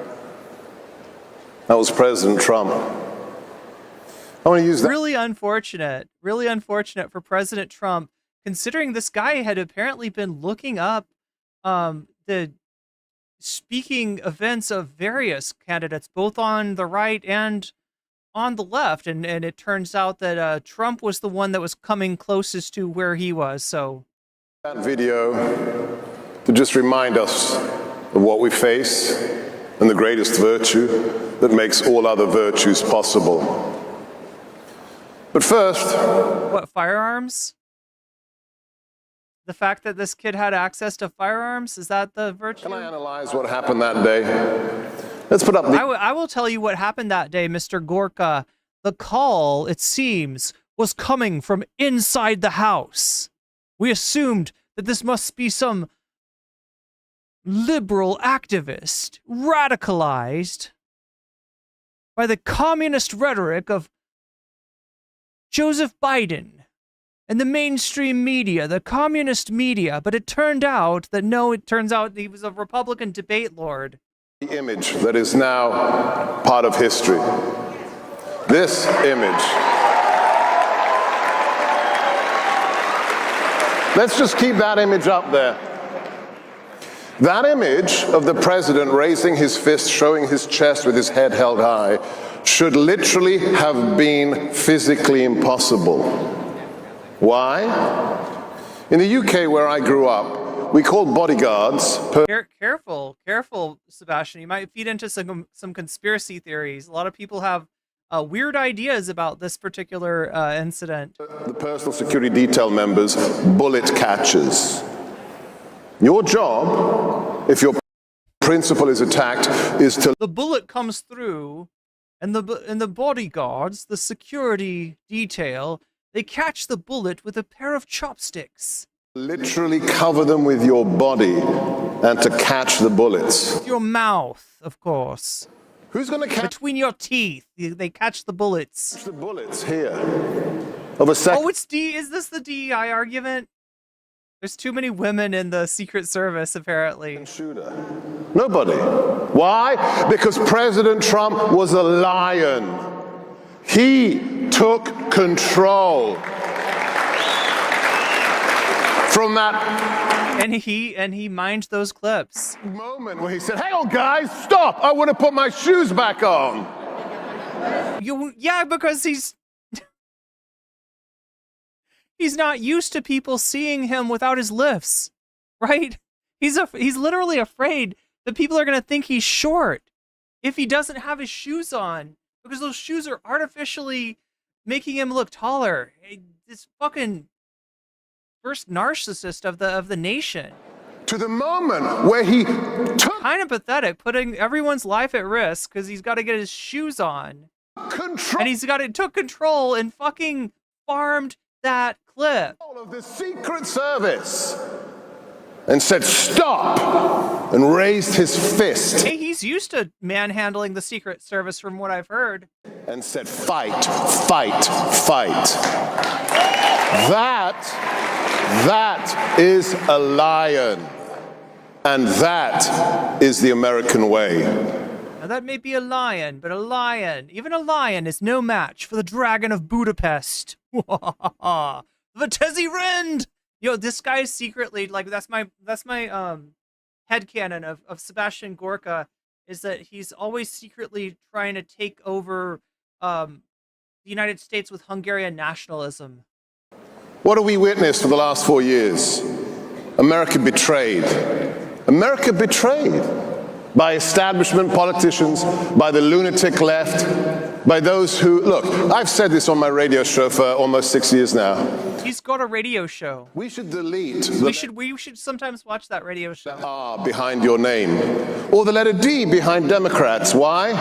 was President Trump. I want to use that. Really unfortunate for President Trump, considering this guy had apparently been looking up the speaking events of various candidates, both on the right and on the left, and it turns out that Trump was the one that was coming closest to where he was. So that video to just remind us of what we face and the greatest virtue that makes all other virtues possible. But first, what, firearms? The fact that this kid had access to firearms, is that the virtue? Can I analyze what happened that day? Let's put up the... I will tell you what happened that day, Mr. Gorka. The call, it seems, was coming from inside the house. We assumed that this must be some liberal activist, radicalized by the communist rhetoric of Joseph Biden and the mainstream media, the communist media. But it turned out that no, it turns out he was a Republican debate lord. The image that is now part of history. This image. Let's just keep that image up there. That image of the president raising his fist, showing his chest with his head held high, should literally have been physically impossible. Why? In the UK, where I grew up, we called bodyguards... Careful, Sebastian. You might feed into some conspiracy theories. A lot of people have weird ideas about this particular incident. The personal security detail members, bullet catchers. Your job, if your principal is attacked, is to... The bullet comes through, and the bodyguards, the security detail, they catch the bullet with a pair of chopsticks. Literally cover them with your body and to catch the bullets. With your mouth, of course. Who's going to catch... Between your teeth, they catch the bullets. The bullets here. Of a second. Oh, is this the DEI argument? There's too many women in the Secret Service, apparently. Shooter. Nobody. Why? Because President Trump was a lion. He took control from that. And he mined those clips. Moment where he said, "Hang on, guys, stop! I want to put my shoes back on." Yeah, because he's not used to people seeing him without his lifts, right? He's literally afraid that people are gonna think he's short if he doesn't have his shoes on, because those shoes are artificially making him look taller. This fucking first narcissist of the nation. To the moment where he took kind of pathetic, putting everyone's life at risk because he's got to get his shoes on. Control. And took control and fucking farmed that clip of the Secret Service. and said, "Stop," and raised his fist. Hey, he's used to manhandling the Secret Service from what I've heard. And said, "Fight, fight, fight." That is a lion. And that is the American way. Now that may be a lion, but even a lion is no match for the Dragon of Budapest. The Tezzy Rend! Yo, this guy is secretly, like, that's my headcanon of Sebastian Gorka, is that he's always secretly trying to take over the United States with Hungarian nationalism. What have we witnessed for the last 4 years? America betrayed. America betrayed by establishment politicians, by the lunatic left, by those who, look, I've said this on my radio show for almost 6 years now. He's got a radio show. We should delete We should sometimes watch that radio show. the R behind your name, or the letter D behind Democrats. Why?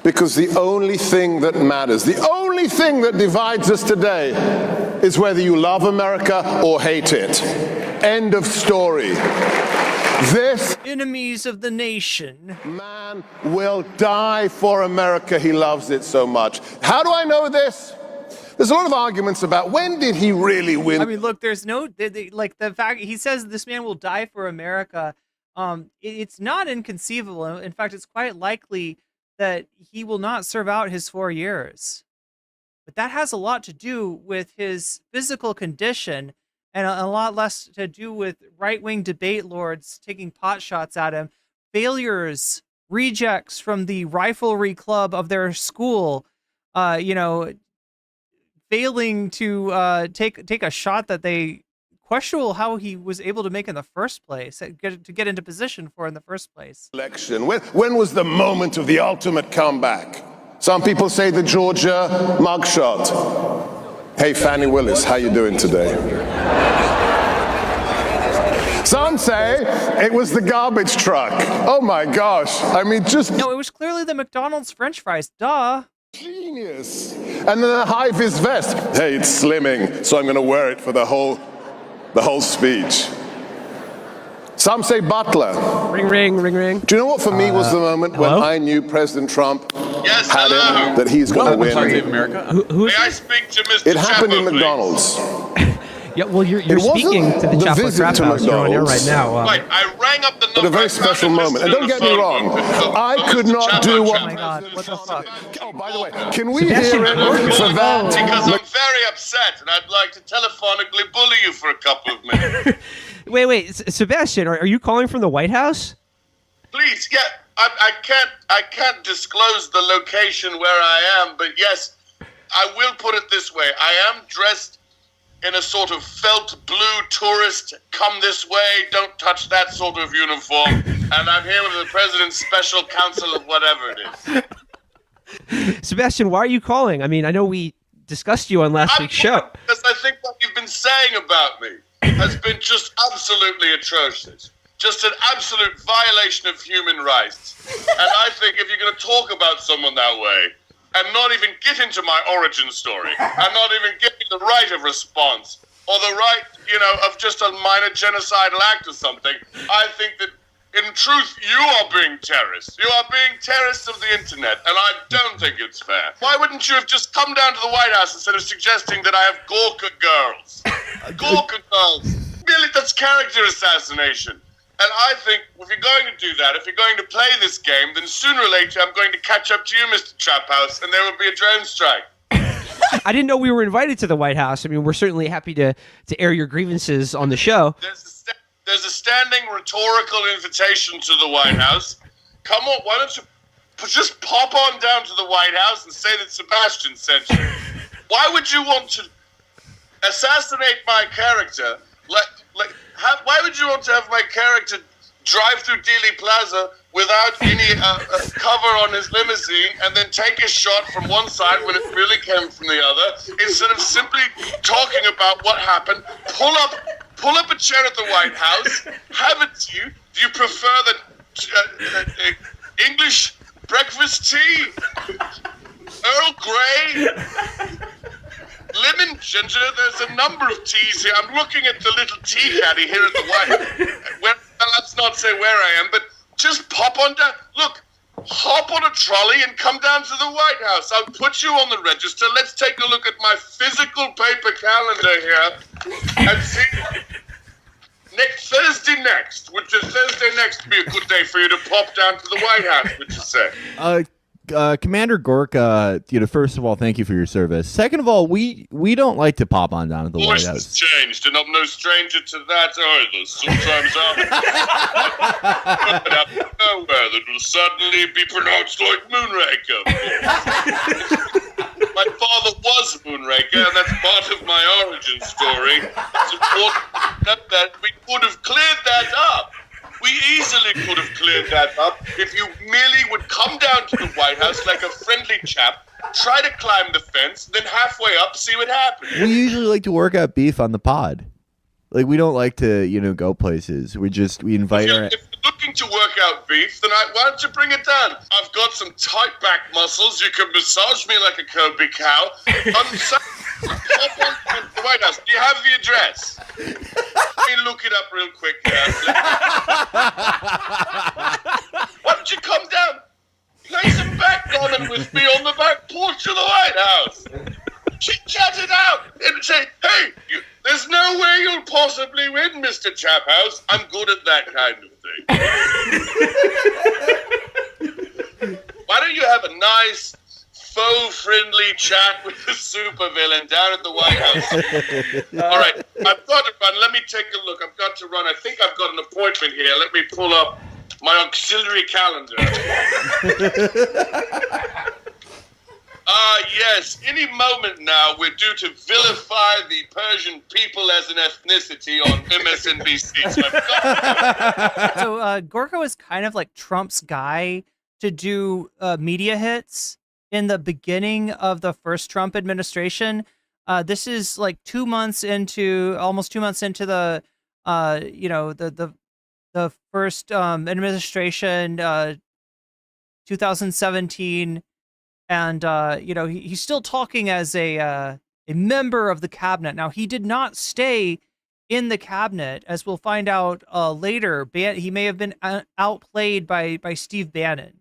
Because the only thing that matters, the only thing that divides us today is whether you love America or hate it. End of story. This enemies of the nation man will die for America. He loves it so much. How do I know this? There's a lot of arguments about when did he really win. I mean, look, there's no, like, the fact he says this man will die for America. It's not inconceivable. In fact, it's quite likely that he will not serve out his 4 years. But that has a lot to do with his physical condition and a lot less to do with right-wing debate lords taking pot shots at him, failures, rejects from the riflery club of their school, failing to take a shot that they questionable how he was able to make in the first place, to get into position for in the first place. Election. When was the moment of the ultimate comeback? Some people say the Georgia mugshot. Hey, Fannie Willis, how you doing today? Some say it was the garbage truck. Oh my gosh. I mean, just... No, it was clearly the McDonald's French fries. Duh. Genius. And then the high-vis vest. Hey, it's slimming, so I'm going to wear it for the whole speech. Some say Butler. Ring, ring, ring, ring. Do you know what for me was the moment when I knew President Trump had it, that he's going to win? Who May I speak to Mr. It happened in Chapo, McDonald's. Yeah, well, you're It wasn't speaking to the the Chapo visit Trap to House. You're on air McDonald's. right now. Right, I rang up the number. At a very special moment. And don't get me wrong, I could not do what... Oh my God, what the fuck? Oh, by the way, can we hear it for that? Because I'm very upset, and I'd like to telephonically bully you for a couple of minutes. Wait, Sebastian, are you calling from the White House? Please, yeah, I can't disclose the location where I am, but yes, I will put it this way. I am dressed in a sort of felt blue tourist, come this way, don't touch that sort of uniform, and I'm here with the president's special counsel of whatever it is. Sebastian, why are you calling? I mean, I know we discussed you on last week's show. Because I think what you've been saying about me has been just absolutely atrocious. Just an absolute violation of human rights. And I think if you're going to talk about someone that way, and not even get into my origin story, and not even give me the right of response, or the right, of just a minor genocidal act or something, I think that, in truth, you are being terrorists. You are being terrorists of the internet, and I don't think it's fair. Why wouldn't you have just come down to the White House instead of suggesting that I have Gorka girls? Gorka girls. Really, that's character assassination. And I think if you're going to do that, if you're going to play this game, then sooner or later I'm going to catch up to you, Mr. Trap House, and there will be a drone strike. I didn't know we were invited to the White House. I mean, we're certainly happy to air your grievances on the show. There's a standing rhetorical invitation to the White House. Come on, why don't you just pop on down to the White House and say that Sebastian sent you? Why would you want to assassinate my character? Why would you want to have my character drive through Dealey Plaza without any cover on his limousine and then take a shot from one side when it really came from the other, instead of simply talking about what happened? Pull up a chair at the White House, have it to you. Do you prefer the English breakfast tea, Earl Grey, lemon questions. There's a number of teas here. I'm looking at the little tea caddy here at the White House. Well, let's not say where I am, but just pop on down. Look, hop on a trolley and come down to the White House. I'll put you on the register. Let's take a look at my physical paper calendar here and see. Thursday next would be a good day for you to pop down to the White House, would you say? Commander Gorka, first of all, thank you for your service. Second of all, we don't like to pop on down to the White House. Voice changed, and I'm no stranger to that either. Sometimes I'm out of nowhere that will suddenly be pronounced like Moonraker. My father was Moonraker, and that's part of my origin story. It's important that we could have cleared that up. We easily could have cleared that up if you merely would come down to the White House like a friendly chap, try to climb the fence, then halfway up, see what happens. We usually like to work out beef on the pod. Like, we don't like to, go places. We invite our... If you're looking to work out beef, then why don't you bring it down? I've got some tight back muscles. You can massage me like a Kirby cow. Hop on to the White House. Do you have the address? Let me look it up real quick. Why don't you come down? Play some backgammon with me on the back porch of the White House. Chit-chat it out and say, hey, there's no way you'll possibly win, Mr. Chaphouse. I'm good at that kind of thing. Why don't you have a nice, faux-friendly chat with the supervillain down at the White House? All right, I've got to run. Let me take a look. I've got to run. I think I've got an appointment here. Let me pull up my auxiliary calendar. Yes, any moment now we're due to vilify the Persian people as an ethnicity on MSNBC. So Gorka was kind of like Trump's guy to do media hits in the beginning of the first Trump administration. This is like almost 2 months into the the first administration, 2017. And, he's still talking as a member of the cabinet. Now, he did not stay in the cabinet, as we'll find out later. He may have been outplayed by Steve Bannon.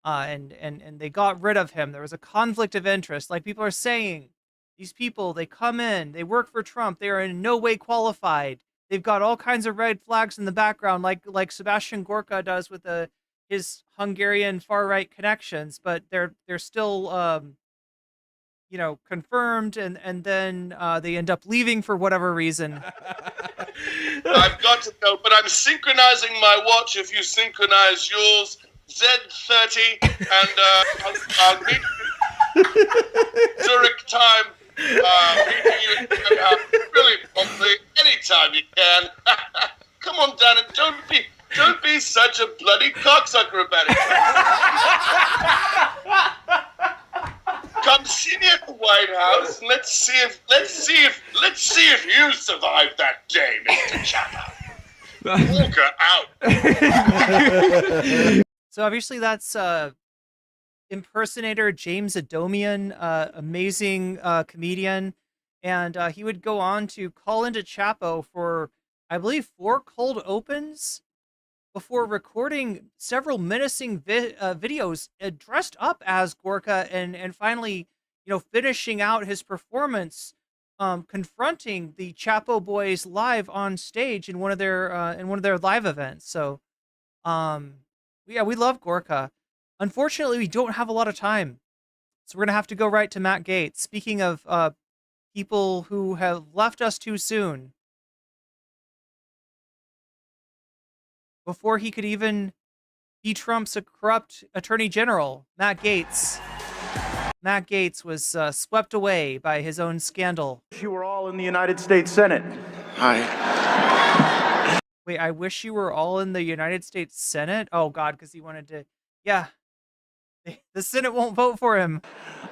And they got rid of him. There was a conflict of interest. Like people are saying, these people, they come in, they work for Trump. They are in no way qualified. They've got all kinds of red flags in the background, like Sebastian Gorka does with his Hungarian far-right connections, but they're still, confirmed, and then they end up leaving for whatever reason. I've got to go, but I'm synchronizing my watch if you synchronize yours. Z30, and I'll meet you Zurich time. Meeting you really promptly, anytime you can. Come on down and don't be such a bloody cocksucker about it. Come see me at the White House, and let's see if you survive that day, Mr. Chapper. Walker out. So obviously that's impersonator James Adomian, amazing comedian, and he would go on to call into Chapo for, I believe, 4 cold opens before recording several menacing videos dressed up as Gorka, and finally, finishing out his performance, confronting the Chapo boys live on stage in one of their live events. So, yeah, we love Gorka. Unfortunately, we don't have a lot of time, so we're gonna have to go right to Matt Gaetz. Speaking of people who have left us too soon, before he could even be Trump's corrupt attorney general, Matt Gaetz. Matt Gaetz was swept away by his own scandal. You were all in the United States Senate. Hi. Wait, I wish you were all in the United States Senate? Oh, God, because he wanted to... Yeah. The Senate won't vote for him.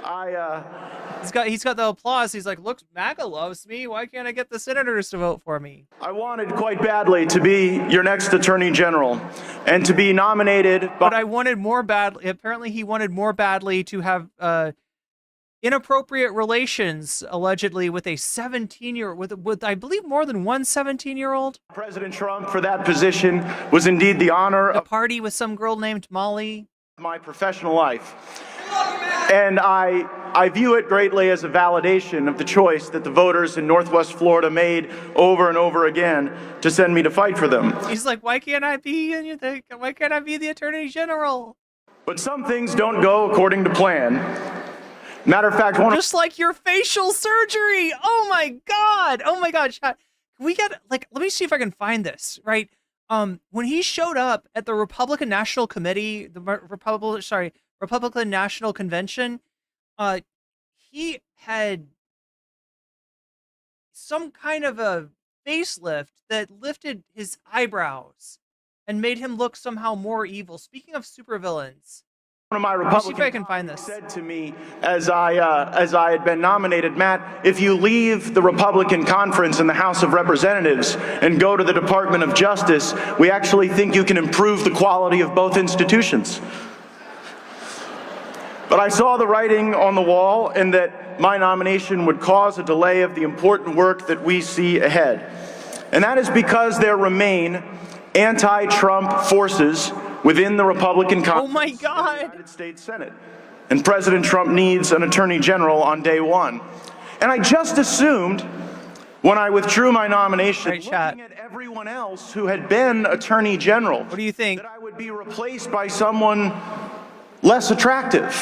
He's got the applause. He's like, look, MAGA loves me. Why can't I get the senators to vote for me? I wanted quite badly to be your next attorney general and to be nominated. But I wanted more badly. Apparently, he wanted more badly to have inappropriate relations allegedly with a 17-year with I believe more than one 17-year-old. President Trump for that position was indeed the honor A of party with some girl named Molly. my professional life. And I view it greatly as a validation of the choice that the voters in Northwest Florida made over and over again to send me to fight for them. He's like, why can't I be the Attorney General? But some things don't go according to plan. Matter of fact, just like your facial surgery. Oh my God, chat. Can we get let me see if I can find this, right? When he showed up at the Republican National Committee, the Republican National Convention, he had some kind of a facelift that lifted his eyebrows and made him look somehow more evil. Speaking of supervillains, one of my Republican see if I can find this. Said to me as I had been nominated, Matt, if you leave the Republican conference in the House of Representatives and go to the Department of Justice, we actually think you can improve the quality of both institutions. But I saw the writing on the wall and that my nomination would cause a delay of the important work that we see ahead. And that is because there remain anti-Trump forces within the Republican Congress oh my God. and the United States Senate. And President Trump needs an Attorney General on day one. And I just assumed when I withdrew my nomination, looking at everyone else who had been Attorney General, what do you think? That I would be replaced by someone less attractive.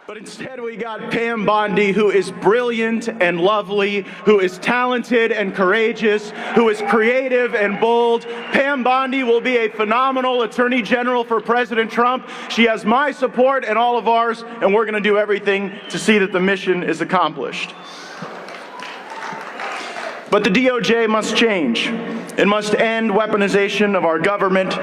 But instead we got Pam Bondi, who is brilliant and lovely, who is talented and courageous, who is creative and bold. Pam Bondi will be a phenomenal Attorney General for President Trump. She has my support and all of ours, and we're going to do everything to see that the mission is accomplished. But the DOJ must change. It must end weaponization of our government.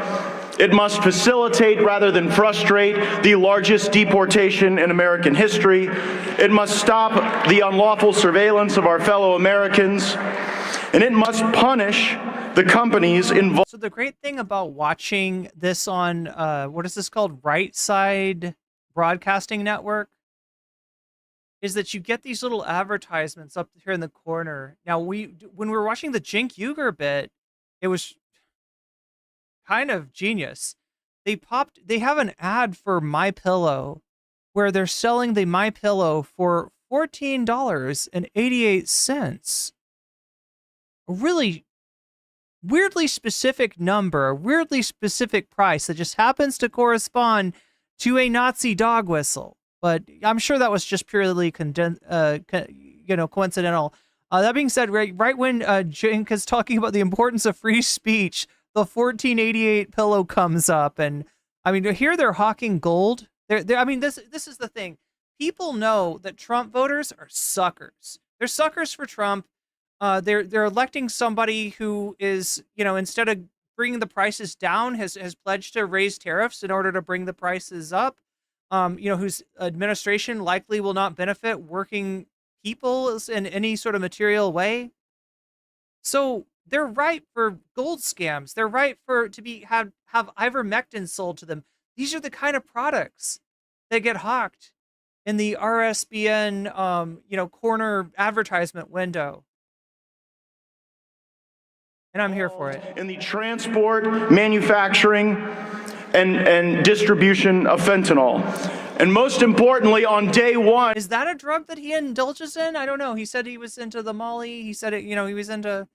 It must facilitate rather than frustrate the largest deportation in American history. It must stop the unlawful surveillance of our fellow Americans. And it must punish the companies involved. So the great thing about watching this on, what is this called? Right Side Broadcasting Network, is that you get these little advertisements up here in the corner. Now, when we were watching the Cenk Uygur bit, it was kind of genius. They have an ad for MyPillow where they're selling the MyPillow for $14.88. A really weirdly specific number, a weirdly specific price that just happens to correspond to a Nazi dog whistle. But I'm sure that was just purely coincidental. That being said, right when Cenk is talking about the importance of free speech, the 1488 pillow comes up, and I mean, here they're hawking gold. I mean, this is the thing. People know that Trump voters are suckers. They're suckers for Trump. They're electing somebody who is, instead of bringing the prices down, has pledged to raise tariffs in order to bring the prices up. Whose administration likely will not benefit working people in any sort of material way. So they're ripe for gold scams. They're ripe to have ivermectin sold to them. These are the kind of products that get hawked in the RSBN, corner advertisement window. And I'm here for it. In the transport, manufacturing, and distribution of fentanyl. And most importantly, on day one... Is that a drug that he indulges in? I don't know. He said he was into the Molly. He said, he was into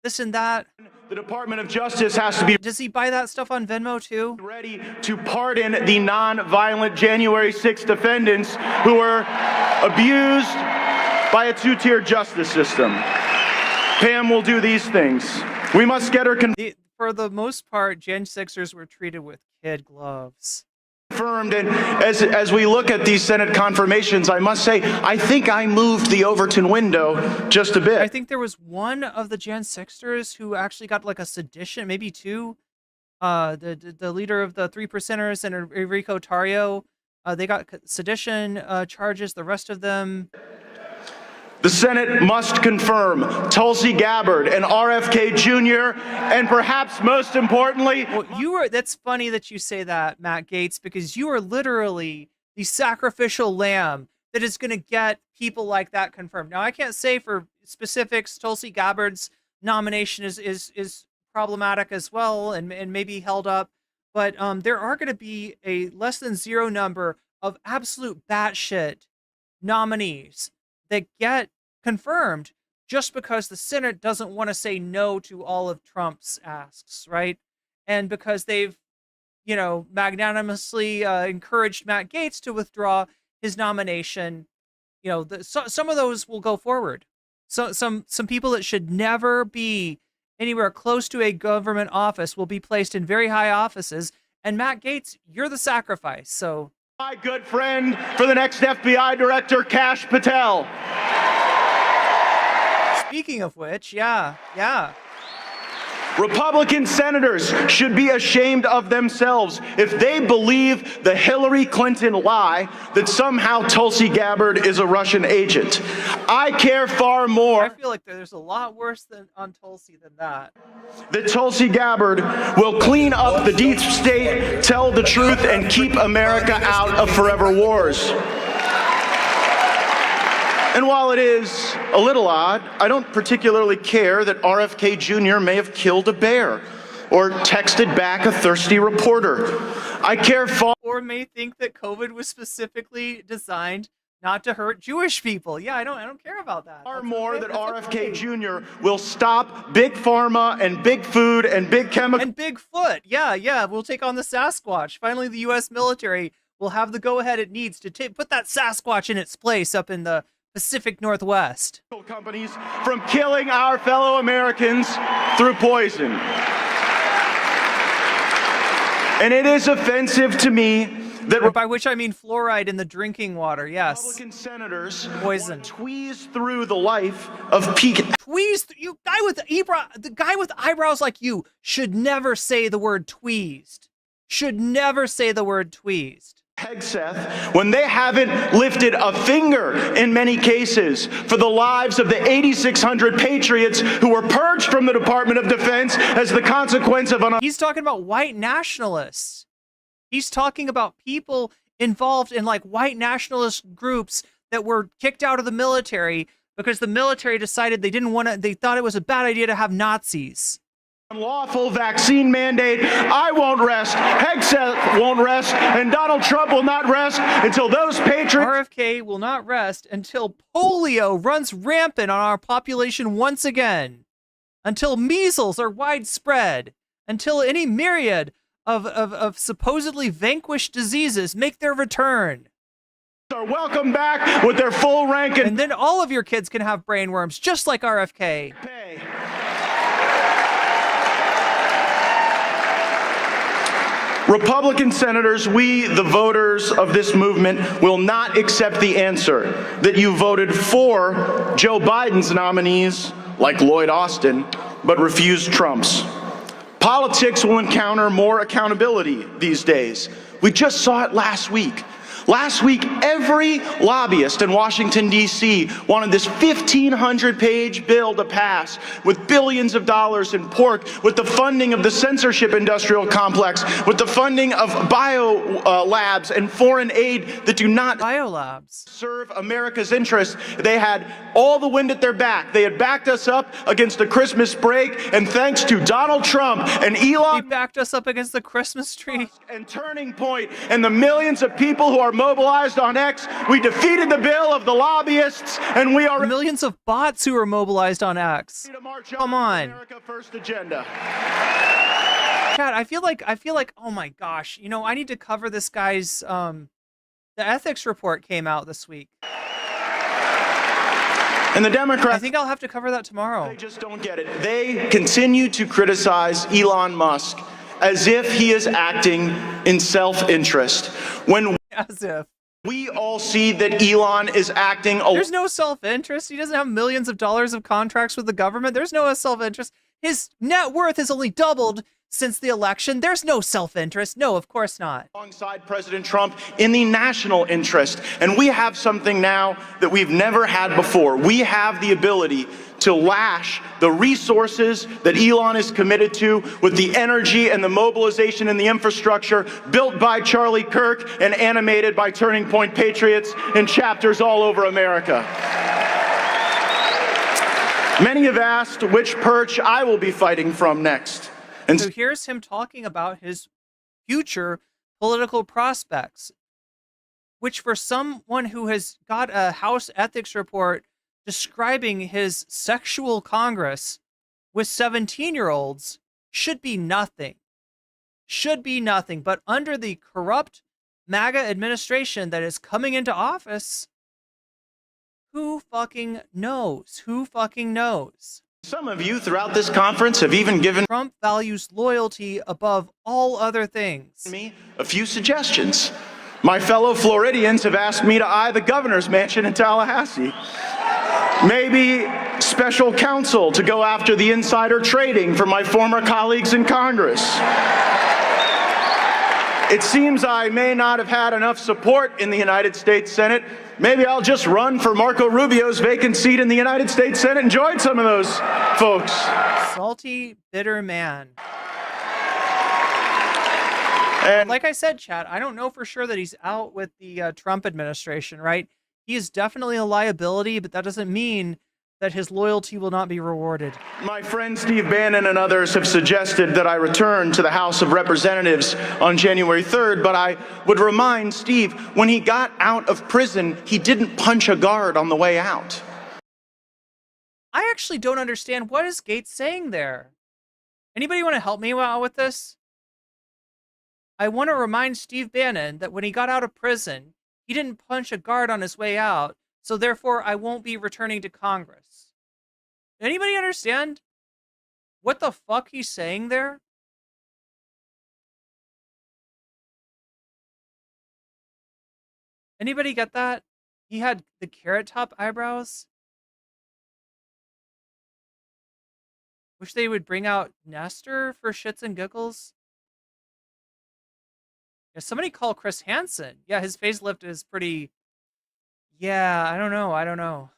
this and that. The Department of Justice has to be... Does he buy that stuff on Venmo too? ...ready to pardon the non-violent January 6th defendants who were abused by a two-tier justice system. Pam will do these things. We must get her... For the most part, Gen 6ers were treated with kid gloves. Confirmed, and as we look at these Senate confirmations, I must say, I think I moved the Overton window just a bit. I think there was one of the Gen 6ers who actually got like a sedition, maybe two. The leader of the 3%ers and Enrico Tarrio, they got sedition charges. The rest of them... The Senate must confirm Tulsi Gabbard and RFK Jr. and perhaps most importantly... Well, that's funny that you say that, Matt Gaetz, because you are literally the sacrificial lamb that is going to get people like that confirmed. Now, I can't say for specifics, Tulsi Gabbard's nomination is problematic as well and maybe held up, but there are going to be a less than zero number of absolute batshit nominees that get confirmed just because the Senate doesn't want to say no to all of Trump's asks, right? And because they've, magnanimously encouraged Matt Gaetz to withdraw his nomination, some of those will go forward. So some people that should never be anywhere close to a government office will be placed in very high offices. And Matt Gaetz, you're the sacrifice. So my good friend for the next FBI director, Kash Patel. Speaking of which, yeah. Republican senators should be ashamed of themselves if they believe the Hillary Clinton lie that somehow Tulsi Gabbard is a Russian agent. I care far more. I feel like there's a lot worse on Tulsi than that. That Tulsi Gabbard will clean up the deep state, tell the truth, and keep America out of forever wars. And while it is a little odd, I don't particularly care that RFK Jr. may have killed a bear or texted back a thirsty reporter. I care far... Or may think that COVID was specifically designed not to hurt Jewish people. Yeah, I don't care about that. Far more that RFK Jr. will stop Big Pharma and Big Food and Big Chemical... And Bigfoot. Yeah, we'll take on the Sasquatch. Finally, the U.S. military will have the go-ahead it needs to put that Sasquatch in its place up in the Pacific Northwest. Companies from killing our fellow Americans through poison. And it is offensive to me that, by which I mean fluoride in the drinking water. Yes. Republican senators poison tweeze through the life of peak. Tweeze, the guy with eyebrows like you should never say the word tweezed. Should never say the word tweezed. Hegseth, when they haven't lifted a finger in many cases for the lives of the 8,600 patriots who were purged from the Department of Defense as the consequence of He's talking about white nationalists. He's talking about people involved in like white nationalist groups that were kicked out of the military because the military decided they thought it was a bad idea to have Nazis. Unlawful vaccine mandate. I won't rest. Hegseth won't rest. And Donald Trump will not rest until those patriots... RFK will not rest until polio runs rampant on our population once again. Until measles are widespread. Until any myriad of supposedly vanquished diseases make their return. Are welcome back with their full rank. And then all of your kids can have brain worms, just like RFK. Republican senators, we, the voters of this movement, will not accept the answer that you voted for Joe Biden's nominees, like Lloyd Austin, but refused Trump's. Politics will encounter more accountability these days. We just saw it last week. Last week, every lobbyist in Washington, D.C. wanted this 1,500-page bill to pass with billions of dollars in pork, with the funding of the censorship industrial complex, with the funding of biolabs and foreign aid that do not serve America's interests. They had all the wind at their back. They had backed us up against the Christmas break, and thanks to Donald Trump and Elon... He backed us up against the Christmas tree. And Turning Point and the millions of people who are mobilized on X. We defeated the bill of the lobbyists, and we are millions of bots who are mobilized on X. Come on. America First agenda. Chad, I feel like, oh my gosh, I need to cover this guy's, the ethics report came out this week. And the Democrats, I think I'll have to cover that tomorrow. They just don't get it. They continue to criticize Elon Musk as if he is acting in self-interest. When as if we all see that Elon is acting... There's no self-interest. He doesn't have millions of dollars of contracts with the government. There's no self-interest. His net worth has only doubled since the election. There's no self-interest. No, of course not. Alongside President Trump in the national interest. And we have something now that we've never had before. We have the ability to lash the resources that Elon is committed to with the energy and the mobilization and the infrastructure built by Charlie Kirk and animated by Turning Point Patriots in chapters all over America. Many have asked which perch I will be fighting from next. And so here's him talking about his future political prospects, which for someone who has got a House ethics report describing his sexual congress with 17-year-olds should be nothing. Should be nothing. But under the corrupt MAGA administration that is coming into office, who fucking knows? Who fucking knows? some of you throughout this conference have even given Trump values loyalty above all other things. Me a few suggestions. My fellow Floridians have asked me to eye the governor's mansion in Tallahassee. Maybe special counsel to go after the insider trading for my former colleagues in Congress. It seems I may not have had enough support in the United States Senate. Maybe I'll just run for Marco Rubio's vacant seat in the United States Senate and join some of those folks. Salty, bitter man. And like I said, Chad, I don't know for sure that he's out with the Trump administration, right? He is definitely a liability, but that doesn't mean that his loyalty will not be rewarded. my friend Steve Bannon and others have suggested that I return to the House of Representatives on January 3rd, but I would remind Steve, when he got out of prison, he didn't punch a guard on the way out. I actually don't understand. What is Gaetz saying there? Anybody want to help me out with this? I want to remind Steve Bannon that when he got out of prison, he didn't punch a guard on his way out, so therefore I won't be returning to Congress. Anybody understand what the fuck he's saying there? Anybody get that? He had the carrot top eyebrows. Wish they would bring out Nestor for shits and giggles. Yeah, somebody call Chris Hansen. Yeah, his facelift is pretty. Yeah, I don't know.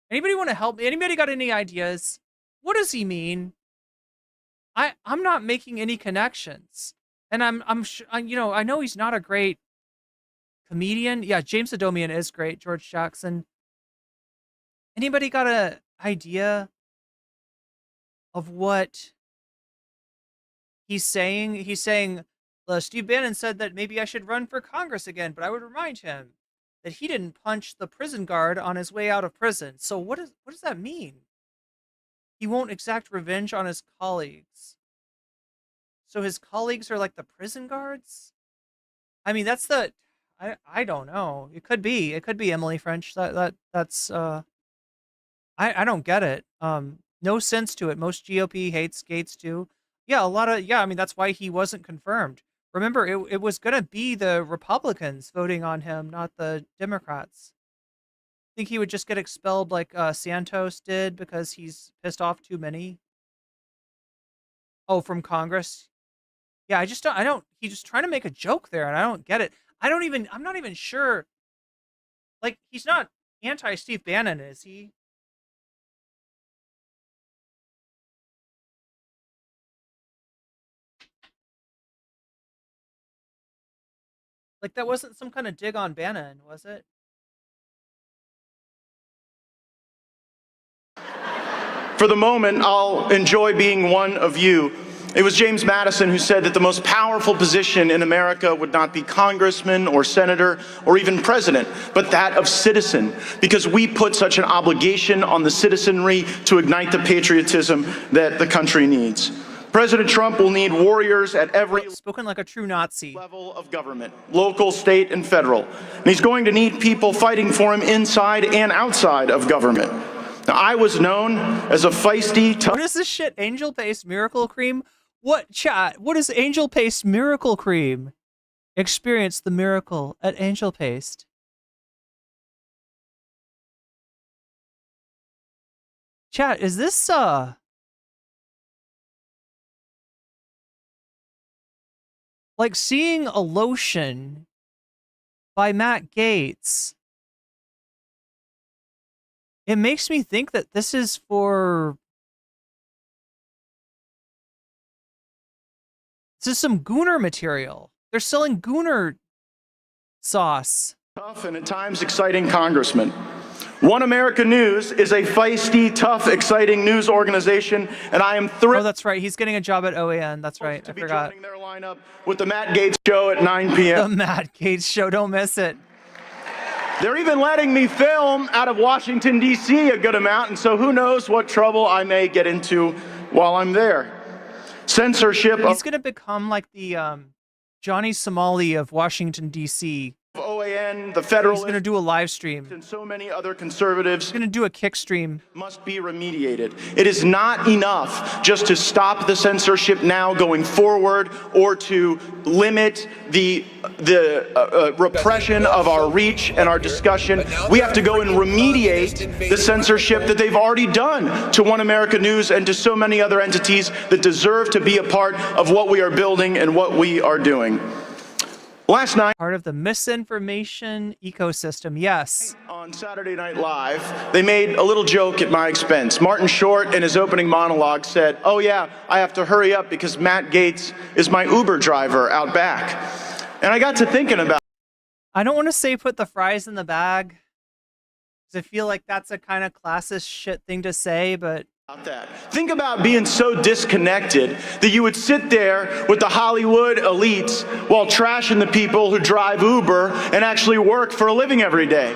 Anybody want to help me? Anybody got any ideas? What does he mean? I'm not making any connections, and I know he's not a great comedian. Yeah, James Adomian is great. George Jackson. Anybody got an idea of what he's saying? He's saying, Steve Bannon said that maybe I should run for Congress again, but I would remind him that he didn't punch the prison guard on his way out of prison. So what does that mean? He won't exact revenge on his colleagues. So his colleagues are like the prison guards? I mean, that's the I don't know. It could be Emily French. That's I don't get it. No sense to it. Most GOP hates Gaetz too. Yeah, I mean, that's why he wasn't confirmed. Remember, it was going to be the Republicans voting on him, not the Democrats. Think he would just get expelled like Santos did because he's pissed off too many? Oh, from Congress? Yeah, he's just trying to make a joke there, and I don't get it. I'm not even sure. Like, he's not anti-Steve Bannon, is he? Like, that wasn't some kind of dig on Bannon, was it? For the moment, I'll enjoy being one of you. It was James Madison who said that the most powerful position in America would not be congressman or senator or even president, but that of citizen, because we put such an obligation on the citizenry to ignite the patriotism that the country needs. President Trump will need warriors at every Spoken like a true Nazi. level of government, local, state, and federal. And he's going to need people fighting for him inside and outside of government. Now, I was known as a feisty, tough... What is this shit? Angel Paste Miracle Cream? What, chat? What is Angel Paste Miracle Cream? Experience the miracle at Angel Paste. Chat, is this, like seeing a lotion by Matt Gaetz, it makes me think that this is for... This is some Gooner material. They're selling Gooner sauce. Tough and at times exciting congressman. One America News is a feisty, tough, exciting news organization, and I am thrilled. Oh, that's right. He's getting a job at OAN. That's right. I forgot. Joining their lineup with the Matt Gaetz Show at 9 p.m. The Matt Gaetz Show. Don't miss it. They're even letting me film out of Washington, D.C. a good amount, and so who knows what trouble I may get into while I'm there. Censorship. He's going to become like the Johnny Somali of Washington, D.C. OAN, the Federalist. He's going to do a live stream. And so many other conservatives. He's going to do a kick stream. Must be remediated. It is not enough just to stop the censorship now going forward or to limit the repression of our reach and our discussion. We have to go and remediate the censorship that they've already done to One America News and to so many other entities that deserve to be a part of what we are building and what we are doing. Last night, part of the misinformation ecosystem, yes. On Saturday Night Live, they made a little joke at my expense. Martin Short, in his opening monologue, said, "Oh yeah, I have to hurry up because Matt Gaetz is my Uber driver out back." And I got to thinking about... I don't want to say put the fries in the bag, because I feel like that's a kind of classist shit thing to say, but... Think about being so disconnected that you would sit there with the Hollywood elites while trashing the people who drive Uber and actually work for a living every day.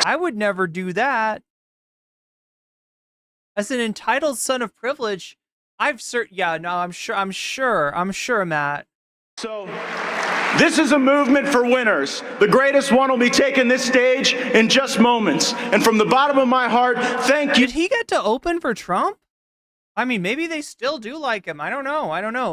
I would never do that. As an entitled son of privilege, I'm sure, Matt. So, this is a movement for winners. The greatest one will be taking this stage in just moments. And from the bottom of my heart, thank you. Did he get to open for Trump? I mean, maybe they still do like him. I don't know.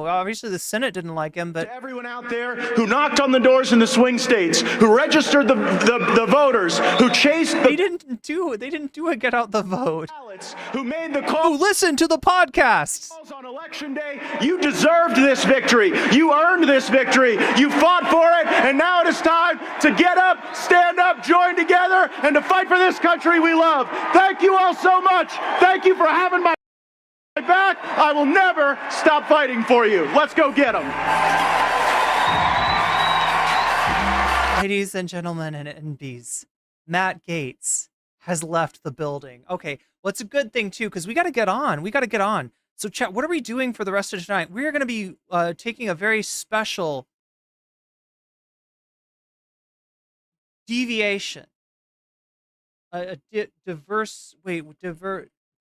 Obviously, the Senate didn't like him, but... To everyone out there who knocked on the doors in the swing states, who registered the voters, who chased the... They didn't do a get out the vote. Who made the call... Who listened to the podcast. On Election Day, you deserved this victory. You earned this victory. You fought for it, and now it is time to get up, stand up, join together, and to fight for this country we love. Thank you all so much. Thank you for having my back. I will never stop fighting for you. Let's go get them. Ladies and gentlemen and NBs, Matt Gaetz has left the building. Okay, well, it's a good thing, too, because we got to get on. So, chat, what are we doing for the rest of tonight? We're going to be taking a very special deviation.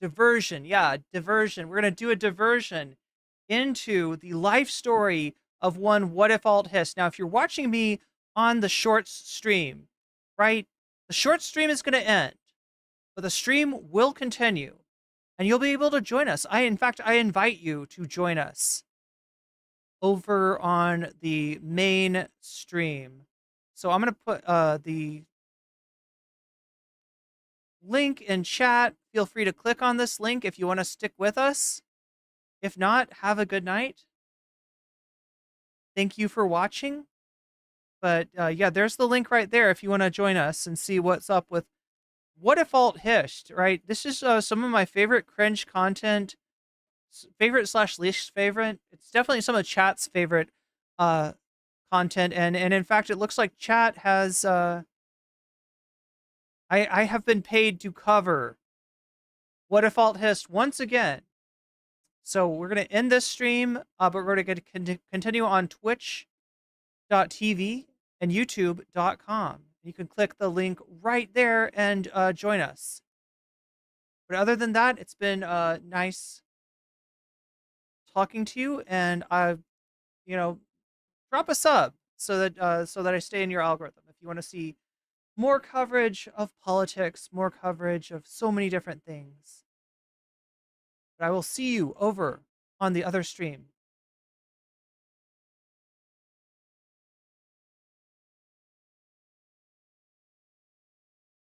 Diversion. Yeah, diversion. We're going to do a diversion into the life story of one What If Alt Hist. Now, if you're watching me on the shorts stream, right, the short stream is going to end, but the stream will continue, and you'll be able to join us. In fact, I invite you to join us over on the main stream. So I'm going to put the link in chat. Feel free to click on this link if you want to stick with us. If not, have a good night. Thank you for watching. But yeah, there's the link right there if you want to join us and see what's up with What If Alt Hist, right? This is some of my favorite cringe content, favorite/least favorite. It's definitely some of chat's favorite content, and in fact, it looks like chat has. I have been paid to cover What If Alt Hist once again. So we're going to end this stream, but we're going to continue on twitch.tv and youtube.com. You can click the link right there and join us. But other than that, it's been nice talking to you, and drop a sub so that I stay in your algorithm. If you want to see more coverage of politics, more coverage of so many different things. But I will see you over on the other stream.